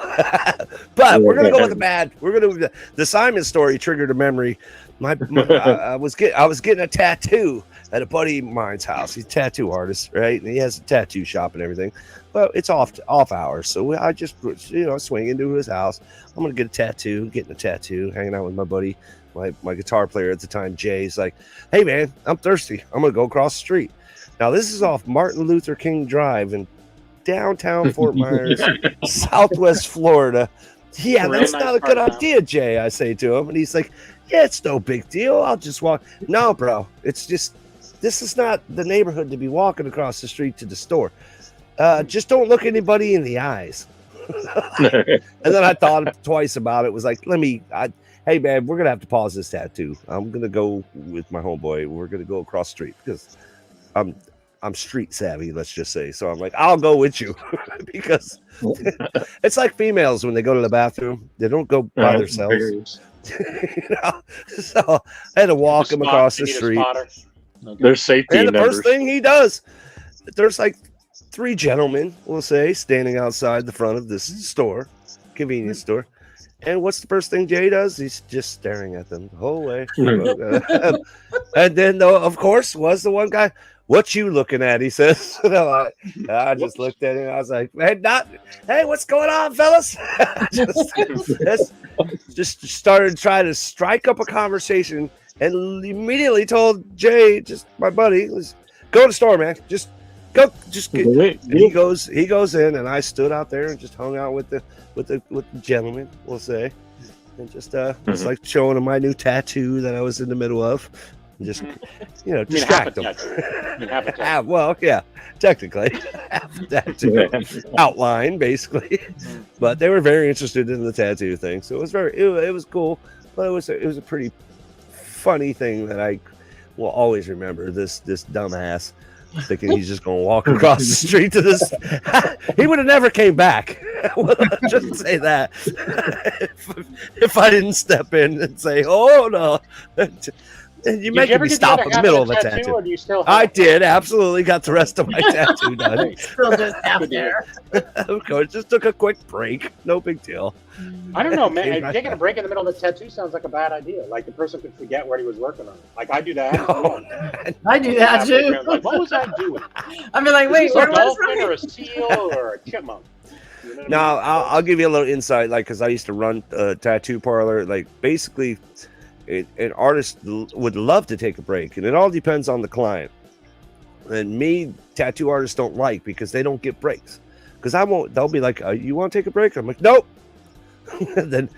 But we're gonna go with the bad. We're gonna the Simon story triggered a memory. I was getting a tattoo at a buddy of mine's house. He's a tattoo artist, right? And he has a tattoo shop and everything. Well, it's off hours, so I just swing into his house. I'm gonna get a tattoo, hanging out with my buddy, my guitar player at the time, Jay. He's like, "Hey man, I'm thirsty. I'm gonna go across the street." Now this is off Martin Luther King Drive in downtown Fort Myers, Southwest Florida. Yeah, that's not a good idea, Jay. I say to him, and he's like, "Yeah, it's no big deal. I'll just walk." No, bro, it's just this is not the neighborhood to be walking across the street to the store. Just don't look anybody in the eyes. And then I thought twice about it. Was like, hey man, we're gonna have to pause this tattoo. I'm gonna go with my homeboy. We're gonna go across the street because I'm street savvy, let's just say. So I'm like, I'll go with you because it's like females when they go to the bathroom, they don't go by themselves. So I had to walk him across the street. There's safety. And the first thing he does, there's like 3 gentlemen, we'll say, standing outside the front of this store, convenience store. And what's the first thing Jay does? He's just staring at them the whole way. And then, of course, was the one guy, "What you looking at?" He says. I just looked at him. I was like, "Hey, what's going on, fellas?" just started trying to strike up a conversation, and immediately told Jay, just my buddy, was go to the store, man. Just go. He goes in, and I stood out there and just hung out with the gentleman, we'll say, and just like showing him my new tattoo that I was in the middle of, and just distract him. Well, yeah, technically, half a tattoo outline basically, but they were very interested in the tattoo thing, so it was cool, but it was a pretty funny thing that I will always remember. This dumbass thinking he's just going to walk across the street to this. He would have never came back. Well, just say that. If I didn't step in and say, "Oh no, You're Did you making ever me get stop the in the other middle half of a the tattoo. or do you still have I it? did, absolutely got the rest of my tattoo done. Still just out Good to there. Of course, just took a quick break. No big deal. I don't know, man. Came right Taking a back. break in the middle of the tattoo sounds like a bad idea. Like the person could forget what he was working on. Like I do that. No, I do that too. Like, what was I doing? I'd be like, Is wait, this where a was dolphin or I? a seal or a chipmunk? You know what I No, mean? I'll give you a little insight, like, because I used to run a tattoo parlor. Like, basically, an artist would love to take a break, and it all depends on the client. And me, tattoo artists don't like because they don't get breaks. Because they'll be like, you want to take a break? I'm like, nope. Then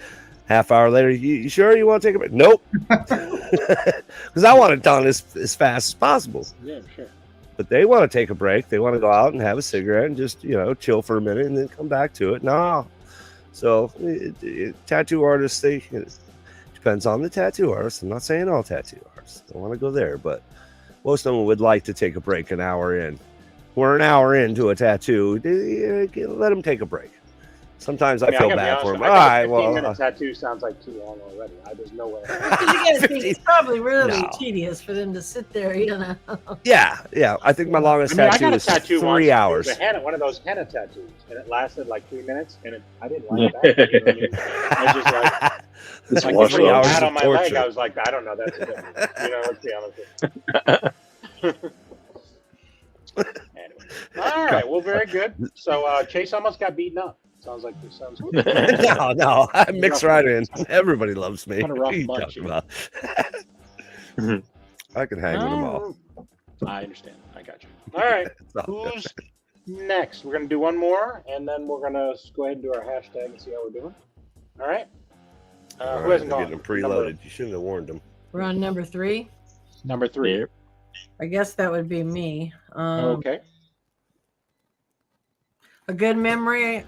half hour later, you sure you want to take a break? Nope. Because I want it done as fast as possible. Yeah, sure. But they want to take a break. They want to go out and have a cigarette and just, chill for a minute and then come back to it. No. So tattoo artists, it depends on the tattoo artist. I'm not saying all tattoo artists. Don't want to go there, but most of them would like to take a break an hour in. We're an hour into a tattoo. Let them take a break. Sometimes I feel gotta be bad honest for with them. you, All I right, think a 15-minute well, tattoo sounds like too long already. There's no way. Because you gotta think 50 it's probably really No. tedious for them to sit there, you know. yeah. I think my longest I tattoo got a was tattoo 3 once. hours. It was a henna, one of those henna tattoos, and it lasted like 3 minutes, and I didn't like that. You know what I mean? I was just like, It's like wash this little hours pat of on my leg. torture. I was like, I don't know, that's a different. Let's be honest with you. Anyway. All right, well, very good. So Chase almost got beaten up. Sounds like this sounds good. No, I mix right in. Everybody loves me. Kinda rough What are you bunch, talking you about? I can hang with them all. I understand. I got you. All right. It's all good. Who's next? We're going to do one more, and then we're going to go ahead and do our hashtag and see how we're doing. All right. All Who right, hasn't they're gone? getting them preloaded. You shouldn't have warned them. We're on number 3. Number 3. I guess that would be me. Okay. A good memory.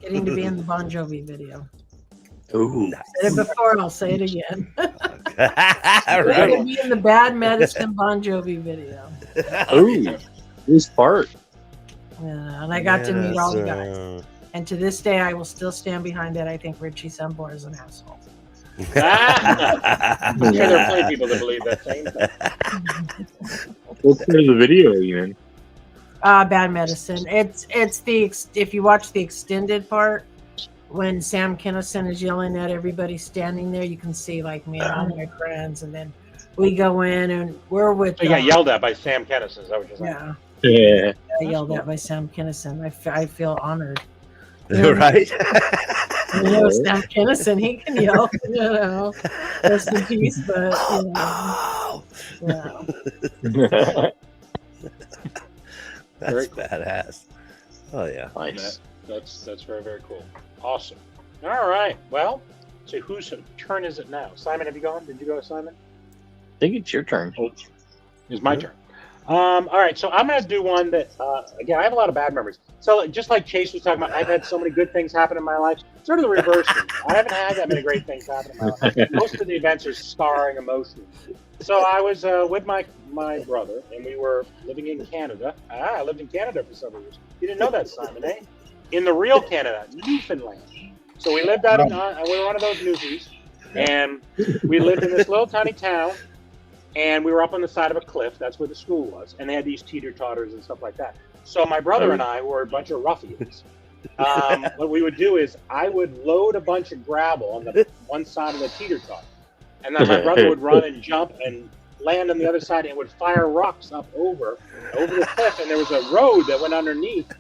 Getting to be in the Bon Jovi video. Ooh. Said it before, I'll say it again. All Getting to right. be in the Bad Medicine Bon Jovi video. Ooh. This part. Yeah, and I got to meet all the guys. Yes, And to this day, I will still stand behind that. I think Richie Sambor is an asshole. I'm sure there are plenty of people that believe that same thing. What's the video again? Bad Medicine. It's the if you watch the extended part when Sam Kinison is yelling at everybody standing there, you can see like me and all my friends, and then we go in and we're with. So you got yelled at by Sam Kennison. Is that what you're saying? Yeah, Yeah. I yelled at by Sam Kinison. I feel honored. right? You know, Sam Kinison, he can yell. You know, rest in peace, but you know, yeah. That's Very cool. badass. Oh yeah. Nice. That's very, very cool. Awesome. All right. Well, so whose turn is it now? Simon, have you gone? Did you go, Simon? I think it's your turn. It's my turn. All right, so I'm going to do one that, again, I have a lot of bad memories. So just like Chase was talking about, I've had so many good things happen in my life. Sort of the reverse. I haven't had that many great things happen in my life. Most of the events are scarring emotionally. So I was with my brother, and we were living in Canada. I lived in Canada for several years. You didn't know that, Simon, eh? In the real Canada, Newfoundland. So we lived out in, we were one of those newsies, and we lived in this little tiny town. And we were up on the side of a cliff. That's where the school was. And they had these teeter-totters and stuff like that. So my brother and I were a bunch of ruffians. What we would do is I would load a bunch of gravel on the one side of the teeter-totter. And then my brother would run and jump and land on the other side and would fire rocks up over the cliff. And there was a road that went underneath.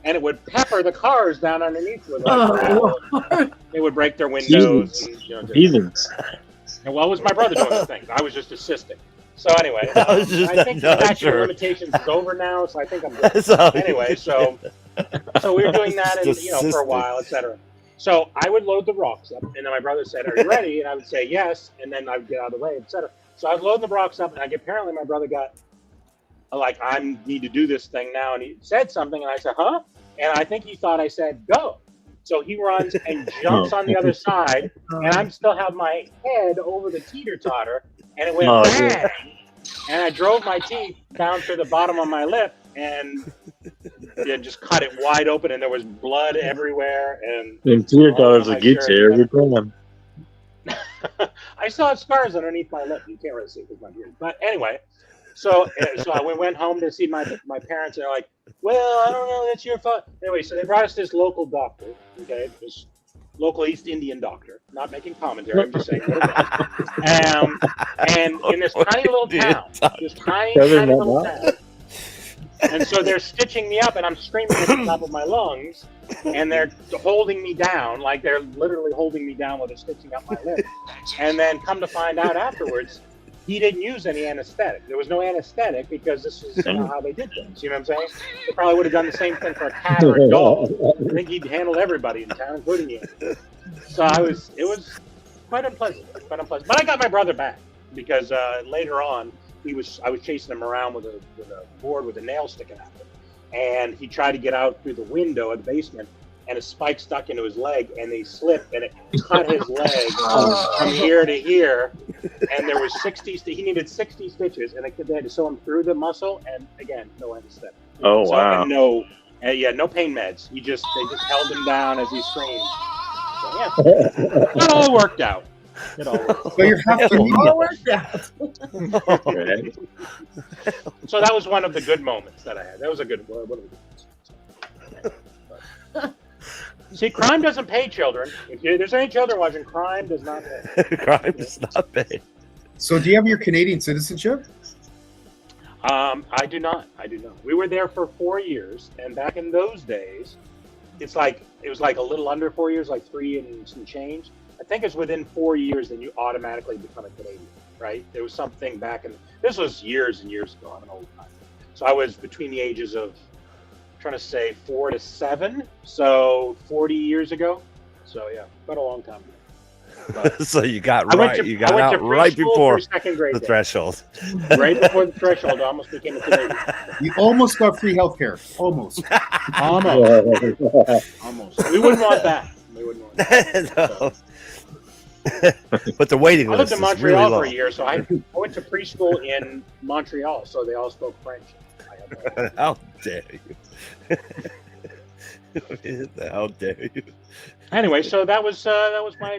And it would pepper the cars down underneath with gravel. They would break their windows. And, Heathens. and well, it was my brother doing the things. I was just assisting. So anyway, I was just I think the not statute of sure. limitations is over now, so I think I'm good. So- Anyway, so we were doing that, and Just for a while, etc. So I would load the rocks up, and then my brother said, "Are you ready?" And I would say yes, and then I would get out of the way, etc. So I was loading the rocks up, and apparently my brother got like, "I need to do this thing now," and he said something, and I said, "Huh?" And I think he thought I said, "Go." So he runs and jumps on the other side, and I'm still have my head over the teeter-totter, and it went bang, and I drove my teeth down to the bottom of my lip, and it just cut it wide open, and there was blood everywhere, and And teeter-totters will get you every time. I still have scars underneath my lip. You can't really see it because my beard. But anyway, so I went home to see my parents. And they're like, "Well, I don't know. That's your fault." Anyway, so they brought us this local doctor. Okay, this local East Indian doctor. Not making commentary. I'm just saying what it was. And in this tiny little town, this tiny little town. And so they're stitching me up, and I'm screaming at the top of my lungs, and they're holding me down, like they're literally holding me down while they're stitching up my lip. And then come to find out afterwards, he didn't use any anesthetic. There was no anesthetic because this is how they did things. You know what I'm saying? They probably would have done the same thing for a cat or a dog. I think he'd handled everybody in town, including you. So it was quite unpleasant. But I got my brother back because later on, I was chasing him around with a board with a nail sticking out of it, and he tried to get out through the window of the basement, and a spike stuck into his leg, and he slipped, and it cut his leg from here to here, and there was 60. He needed 60 stitches, and they had to sew him through the muscle, and again, no anesthetic. Oh, wow. And no pain meds. They just held him down as he screamed. So, yeah, it all worked out. So you're half So that was one of the good moments that I had. That was one of the good moments. See, crime doesn't pay, children. If there's any children watching, crime does not pay. Crime does not pay. So do you have your Canadian citizenship? I do not. We were there for 4 years, and back in those days, it was like a little under 4 years, like 3 and some change. I think it's within 4 years that you automatically become a Canadian, right? There was something back in, this was years and years ago. I'm an old time. So I was between the ages of, I'm trying to say 4 to 7. So 40 years ago. So yeah, quite a long time ago. But so you got out right before the threshold. Right before the threshold, I almost became a Canadian. You almost got free healthcare. Almost. Almost. We wouldn't want that. No. But the waiting I lived list in is Montreal really for a long. year, so I went to preschool in Montreal, so they all spoke French. How dare you? How dare you? Anyway, so that was my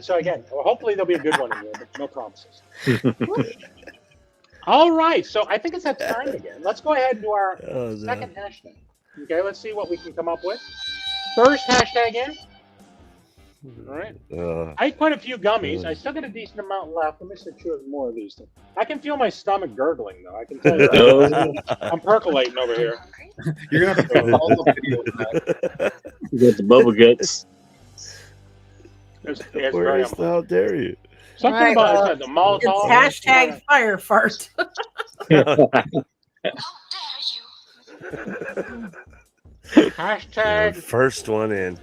so again, hopefully there'll be a good one in here, but no promises. All right, so I think it's that time again. Let's go ahead and do our second hashtag. Okay, let's see what we can come up with. First hashtag in. All right. I ate quite a few gummies. I still got a decent amount left. Let me see more of these things. I can feel my stomach gurgling, though. I can tell you that. I'm percolating over here. You're going to have to put all the videos of that. You got the bubble guts. How dare you? Something about the Molotov. It's hashtag fire fart. Hashtag first one in.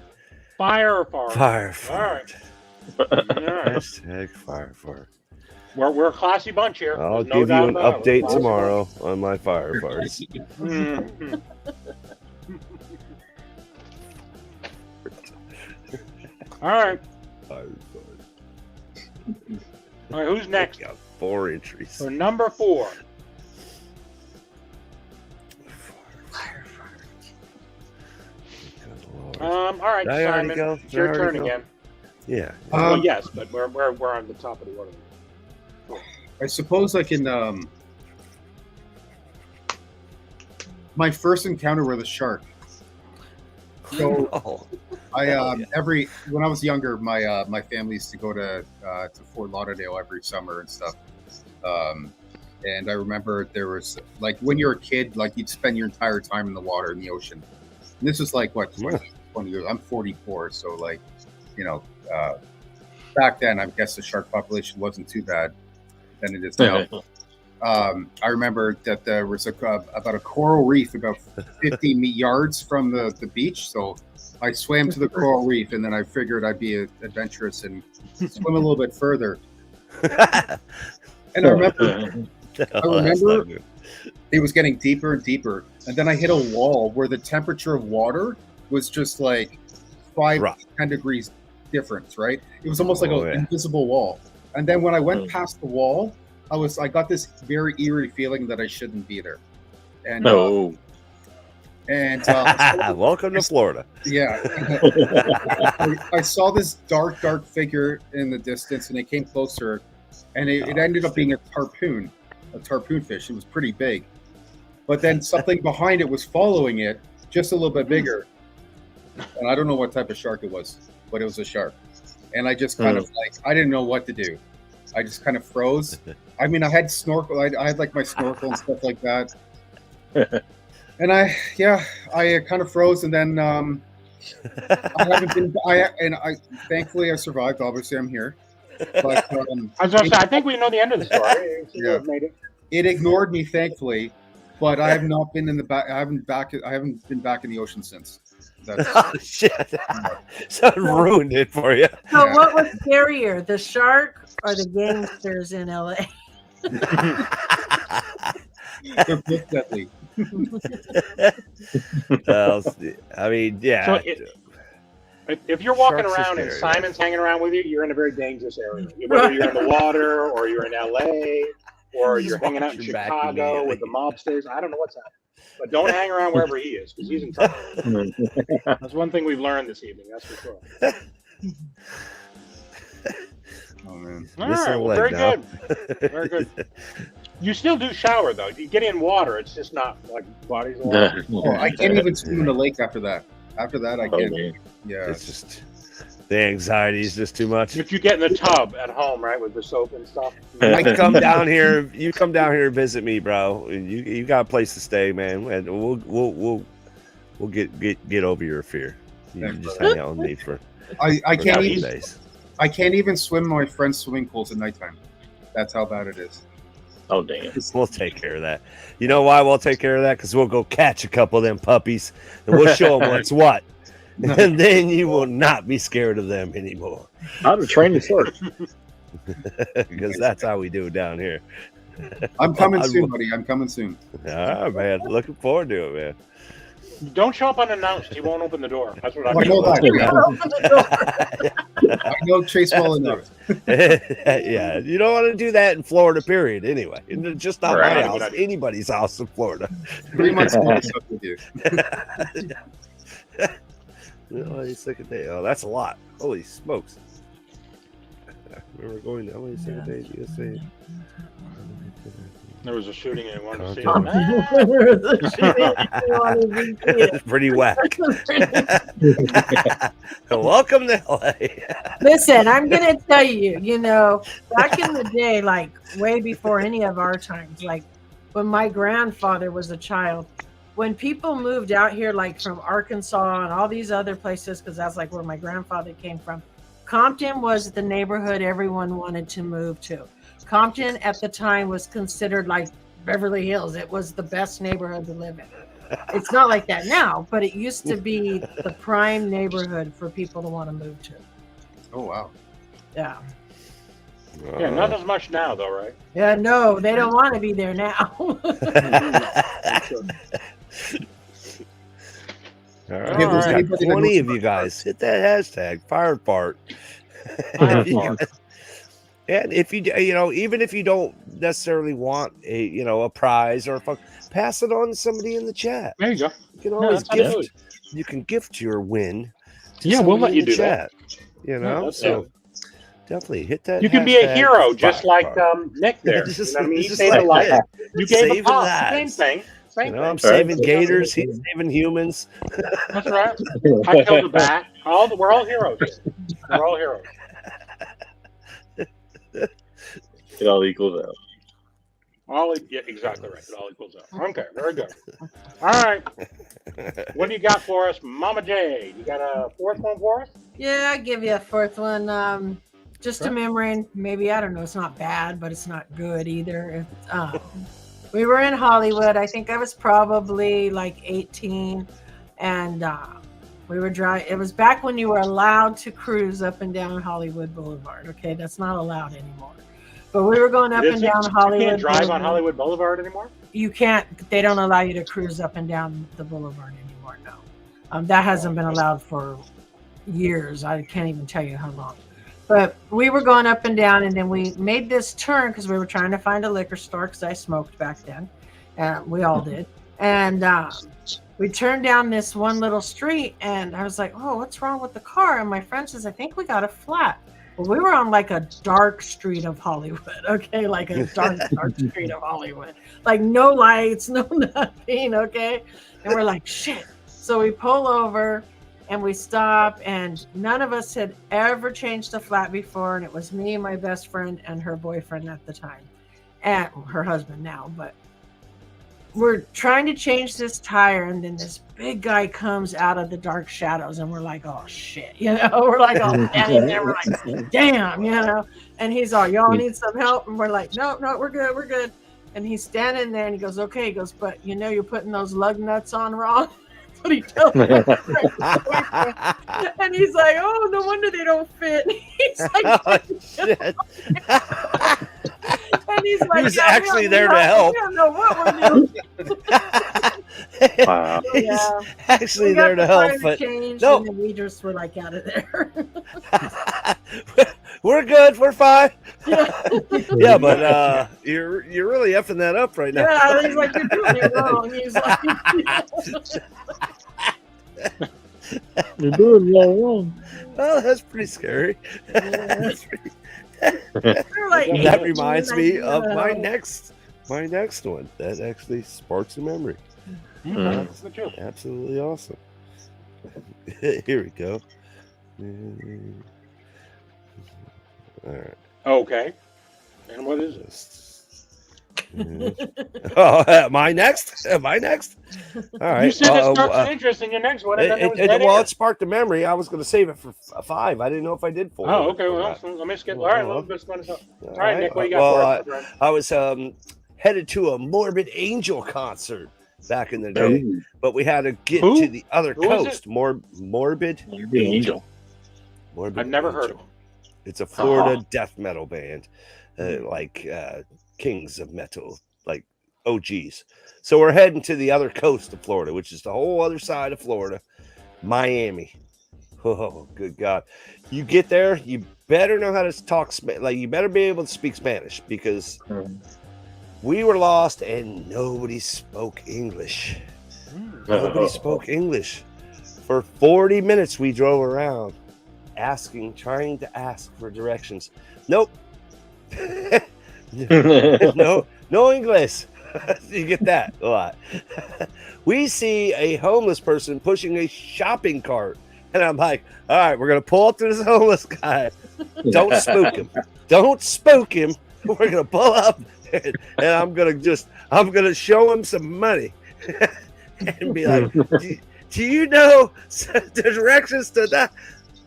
Fire fart. Fire fart. All right. Hashtag fire fart. We're a classy bunch here. I'll give you an update tomorrow on my fire farts. All right. Fire fart. All right, who's next? Got 4 entries. So number 4. All right, Simon, it's your turn again. Yeah. Well, yes, but we're on the top of the order. I suppose I can. My first encounter with a shark. So when I was younger, my family used to go to Fort Lauderdale every summer and stuff. And I remember there was, like, when you're a kid, like, you'd spend your entire time in the water, in the ocean. And this was like, what, 20 years? I'm 44, so, like, back then, I guess the shark population wasn't too bad than it is now. I remember that there was about a coral reef about 50 yards from the beach. So I swam to the coral reef, and then I figured I'd be adventurous and swim a little bit further. And I remember it was getting deeper and deeper. And then I hit a wall where the temperature of water was just like 5 to 10 degrees difference, right? It was almost like an invisible wall. And then when I went past the wall, I got this very eerie feeling that I shouldn't be there. And And welcome to Florida. yeah, I saw this dark figure in the distance, and it came closer, and it ended up being a tarpon fish. It was pretty big, but then something behind it was following it, just a little bit bigger, and I don't know what type of shark it was, but it was a shark, and I just kind of I didn't know what to do. I just kind of froze. I mean, I had snorkel. I had like my snorkel and stuff like that. And I kind of froze, and then I haven't been. Thankfully I survived. Obviously, I'm here. But I was gonna say, I think we know the end of the story. Yeah. It ignored me, thankfully, but I have not been in the back. I haven't been back in the ocean since. Oh shit! So it ruined it for you. So what was scarier, the shark or the gangsters in LA? They're both deadly. I mean, yeah. So if you're walking around and Simon's hanging around with you, you're in a very dangerous area. Whether you're in the water or you're in LA or you're hanging out in Chicago with the mobsters, I don't know what's happening. But don't hang around wherever he is, because he's in trouble. That's one thing we've learned this evening, that's for sure. Oh man. All right, well, very good. Very good. You still do shower though. You get in water, it's just not like bodies of water. Oh, I can't even swim in the lake after that. After that, I can't. Yeah, it's just the anxiety is just too much. If you get in the tub at home, right, with the soap and stuff. I come down here. You come down here and visit me, bro. You got a place to stay, man, and we'll get over your fear. You just hang out with me for. I can't even. Days. I can't even swim my friend's swimming pools at nighttime. That's how bad it is. Oh damn! We'll take care of that. You know why we'll take care of that? Because we'll go catch a couple of them puppies and we'll show them what's what. And then you will not be scared of them anymore. How to train the shark. Because that's how we do it down here. I'm coming soon, buddy. I'm coming soon. All right, man. Looking forward to it, man. Don't show up unannounced. He won't open the door. That's what I know that. I know Chase well enough. Yeah, you don't want to do that in Florida, period. Anyway, just not my house. Anybody's house in Florida. 3 months with you. Second day. Oh, that's a lot. Holy smokes! Remember going how many second days? USA. There was a shooting and wanted to see it. It's pretty whack. Welcome to LA. Listen, I'm gonna tell you, back in the day, like way before any of our times, like when my grandfather was a child, when people moved out here, like from Arkansas and all these other places, because that's like where my grandfather came from, Compton was the neighborhood everyone wanted to move to. Compton at the time was considered like Beverly Hills. It was the best neighborhood to live in. It's not like that now, but it used to be the prime neighborhood for people to want to move to. Oh, wow. Yeah. Yeah, not as much now, though, right? Yeah, no, they don't want to be there now. All right, 20 of you guys hit that hashtag fire part. And if you even if you don't necessarily want a prize or a fun, pass it on to somebody in the chat. There you go. You can always gift. You can gift your win. Yeah, we'll let you do chat. that. So definitely hit that. You can be a hero, just like Nick there. He saved a life. You gave a pop. Same thing. I'm saving gators. He's saving humans. That's right. I killed a bat. We're all heroes. We're all heroes. It all equals out. Yeah, exactly right. It all equals out. Okay, very good. All right. What do you got for us, Mama J? You got a fourth one for us? Yeah, I'll give you a fourth one. Just a memory. Maybe, I don't know. It's not bad, but it's not good either. We were in Hollywood. I think I was probably like 18. And we were driving. It was back when you were allowed to cruise up and down Hollywood Boulevard. Okay, that's not allowed anymore. But we were going up and down Hollywood. You can't drive Boulevard. on Hollywood Boulevard anymore? You can't. They don't allow you to cruise up and down the boulevard anymore, no. That hasn't been allowed for years. I can't even tell you how long. But we were going up and down, and then we made this turn because we were trying to find a liquor store because I smoked back then. We all did. And we turned down this one little street, and I was like, "Oh, what's wrong with the car?" And my friend says, "I think we got a flat." Well, we were on like a dark street of Hollywood, okay? Like a dark street of Hollywood. Like no lights, no nothing, okay? And we're like, shit. So we pull over and we stop, and none of us had ever changed a flat before. And it was me, my best friend, and her boyfriend at the time, and her husband now. But we're trying to change this tire, and then this big guy comes out of the dark shadows, and we're like, oh shit, you know, we're like, oh, standing there, we're like, damn, you know, and he's all, y'all need some help, and we're like, no, we're good, and he's standing there, and he goes, okay, he goes, but you know, you're putting those lug nuts on wrong. That's what he tells me. And he's like, oh, no wonder they don't fit. He's like, Oh, shit. and he's like, He was actually there to help. We don't know what we're doing. Wow. He's actually We got there to the help, tire but changed, no. and then we just were like out of there. We're good. We're fine. Yeah. Yeah, but you're really effing that up right now. Yeah, he's like, you're doing it wrong. He's like, You're doing it all wrong. Oh, that's pretty scary. That's pretty- we're like that 18, reminds like, me of you my know. next one. That actually sparks a memory. That's the truth. Absolutely awesome. Here we go. All right. Okay. And what is this? Oh, am I next? All right. You said it sparked an interest in your next one, and then it was dead Well, air. it sparked a memory. I was going to save it for 5. I didn't know if I did 4. Oh, okay. Well, let me skip. All right, well, let's go on. All right, Nick, what you got Well, for us? I was headed to a Morbid Angel concert back in the day, but we had to get Who? to the other Who is coast. Morbid Angel. Morbid I've never heard Angel. of him. It's a Florida death metal band, like Kings of Metal, like OGs. So we're heading to the other coast of Florida, which is the whole other side of Florida, Miami. Oh, good God. You get there, you better know how to talk, like you better be able to speak Spanish, because we were lost and nobody spoke English. Nobody spoke English. For 40 minutes we drove around trying to ask for directions. Nope. No English. You get that a lot. We see a homeless person pushing a shopping cart, and I'm like, all right, we're gonna pull up to this homeless guy. Don't spook him. Don't spook him. We're gonna pull up, and I'm gonna show him some money and be like, do you know the directions to that?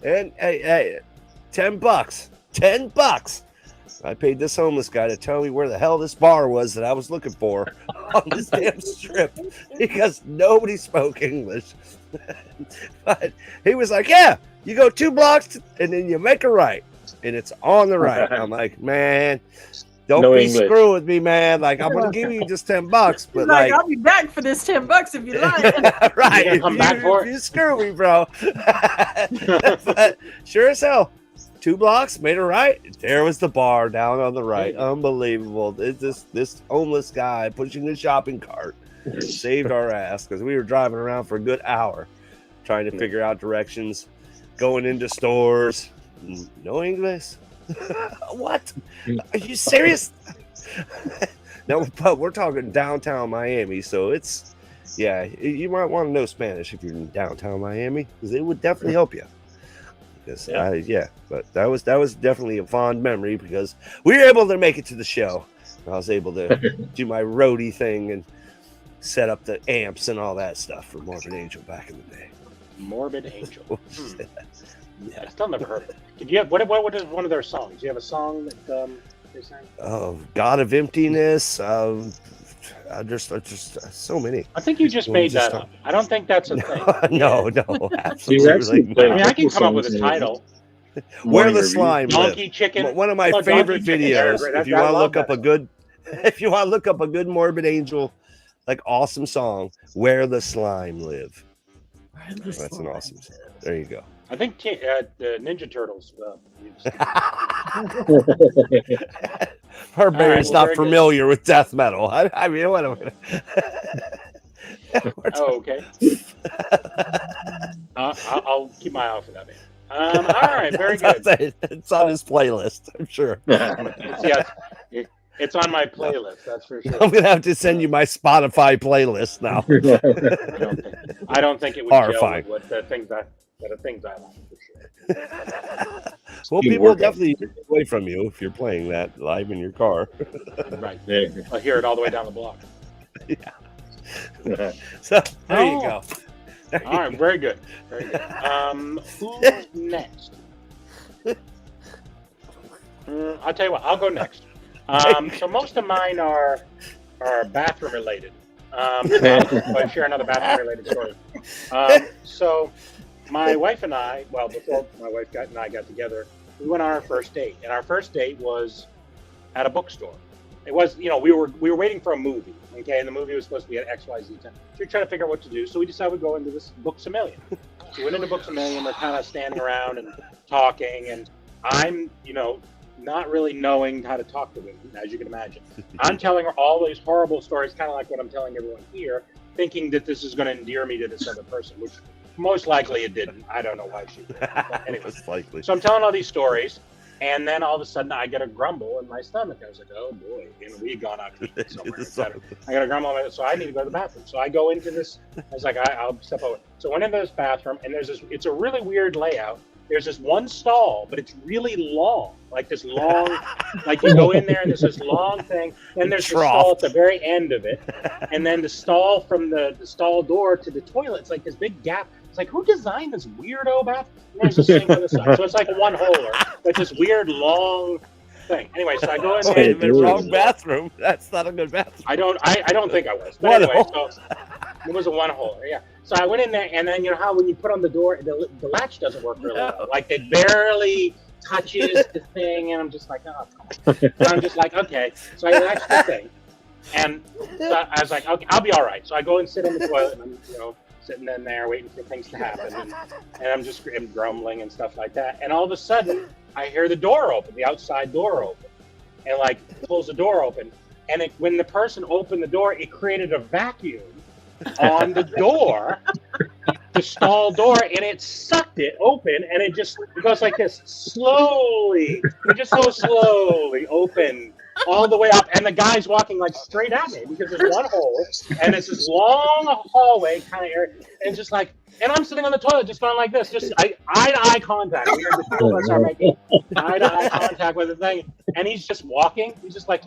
And hey, $10. $10. I paid this homeless guy to tell me where the hell this bar was that I was looking for on this damn strip, because nobody spoke English. But he was like, yeah, you go 2 blocks and then you make a right, and it's on the right. I'm like, man, don't No be English. screwing with me, man. Like, I'm gonna give you just $10, but He's like, I'll be back for this $10 if you like. right, Yeah, come back for it. you screw me, bro. But sure as hell, 2 blocks, made a right. There was the bar down on the right. Unbelievable. This homeless guy pushing the shopping cart saved our ass, because we were driving around for a good hour trying to figure out directions, going into stores. No English. What? Are you serious? No, but we're talking downtown Miami, so it's, yeah, you might want to know Spanish if you're in downtown Miami, because it would definitely help you. Because but that was definitely a fond memory, because we were able to make it to the show. I was able to do my roadie thing and set up the amps and all that stuff for Morbid Angel back in the day. Morbid Angel. Yeah, I still never heard of it. Did you have what is one of their songs? Do you have a song that they sang? Oh, God of Emptiness. Just so many. I think you just made that up. I don't think that's a thing. No, He's actually absolutely playing I mean, I can come up with a songs in title. Where the Morning slime Donkey live. Chicken. One of my Oh, favorite Donkey Chicken. Yeah, videos. right. If you I want to love look up that a good, if you want to look up a good Morbid Angel, like awesome song, "Where the Slime Live." That's an awesome song. There you go. I think the Ninja Turtles. Barbarian's well, not very good. familiar with death metal. I mean, what? Oh, okay. I'll keep my eye out for that, man. All right, very good. It's on his playlist, I'm sure. It's on my playlist, that's for sure. I'm gonna have to send you my Spotify playlist now. I don't think it would Horrifying. gel with the things I like, for sure. Well, people will definitely get away from you if you're playing that live in your car. Right. I'll hear it all the way down the block. Yeah. So there you go. All right, very good. Very good. Who's next? I'll tell you what, I'll go next. So most of mine are bathroom related. I'll share another bathroom related story. So my wife and I, well, before my wife and I got together, we went on our first date, and our first date was at a bookstore. It was, we were waiting for a movie, okay, and the movie was supposed to be at XYZ time. So we were trying to figure out what to do, so we decided we'd go into this Books A Million. So we went into Books A Million, we're kind of standing around and talking, and I'm, not really knowing how to talk to women, as you can imagine. I'm telling her all these horrible stories, kind of like what I'm telling everyone here, thinking that this is going to endear me to this other person, which most likely it didn't. I don't know why she did. But anyway, likely. So I'm telling all these stories, and then all of a sudden I get a grumble in my stomach. I was like, oh boy, we had gone out to eat somewhere. I got a grumble, so I need to go to the bathroom. So I go into this, I was like, I'll step over. So I went into this bathroom, and it's a really weird layout. There's this one stall, but it's really long, like this long, like you go in there and there's this long thing. Then there's the stall at the very end of it. And then the stall from the stall door to the toilet, it's like this big gap. It's like, who designed this weirdo bathroom? There's a sink on the side. So it's like a one-holer, but this weird long thing. Anyway, so I go in there. The wrong bathroom. That's not a good bathroom. I don't think I was. But anyway, so it was a one-holer, yeah. So I went in there, and then you know how when you put on the door, the latch doesn't work really well. Like it barely touches the thing, and I'm just like, oh. And I'm just like, okay. So I latched the thing, and so I was like, okay, I'll be all right. So I go and sit in the toilet, and I'm sitting in there waiting for things to happen, and I'm just grumbling and stuff like that. And all of a sudden, I hear the door open, the outside door open, and like pulls the door open, and when the person opened the door, it created a vacuum on the door, the stall door, and it sucked it open, and it goes like this slowly, so slowly open all the way up, and the guy's walking like straight at me because there's one hole, and it's this long hallway kind of area, and just like, and I'm sitting on the toilet just going like this, just eye-to-eye contact. The two of us are making eye-to-eye contact with the thing, and he's just walking. He's just like,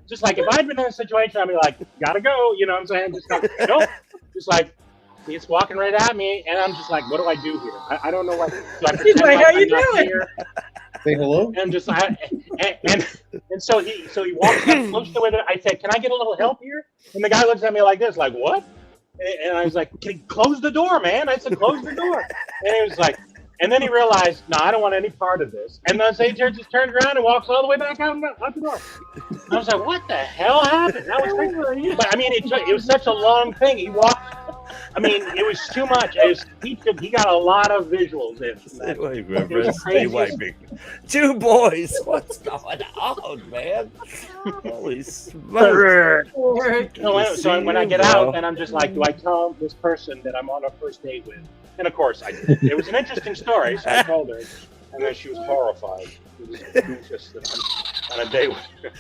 just like if I'd been in a situation, I'd be like, gotta go, you know what I'm saying? Just like, nope. Just like, he's walking right at me, and I'm just like, what do I do here? I don't know what. Do I pretend like, how you I'm not doing? here? Say hello. And just and so he walks up close to it. I said, can I get a little help here? And the guy looks at me like this, like what? And I was like, can you close the door, man? I said, close the door. And he was like, and then he realized, no, I don't want any part of this. And then he just turns around and walks all the way back out the door. I was like, what the hell happened? That was crazy. But I mean, it was such a long thing. He walked. I mean, it was too much. He got a lot of visuals in. Stay wiping. Two boys. What's going on, man? Holy smokes. So when I get out, then I'm just like, do I tell this person that I'm on a first date with? And of course I did. It was an interesting story, so I told her. And then she was horrified. It was just that I'm on a date with her.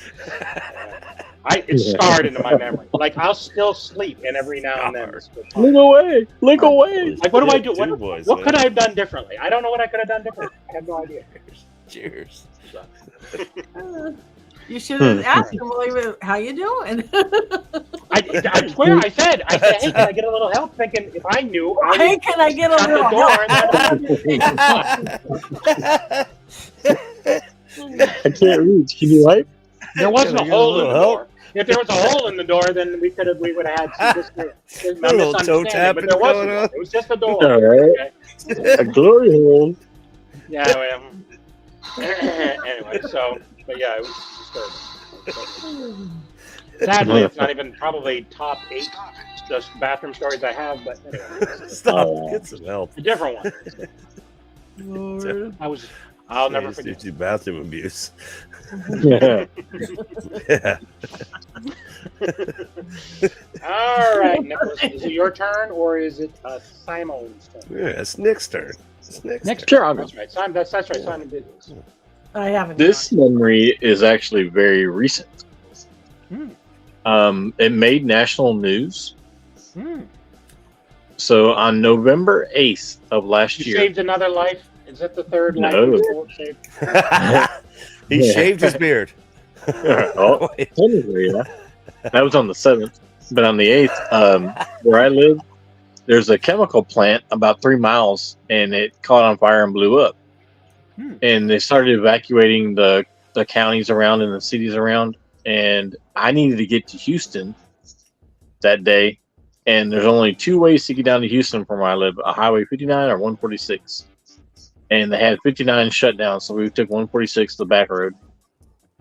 It scarred into my memory. Like, I'll still sleep, and every now and then. Look away! Look away! Like, what do I do? What could I have done differently? I don't know what I could have done differently. I have no idea. Cheers. You should have asked him, how you doing? I swear, I said, hey, can I get a little help? Thinking if I knew, hey, can I get a little help? I can't reach. Can you wipe? There wasn't a hole in the door. If there was a hole in the door, then we would have had some little toe tap, but there wasn't. It was just a door. All right. Okay. A glory hole. Yeah. Anyway, but yeah, it was disturbing. Sadly, it's not even probably top 8 just bathroom stories I have, but anyway. Stop. Get some help. A different one. I'll never forget. Bathroom abuse. Yeah. Yeah. All right, Nicholas, is it your turn or is it Simon's turn? Yeah, it's Nick's turn. It's Nick's turn. Sure, I'll go. That's right. Simon, that's right. Simon did this. I haven't. This memory is actually very recent. It made national news. So on November 8th of last You year, saved another life? Is that the third life? No. you saved? He shaved his beard. oh, technically, yeah. That was on the 7th, but on the 8th, where I live, there's a chemical plant about 3 miles, and it caught on fire and blew up. And they started evacuating the counties around and the cities around, and I needed to get to Houston that day, and there's only 2 ways to get down to Houston from where I live, a Highway 59 or 146. And they had 59 shut down, so we took 146, the back road.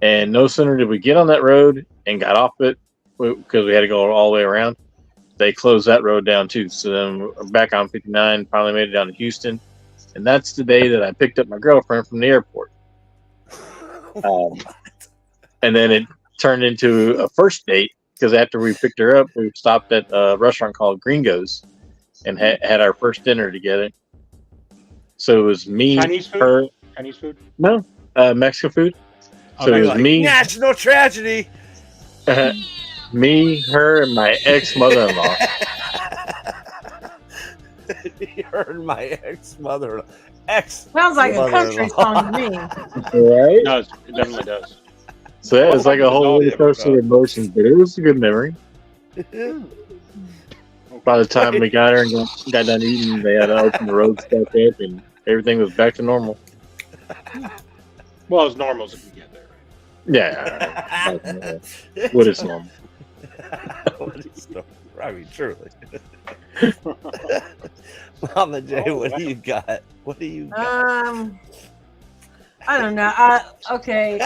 And no sooner did we get on that road and got off it, because we had to go all the way around, they closed that road down too. So then we're back on 59, finally made it down to Houston. And that's the day that I picked up my girlfriend from the airport. And then it turned into a first date, because after we picked her up, we stopped at a restaurant called Gringo's and had our first dinner together. So it was me, Chinese food? her. Chinese food? No, Mexican food. Oh, So it was Like, me, national tragedy. me, her, and my ex-mother-in-law. Her and my ex-mother. Sounds like a country song to me. Right? It does. It definitely does. So that was like a whole roller coaster of emotions, but it was a good memory. By the time we got her and got done eating, they had to open the roads back up, and everything was back to normal. Well, as normal as it can get there. Yeah. What is normal? What is normal? I mean, truly. Mama J, what do you got? What do you got? I don't know. Okay,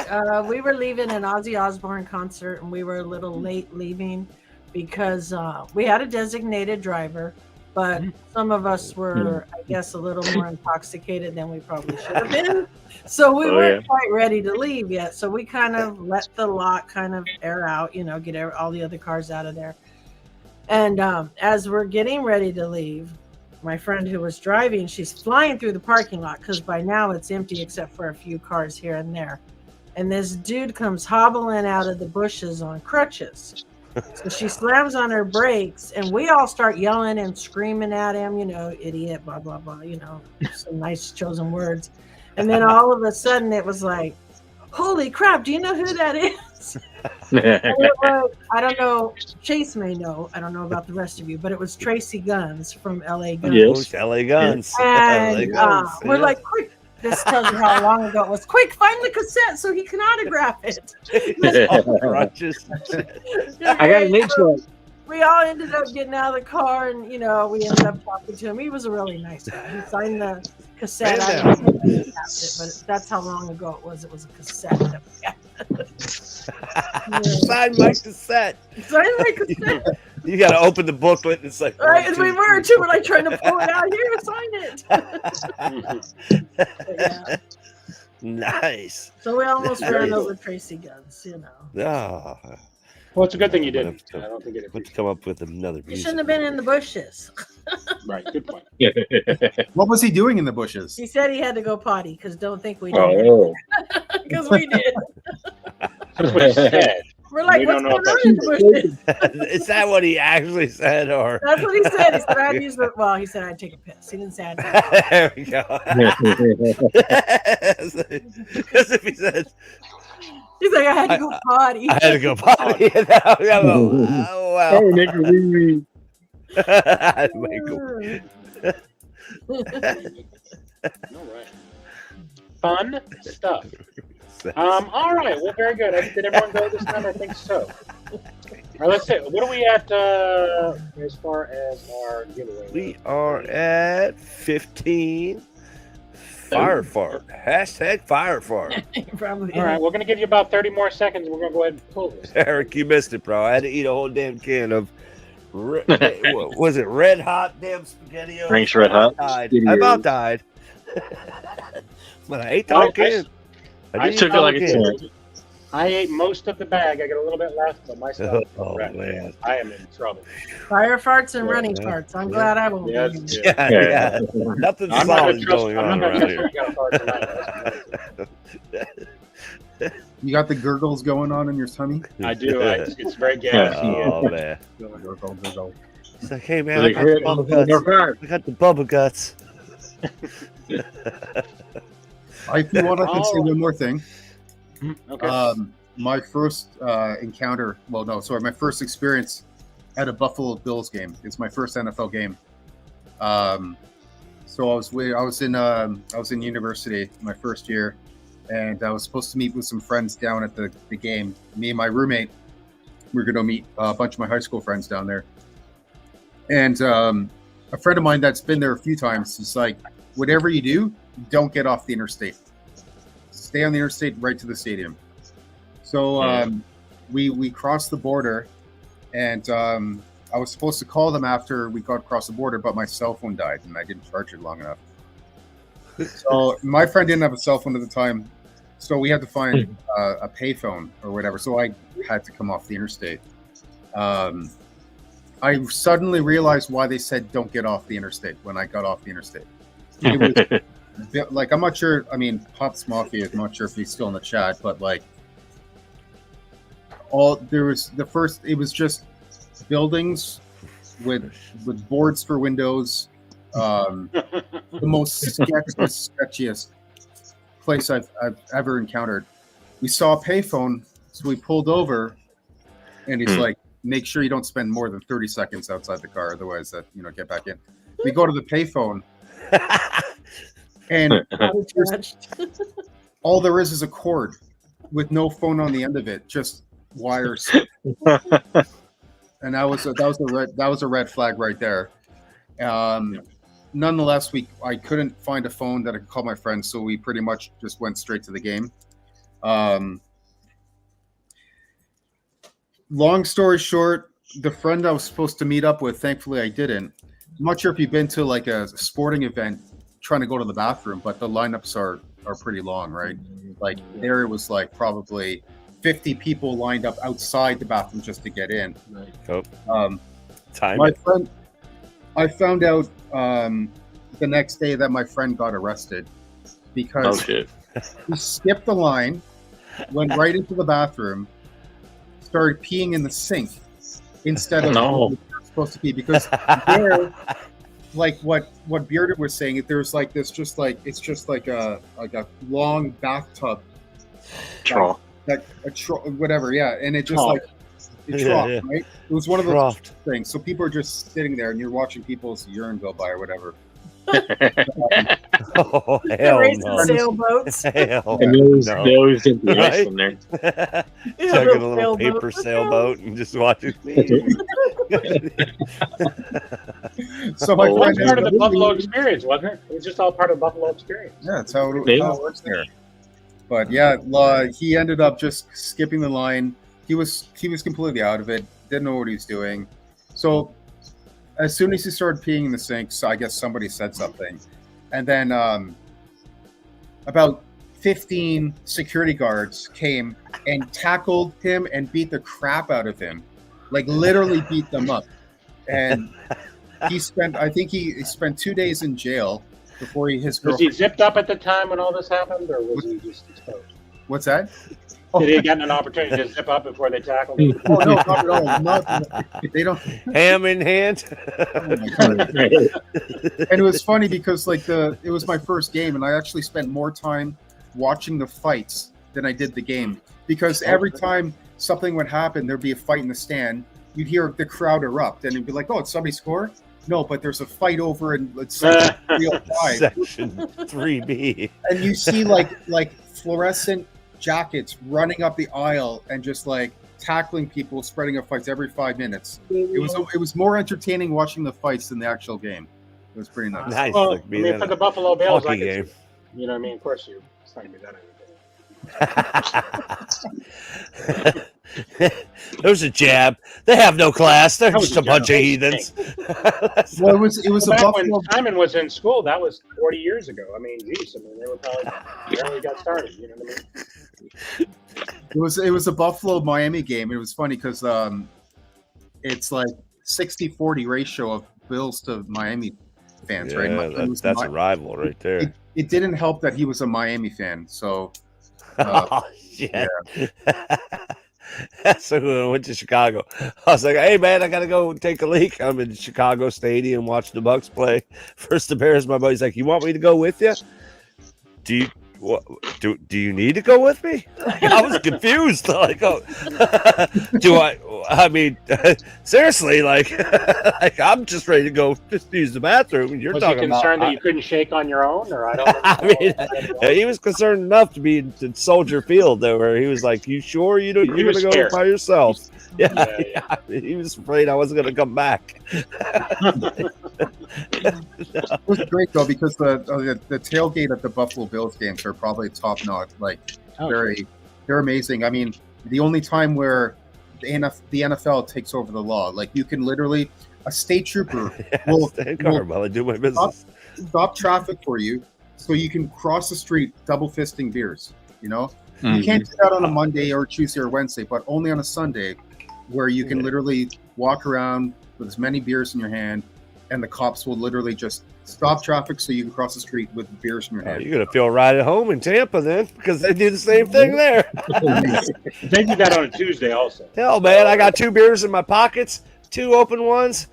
we were leaving an Ozzy Osbourne concert, and we were a little late leaving because we had a designated driver, but some of us were, I guess, a little more intoxicated than we probably should have been. So we weren't quite ready to leave yet. So we kind of let the lot kind of air out, get all the other cars out of there. And as we're getting ready to leave, my friend who was driving, she's flying through the parking lot because by now it's empty except for a few cars here and there. And this dude comes hobbling out of the bushes on crutches. So she slams on her brakes, and we all start yelling and screaming at him, idiot, blah, blah, blah, some nice chosen words. And then all of a sudden it was like, holy crap, do you know who that is? I don't know. Chase may know. I don't know about the rest of you, but it was Tracy Guns from LA Guns. Yes. LA Guns. And we're like, quick. This tells you how long ago it was. Quick, find the cassette so he can autograph it. I got an intro. We all ended up getting out of the car, and we ended up talking to him. He was a really nice guy. He signed the cassette. I don't know if he tapped it, but that's how long ago it was. It was a cassette that we had. Sign my cassette. Sign my cassette. You got to open the booklet, and it's like, right, and we were too. We're like trying to pull it out here. Sign it. Yeah. Nice. So we almost ran over Tracy Guns. Oh. Well, it's a good thing you didn't. I don't think it. Let's come up with another. You shouldn't have been in the bushes. Right. Good point. What was he doing in the bushes? He said he had to go potty because don't think we did. Oh. Because we did. That's what he said. We're like, We what's don't know going if on in the bushes? Is that what he actually said, or? That's what he said. He said I'd use the. Well, he said I'd take a piss. He didn't say I'd. There we go. Because if he said, he's like, I had to go potty. I had to go potty. Oh wow. Hey, Nick, we. All right. Fun stuff. All right. Well, very good. Did everyone go this time? I think so. All right, let's see. What are we at as far as our giveaway? We are at 15. Fire fart. Hashtag fire fart. Probably. All right. We're going to give you about 30 more seconds. We're going to go ahead and pull this. Eric, you missed it, bro. I had to eat a whole damn can of. What was it? Red hot damn spaghetti. Frank's Red Hot. I about died. But I ate the whole can. I took it like a champ. I ate most of the bag. I got a little bit left, but my stomach is Oh, wrecked. man. I am in trouble. Fire farts and running Yeah. farts. I'm glad I won't Yes, be. yes. Yeah. Nothing I'm not solid gonna trust. going I'm on not gonna around trust here. you got a fart tonight. You got the gurgles going on in your tummy? I do. It's very gassy. Oh, man. Gurgle, gurgle. It's like, hey, man, I Like, got the bubble guts. "Hey, I got the bubble guts. If you want, I can say Oh. one more thing. Okay. My first encounter, my first experience at a Buffalo Bills game. It's my first NFL game. So I was in university my first year, and I was supposed to meet with some friends down at the game. Me and my roommate, we were going to meet a bunch of my high school friends down there. And a friend of mine that's been there a few times is like, whatever you do, don't get off the interstate. Stay on the interstate right to the stadium. So we crossed the border, and I was supposed to call them after we got across the border, but my cell phone died, and I didn't charge it long enough. So my friend didn't have a cell phone at the time, so we had to find a payphone or whatever. So I had to come off the interstate. I suddenly realized why they said don't get off the interstate when I got off the interstate. It was like, I'm not sure. I mean, Pops Mafia, I'm not sure if he's still in the chat, but like, it was just buildings with boards for windows. The most sketchiest place I've ever encountered. We saw a payphone, so we pulled over, and he's like, make sure you don't spend more than 30 seconds outside the car, otherwise get back in. We go to the payphone, and all there is a cord with no phone on the end of it, just wires. And that was a red flag right there. Nonetheless, I couldn't find a phone that I could call my friends, so we pretty much just went straight to the game. Long story short, the friend I was supposed to meet up with, thankfully I didn't. I'm not sure if you've been to like a sporting event trying to go to the bathroom, but the lineups are pretty long, right? Like there was like probably 50 people lined up outside the bathroom just to get in. My friend, I found out the next day that my friend got arrested because he skipped the line, went right into the bathroom, started peeing in the sink instead of where he was supposed to pee, because there, like what Bearded was saying, there's like this, it's just like a long bathtub trough. Whatever, yeah, and it just like it trough, right? It was one of those things. So people are just sitting there, and you're watching people's urine go by or whatever. Oh, hell no. Sailboats. Hell and they always get the ice in there. Chugging a little paper sailboat and just watching me. So my friend, that's part of the Buffalo experience, wasn't it? It was just all part of the Buffalo experience. Yeah, that's how it works there. But yeah, he ended up just skipping the line. He was completely out of it. Didn't know what he was doing. So as soon as he started peeing in the sink, so I guess somebody said something, and then about 15 security guards came and tackled him and beat the crap out of him, like literally beat them up. And he spent 2 days in jail before his girlfriend. Was he zipped up at the time when all this happened, or was he just exposed? What's that? Did he get an opportunity to zip up before they tackled him? Oh no, not at all. They don't. Ham in hand. Oh my God. And it was funny because it was my first game, and I actually spent more time watching the fights than I did the game, because every time something would happen, there'd be a fight in the stand. You'd hear the crowd erupt, and it'd be like, "Oh, did somebody score?" No, but there's a fight over in Section 305. Section 3B. And you see like fluorescent jackets running up the aisle and just like tackling people, spreading up fights every 5 minutes. It was more entertaining watching the fights than the actual game. It was pretty nice. Nice. Well, Like I mean, for the Buffalo Bills, hockey game. You know what I mean? Of course, it's not going to be that entertaining. There's a jab. They have no class. They're That was just a bunch of jab. heathens. Well, it was a Back Buffalo. when Simon was in school, that was 40 years ago. I mean, geez, they were probably barely got started. You know what I mean? It was a Buffalo Miami game. It was funny because it's like 60-40 ratio of Bills to Miami fans, right? Yeah, that's a rival right there. It didn't help that he was a Miami fan, so Oh, shit. So when I went to Chicago, I was like, hey, man, I got to go take a leak. I'm in Chicago Stadium, watch the Bucks play. First the Bears, my buddy's like, you want me to go with you? Do you need to go with me? Like, I was confused. Like, oh, do I? I mean, seriously, like I'm just ready to go just use the bathroom. And you're Was talking he concerned about, that you couldn't shake on your own, or I don't know? I mean, he was concerned enough to be in Soldier Field, though, where he was like, "You sure you're gonna go scared. by yourself?" Yeah. Yeah. He was afraid I wasn't gonna come back. it was great though because the tailgate at the Buffalo Bills games are probably top notch. Like they're amazing. I mean, the only time where the NFL takes over the law, like you can literally a state trooper will while I do my business. Stop traffic for you, so you can cross the street double fisting beers. You know, you can't do that on a Monday or Tuesday or Wednesday, but only on a Sunday, where you can literally walk around with as many beers in your hand, and the cops will literally just stop traffic so you can cross the street with beers in your hand. You're gonna feel right at home in Tampa then, because they do the same thing there. They do that on a Tuesday also. Hell, man, I got 2 beers in my pockets, 2 open ones.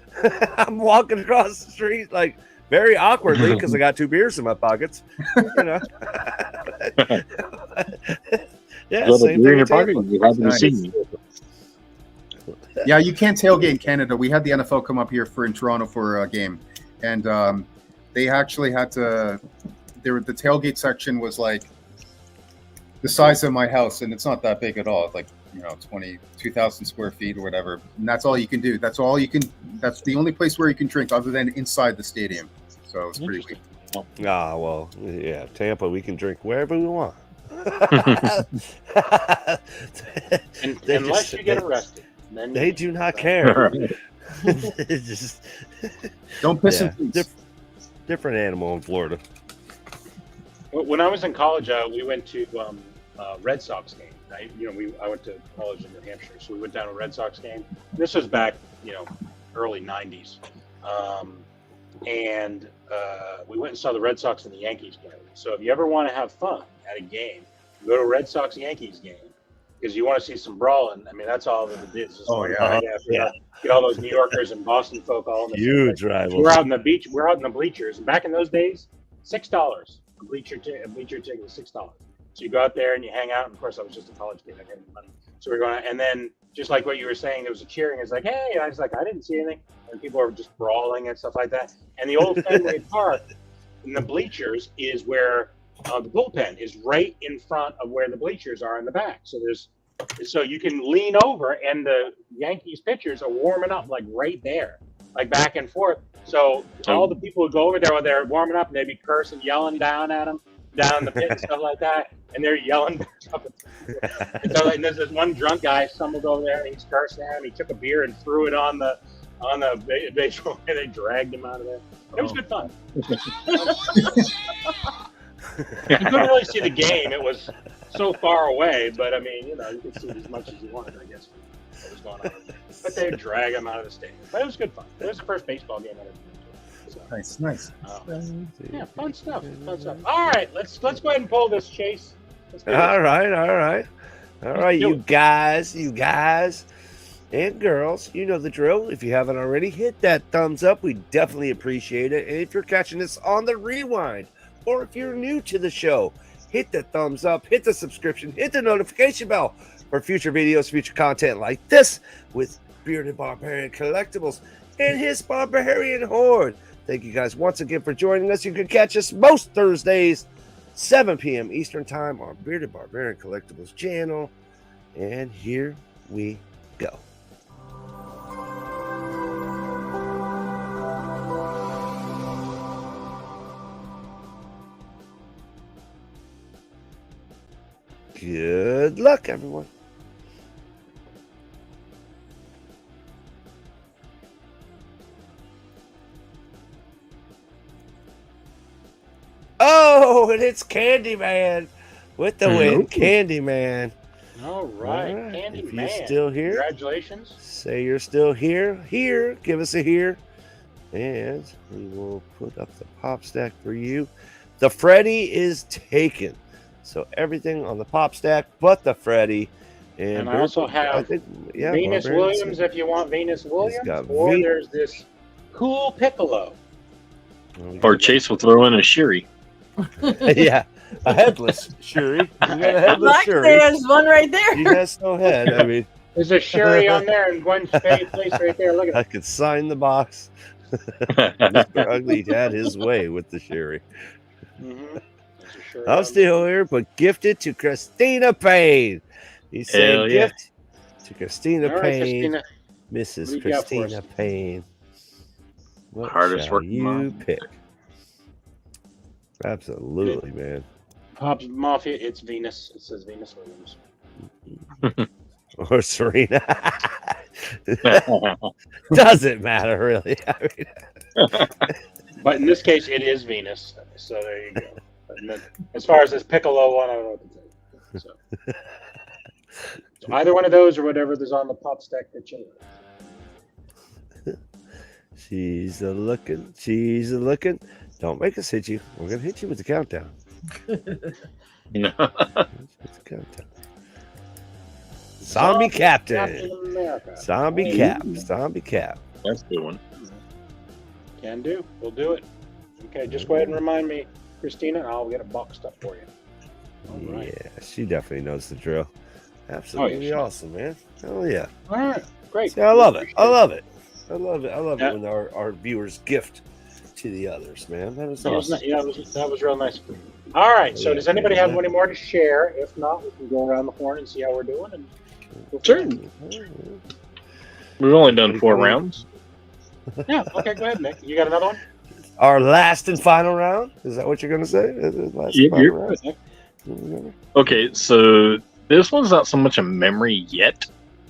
I'm walking across the street like very awkwardly because I got 2 beers in my pockets. You know. Yeah, same thing in your pocket. You haven't seen me. Yeah, you can't tailgate in Canada. We had the NFL come up here in Toronto for a game, and they actually had to. The tailgate section was like the size of my house, and it's not that big at all. It's like 22,000 square feet or whatever. And that's all you can do. That's all you can. That's the only place where you can drink other than inside the stadium. So it's pretty weird. Ah, well, yeah, Tampa, we can drink wherever we want. Unless you get arrested. They do not care. Don't piss in peace. Different animal in Florida. When I was in college, we went to Red Sox game. I went to college in New Hampshire, so we went down to a Red Sox game. This was back, early '90s, and we went and saw the Red Sox and the Yankees game. So if you ever want to have fun at a game, go to a Red Sox Yankees game. Because you want to see some brawling. I mean, that's all that it is. Get all those New Yorkers and Boston folk all in the huge rivals. We're out on the beach. We're out in the bleachers. And back in those days, $6. A bleacher ticket was $6. So you go out there and you hang out. And of course, I was just a college kid. I didn't have any money. So we're going. And then, just like what you were saying, there was a cheering. It's like, hey, I was like, I didn't see anything. And people were just brawling and stuff like that. And the old Fenway Park in the bleachers is where the bullpen is right in front of where the bleachers are in the back. So you can lean over, and the Yankees pitchers are warming up like right there, like back and forth. So all the people who go over there while they're warming up, and they'd be cursing, yelling down at them, down the pit and stuff like that, and they're yelling back up. And there's this one drunk guy stumbled over there, and he's cursing at him. He took a beer and threw it on the baseball, and they dragged him out of there. It was good fun. You couldn't really see the game. It was so far away, but I mean, you could see as much as you wanted, I guess, what was going on. But they would drag him out of the stadium. But it was good fun. It was the first baseball game I ever been to. So, Nice. Yeah, fun stuff. All right, let's go ahead and pull this, Chase. All right, you guys and girls, you know the drill. If you haven't already, hit that thumbs up. We definitely appreciate it. And if you're catching this on the rewind, or if you're new to the show, hit the thumbs up, hit the subscription, hit the notification bell for future videos, future content like this with Bearded Barbarian Collectibles and his Barbarian Horde. Thank you guys once again for joining us. You can catch us most Thursdays, 7 p.m. Eastern Time on Bearded Barbarian Collectibles channel. And here we go. Good luck, everyone. Oh, and it's Candyman with the win. Candyman. All right, All right. Candy If Man. you're still here, Congratulations. say you're still here. Here, give us a here. And we will put up the pop stack for you. The Freddy is taken. So everything on the pop stack but the Freddy. And I also have Venus Williams if you want Venus Williams. Or there's this cool Piccolo. Or Chase will throw in a Shuri. Yeah, a headless Shuri. You got a headless Shuri. There's one right there. He has no head. I mean, there's a Shuri on there and Gwen's place right there. Look at I it. could sign the box. Mr. Ugly had his way with the Shuri. I'm still here, but gifted to Christina Payne. He said gift to Christina Payne. Christina. Mrs. Christina Payne. What Hardest shall working you mom. pick? Absolutely, man. Pops Mafia, it's Venus. It says Venus Williams. Or Serena. Doesn't matter, really. I mean, but in this case, it is Venus. So there you go. And then, as far as this Piccolo one, I don't know what to say. So either one of those or whatever there's on the pop stack that you like. She's a looking. She's a looking. Don't make us hit you. We're going to hit you with the countdown. No. Countdown. Zombie Captain. Captain America. Zombie Cap. Zombie Cap. That's a good one. Can do. We'll do it. Okay, just go ahead and remind me, Christina, and I'll get it boxed up for you. All right. Yeah, she definitely knows the drill. Absolutely awesome, man. Oh, yeah. All right, great. See, I love it. I love it. I love it. I love it when our viewers gift to the others, man. That was awesome. That was real nice. All right, so does anybody have any more to share? If not, we can go around the horn and see how we're doing. And sure. We've only done 4 rounds. Yeah, okay, go ahead, Nick. You got another one? Our last and final round? Is that what you're going to say? Last and final round? Okay, so this one's not so much a memory yet,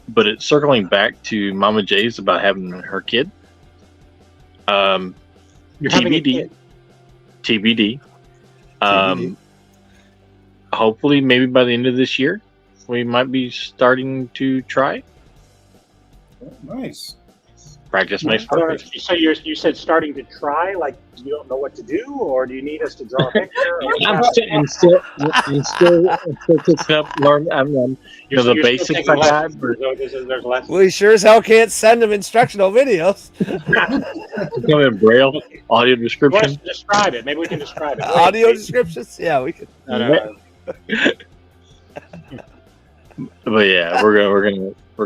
but it's circling back to Mama J's about having her kid. You're having a kid. TBD. Hopefully, maybe by the end of this year, we might be starting to try. Nice. Practice makes perfect. So you said starting to try, like you don't know what to do, or do you need us to draw a picture? I'm still picking up, learn. The basics I got. We sure as hell can't send them instructional videos. Come in Braille, audio description. Describe it. Maybe we can describe it. Audio descriptions? Yeah, we could. But yeah, we're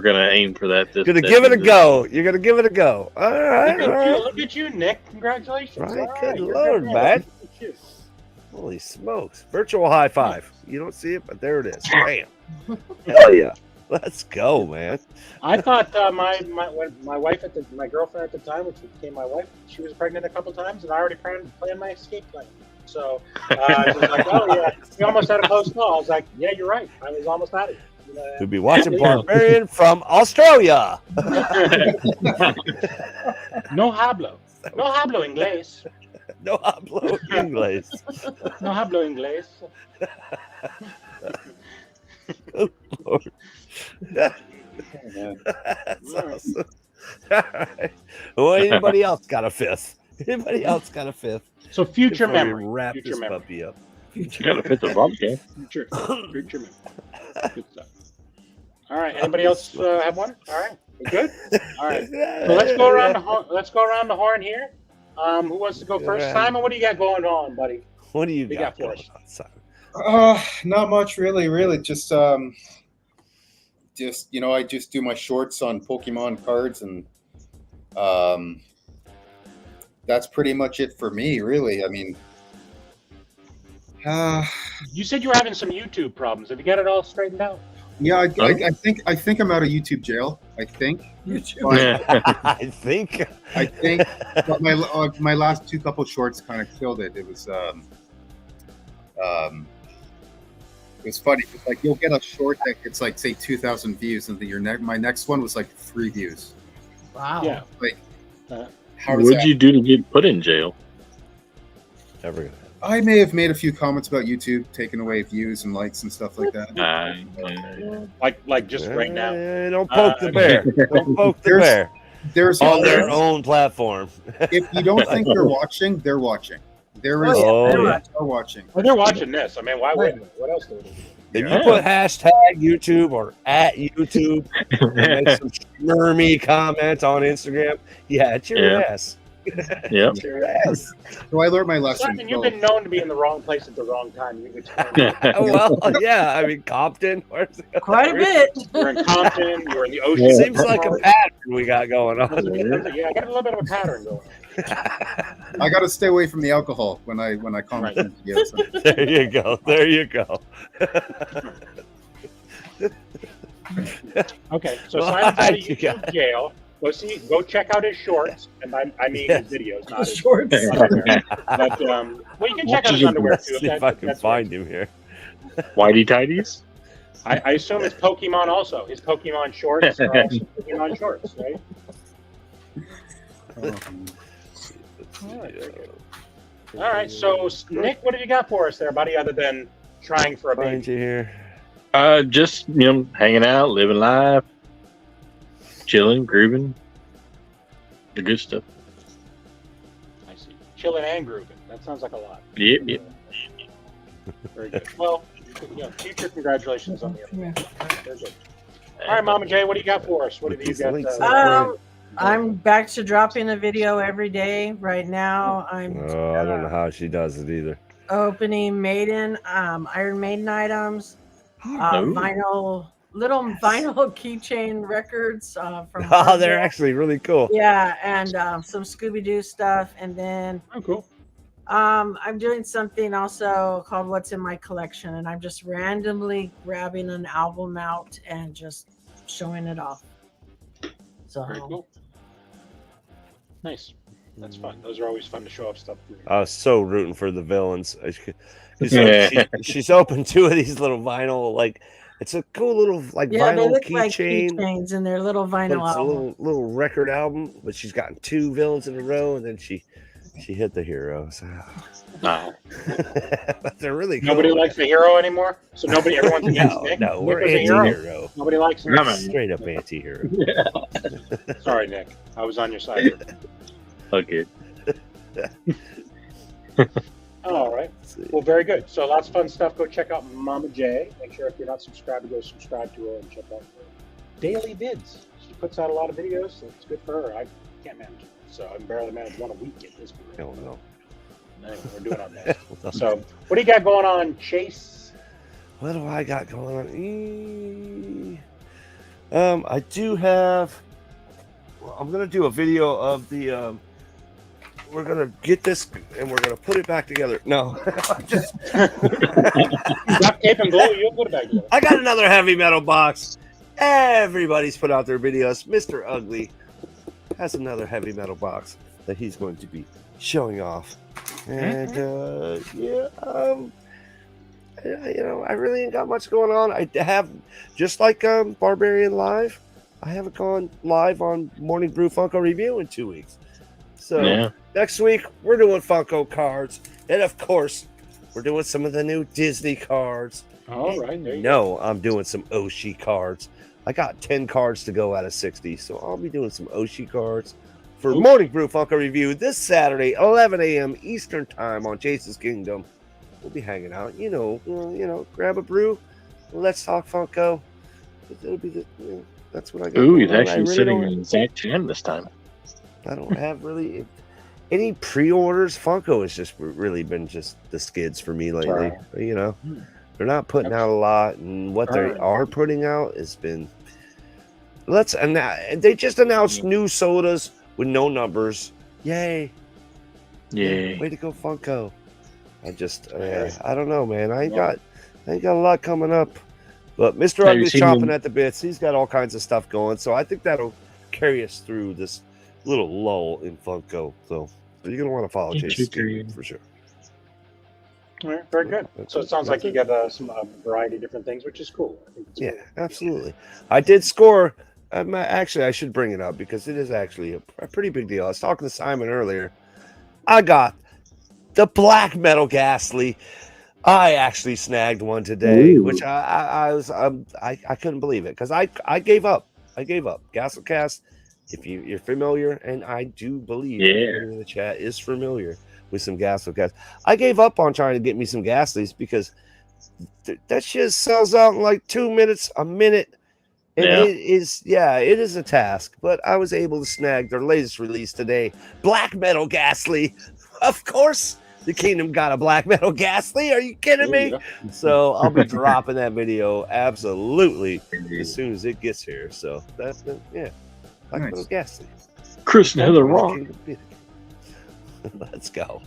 gonna aim for that. Gonna give it a go. You're gonna give it a go. All right. Look at you, Nick. Congratulations. Right, good Lord, man. Holy smokes. Virtual high five. You don't see it, but there it is. Bam. Hell yeah. Let's go, man. I thought my wife my girlfriend at the time, which became my wife, she was pregnant a couple times, and I already planned my escape plan. So I was like, oh yeah, we almost had a close call. I was like, yeah, you're right. I was almost at it. We'll be watching Barbarian from Australia. No hablo inglés. No hablo inglés. No hablo inglés. Oh, Lord. That's awesome. All right. Well, anybody else got a fifth? Anybody else got a fifth? So future memory. Wrap this puppy up. You got a fifth of bobcat. Future memory. Good stuff. All right. Anybody else have one? All right. We good? All right. So let's go around the horn here. Who wants to go first? Simon, what do you got going on, buddy? What do you got for us, Simon? Not much really. Just I just do my shorts on Pokemon cards, and that's pretty much it for me, really. I mean, you said you were having some YouTube problems. Have you got it all straightened out? Yeah, I think I'm out of YouTube jail. I think. I think. But my last two couple shorts kind of killed it. It was funny. It's like you'll get a short that gets like say 2,000 views, and then my next one was like 3 views. Wow. Yeah. Like, what'd you do to get put in jail? Never gonna happen. I may have made a few comments about YouTube taking away views and likes and stuff like that. Like just right now. Don't poke the bear. Don't poke the bear. There's on their own platform. If you don't think they're watching, they're watching. There is they're watching. Well, they're watching this. I mean, why wouldn't they? What else do they do? If you put hashtag YouTube or at YouTube and make some smirmy comments on Instagram, it's your ass. Yeah. It's your ass. So I learned my lesson. Simon, you've been known to be in the wrong place at the wrong time. You could well, yeah. I mean, Compton. Quite a bit. You're in Compton. You're in the ocean. Seems like a pattern we got going on. Yeah, I got a little bit of a pattern going on. I got to stay away from the alcohol when I comment on videos. There you go. There you go. Okay, so Simon's out of YouTube jail. Go check out his shorts, and I mean his videos, not his shorts. Underwear. But well, you can check out his underwear too. See if I can find him here. Whitey tighties. I assume it's Pokemon also. His Pokemon shorts are also Pokemon shorts, right? All right, so Nick, what have you got for us there, buddy? Other than trying for a baby? Find you here. Just hanging out, living life, chilling, grooving, the good stuff. I see. Chilling and grooving. That sounds like a lot. Yep. Very good. Well, future congratulations on the other. Very good. All right, Mama J, what do you got for us? What have you got? I'm back to dropping a video every day. Right now, I don't know how she does it either. Opening Iron Maiden items, little vinyl keychain records from. They're actually really cool. Yeah, and some Scooby-Doo stuff, and then cool. I'm doing something also called What's in My Collection, and I'm just randomly grabbing an album out and just showing it off. So very cool. Nice. That's fun. Those are always fun to show off stuff. I was so rooting for the villains. She's opened 2 of these little vinyl, it's a cool little vinyl keychains in their little vinyl it's album. a little record album, but she's gotten 2 villains in a row, and then she hit the heroes. Wow. But they're really cool. Nobody likes the hero anymore, so everyone's against Nick. No, we're Nick anti-hero. Nobody likes him. Straight up anti-hero. Sorry, Nick. I was on your side. Okay. All right. Well, very good. So lots of fun stuff. Go check out Mama J. Make sure if you're not subscribed to go subscribe to her and check out her daily vids. She puts out a lot of videos, so it's good for her. I can't manage it, so I can barely manage one a week at this point. Hell no. Anyway, we're doing our best. So, what do you got going on, Chase? What do I got going on? I do have. Well, I'm gonna do a video of the. We're gonna get this and we're gonna put it back together. No, just. Duct tape and glue. You'll put it back together. I got another heavy metal box. Everybody's put out their videos. Mr. Ugly has another heavy metal box that he's going to be showing off. And I really ain't got much going on. I have, just like Barbarian Live, I haven't gone live on Morning Brew Funko Review in 2 weeks. So next week we're doing Funko cards, and of course we're doing some of the new Disney cards. All right, there you go. I'm doing some Oshi cards. I got 10 cards to go out of 60, so I'll be doing some Oshi cards for Morning Brew Funko Review this Saturday, 11 a.m. Eastern Time on Chase's Kingdom. We'll be hanging out, grab a brew, let's talk Funko. It'll be that's what I got. Ooh, he's actually sitting in the exact time this time. I don't have really any pre-orders. Funko has just really been just the skids for me lately. They're not putting out a lot, and what they are putting out has been. They just announced new sodas with no numbers. Yay! Way to go, Funko! I don't know, man. I ain't got a lot coming up, but Mr. Ugly's chomping at the bits. He's got all kinds of stuff going, so I think that'll carry us through this little lull in Funko. So you're gonna want to follow Chase for sure. All right, very good. So it sounds like you got some variety of different things, which is cool. I think it's cool. Absolutely. I did score. Actually, I should bring it up because it is actually a pretty big deal. I was talking to Simon earlier. I got the black metal Ghastly. I actually snagged one today, Ooh. which I couldn't believe it because I gave up. I gave up. Cast. If you're familiar, and I do believe everybody in the chat is familiar with some Cast. I gave up on trying to get me some Ghastlies because that shit sells out in like 2 minutes, a minute. And it is a task, but I was able to snag their latest release today, Black Metal Ghastly. Of course, the Kingdom got a Black Metal Ghastly. Are you kidding me? So I'll be dropping that video absolutely as soon as it gets here. So that's Black Metal Ghastly. Chris and Heather Rock. Let's go.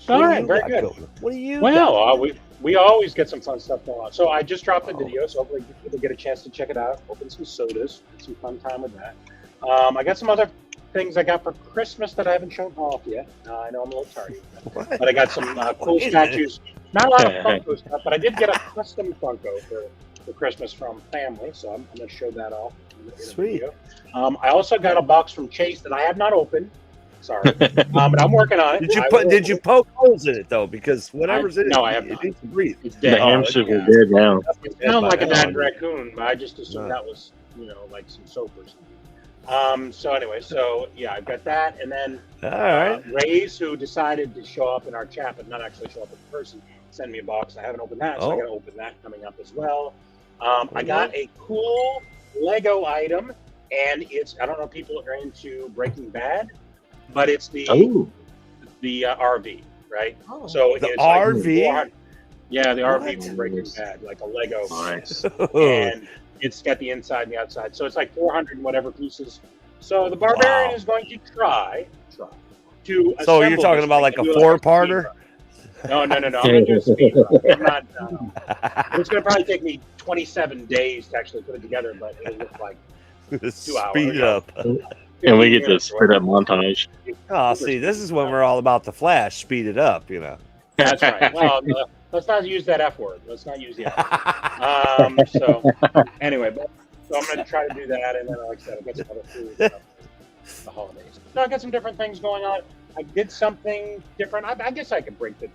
All right, very good. What do you? Well, we always get some fun stuff going on. So I just dropped the video, so hopefully people get a chance to check it out. Open some sodas, have some fun time with that. I got some other things I got for Christmas that I haven't shown off yet. I know I'm a little tardy, but I got some cool statues. Not a lot of Funko stuff, but I did get a custom Funko for Christmas from family, so I'm going to show that off in the video. I also got a box from Chase that I have not opened. Sorry, but I'm working on it. Did you poke holes in it though? Because whatever's in it, no, I have not. It needs to breathe. It's dead. The hamsters are dead now. It sounded like a dead raccoon, but I just assumed that was, like some soap or something. So anyway, I've got that, and then Ray's, who decided to show up in our chat but not actually show up in person, send me a box. I haven't opened that, so I got to open that coming up as well. I got a cool Lego item, and I don't know if people are into Breaking Bad, but it's the RV, right? Oh. So the it's RV? Like the RV from Breaking Bad, like a Lego. Nice. And it's got the inside and the outside. So it's like 400 and whatever pieces. So the Barbarian is going to try to So you're talking about like a four-parter? No. I'm going to do a speed run. It's going to probably take me 27 days to actually put it together, but it'll look like 2 hours. Speed up. And we get the split up montage. Oh, see, this is when we're all about the Flash. Speed it up, That's right. Well, let's not use that F word. Let's not use the F word. So anyway, so I'm going to try to do that, and then, like I said, I'll get some other food for the holidays. So I got some different things going on. I did something different. I guess I could break it.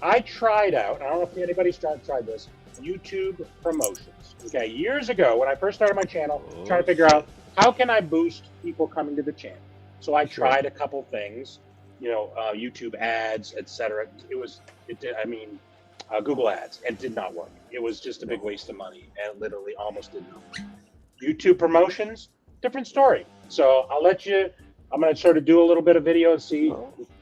I tried out, I don't know if anybody's tried this, YouTube promotions. Okay, years ago, when I first started my channel, trying to figure out how can I boost people coming to the channel. So I tried a couple things, YouTube ads, etc. Google ads, and it did not work. It was just a big waste of money, and it literally almost did not work. YouTube promotions, different story. So I'm going to sort of do a little bit of video and see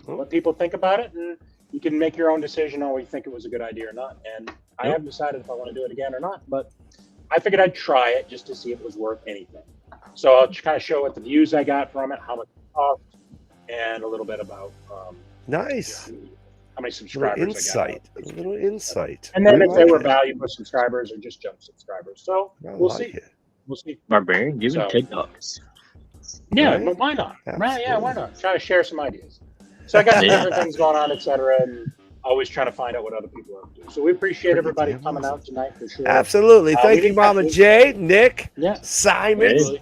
what people think about it, and you can make your own decision on whether you think it was a good idea or not. And I haven't decided if I want to do it again or not, but I figured I'd try it just to see if it was worth anything. So I'll kind of show what the views I got from it, how much it cost, and a little bit about how many subscribers I got. A little insight. And then if they were valuable subscribers or just jump subscribers. So we'll see. We'll see. Barbarian, give me TikToks. Yeah, but why not? Right? Yeah, why not? Try to share some ideas. So I got some different things going on, etc., and always trying to find out what other people are up to. So we appreciate everybody coming out tonight for sure. Absolutely. Thank you, Mama J, Nick, Simon. Hey.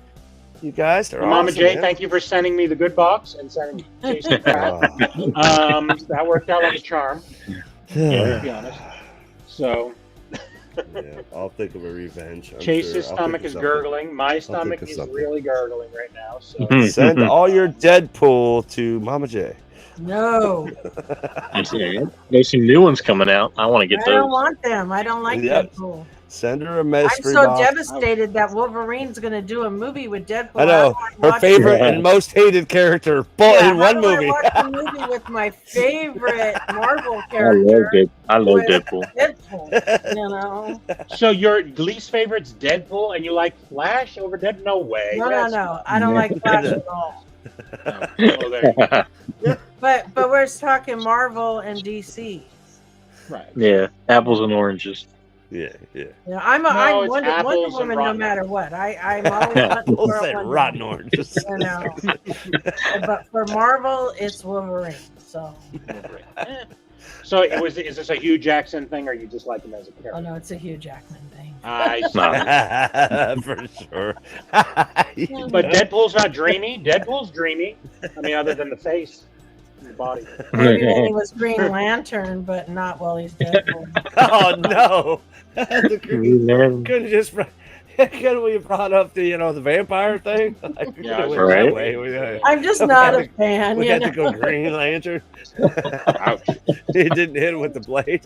You guys are Mama awesome, J, thank you for sending me the good box and sending Jason that worked out like a charm. To be honest. So I'll think of a revenge. Chase's stomach is gurgling. My stomach is really gurgling right now. So send all your Deadpool to Mama J. No. There's some new ones coming out. I want to get those. I don't want them. I don't like Deadpool. Send her a mystery I'm so box. devastated that Wolverine's going to do a movie with Deadpool. I know. Her favorite and most hated character in one movie. I watch a movie with my favorite Marvel character. I love Deadpool. So your least favorite's Deadpool, and you like Flash over Deadpool? No way. No. I don't like Flash at all. Well, there you go. But we're talking Marvel and DC. Right. Yeah, apples and oranges. Yeah. I'm Wonder Woman no matter what. I'm always rotten oranges. But for Marvel, it's Wolverine. So. So is this a Hugh Jackson thing, or you just like him as a character? Oh no, it's a Hugh Jackman thing. For sure. But Deadpool's not dreamy. Deadpool's dreamy. I mean, other than the face. his body. Maybe when he was Green Lantern, but not while he's dead. Oh no! Couldn't just. Could we brought up the the vampire thing? Like, Yeah, right. that way. I'm just not a fan. We You had know? to go Green Lantern. Ouch. He didn't hit him with the blade.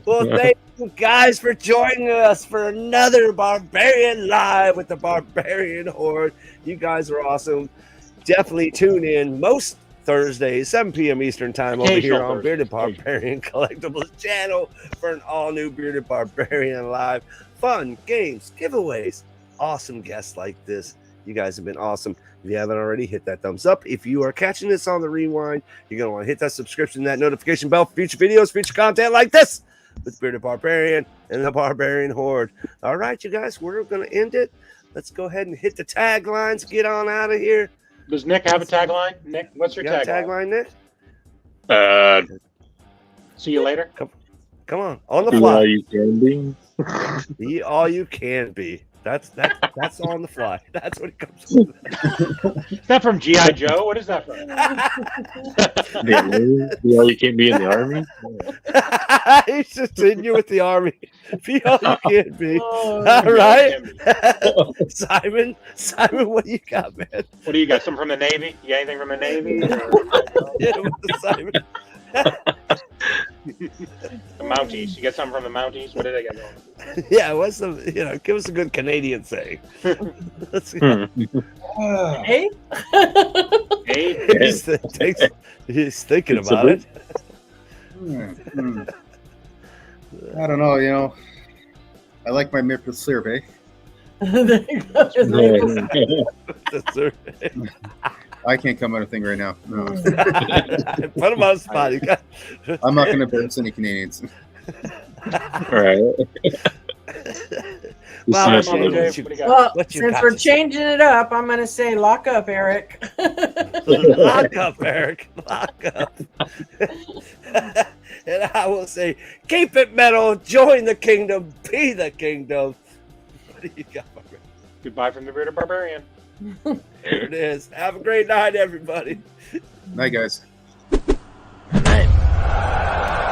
Well, thank you guys for joining us for another Barbarian Live with the Barbarian Horde. You guys are awesome. Definitely tune in most Thursdays, 7 p.m. Eastern Time over here on Bearded Barbarian Collectibles channel for an all-new Bearded Barbarian Live. Fun, games, giveaways, awesome guests like this. You guys have been awesome. If you haven't already, hit that thumbs up. If you are catching this on the rewind, you're going to want to hit that subscription, that notification bell for future videos, future content like this with Bearded Barbarian and the Barbarian Horde. All right, you guys, we're going to end it. Let's go ahead and hit the taglines. Get on out of here. Does Nick have a tagline? Nick, what's your tagline, Nick? See you later. Come on the Be fly. all you can be. Be all you can be. That's on the fly. That's what it comes with. Is that from G.I. Joe? What is that from? Be all you can be in the army. He's just in you with the army. Be all you can be. Oh, All right. Simon, what do you got, man? What do you got? Something from the Navy? You got anything from the Navy? Yeah, with the Simon. The Mounties. You got something from the Mounties? What did they got going? Yeah, what's the give us a good Canadian saying. Let's go. Hey? Hey, He's thinking It's about a it. I don't know. I like my maple syrup, eh? That's right. I can't come on a thing right now. No. Put him on the spot. I'm not going to embarrass any Canadians. Right. Wow, This Mama is- Jay, what do you got? Well, What you since got we're to say? changing it up, I'm going to say lock up, Eric. Lock up, Eric. Lock up. And I will say, keep it metal, join the kingdom, be the kingdom. What do you got, my man? Goodbye from the Bearded Barbarian. There it is. Have a great night, everybody. Night, guys. Night.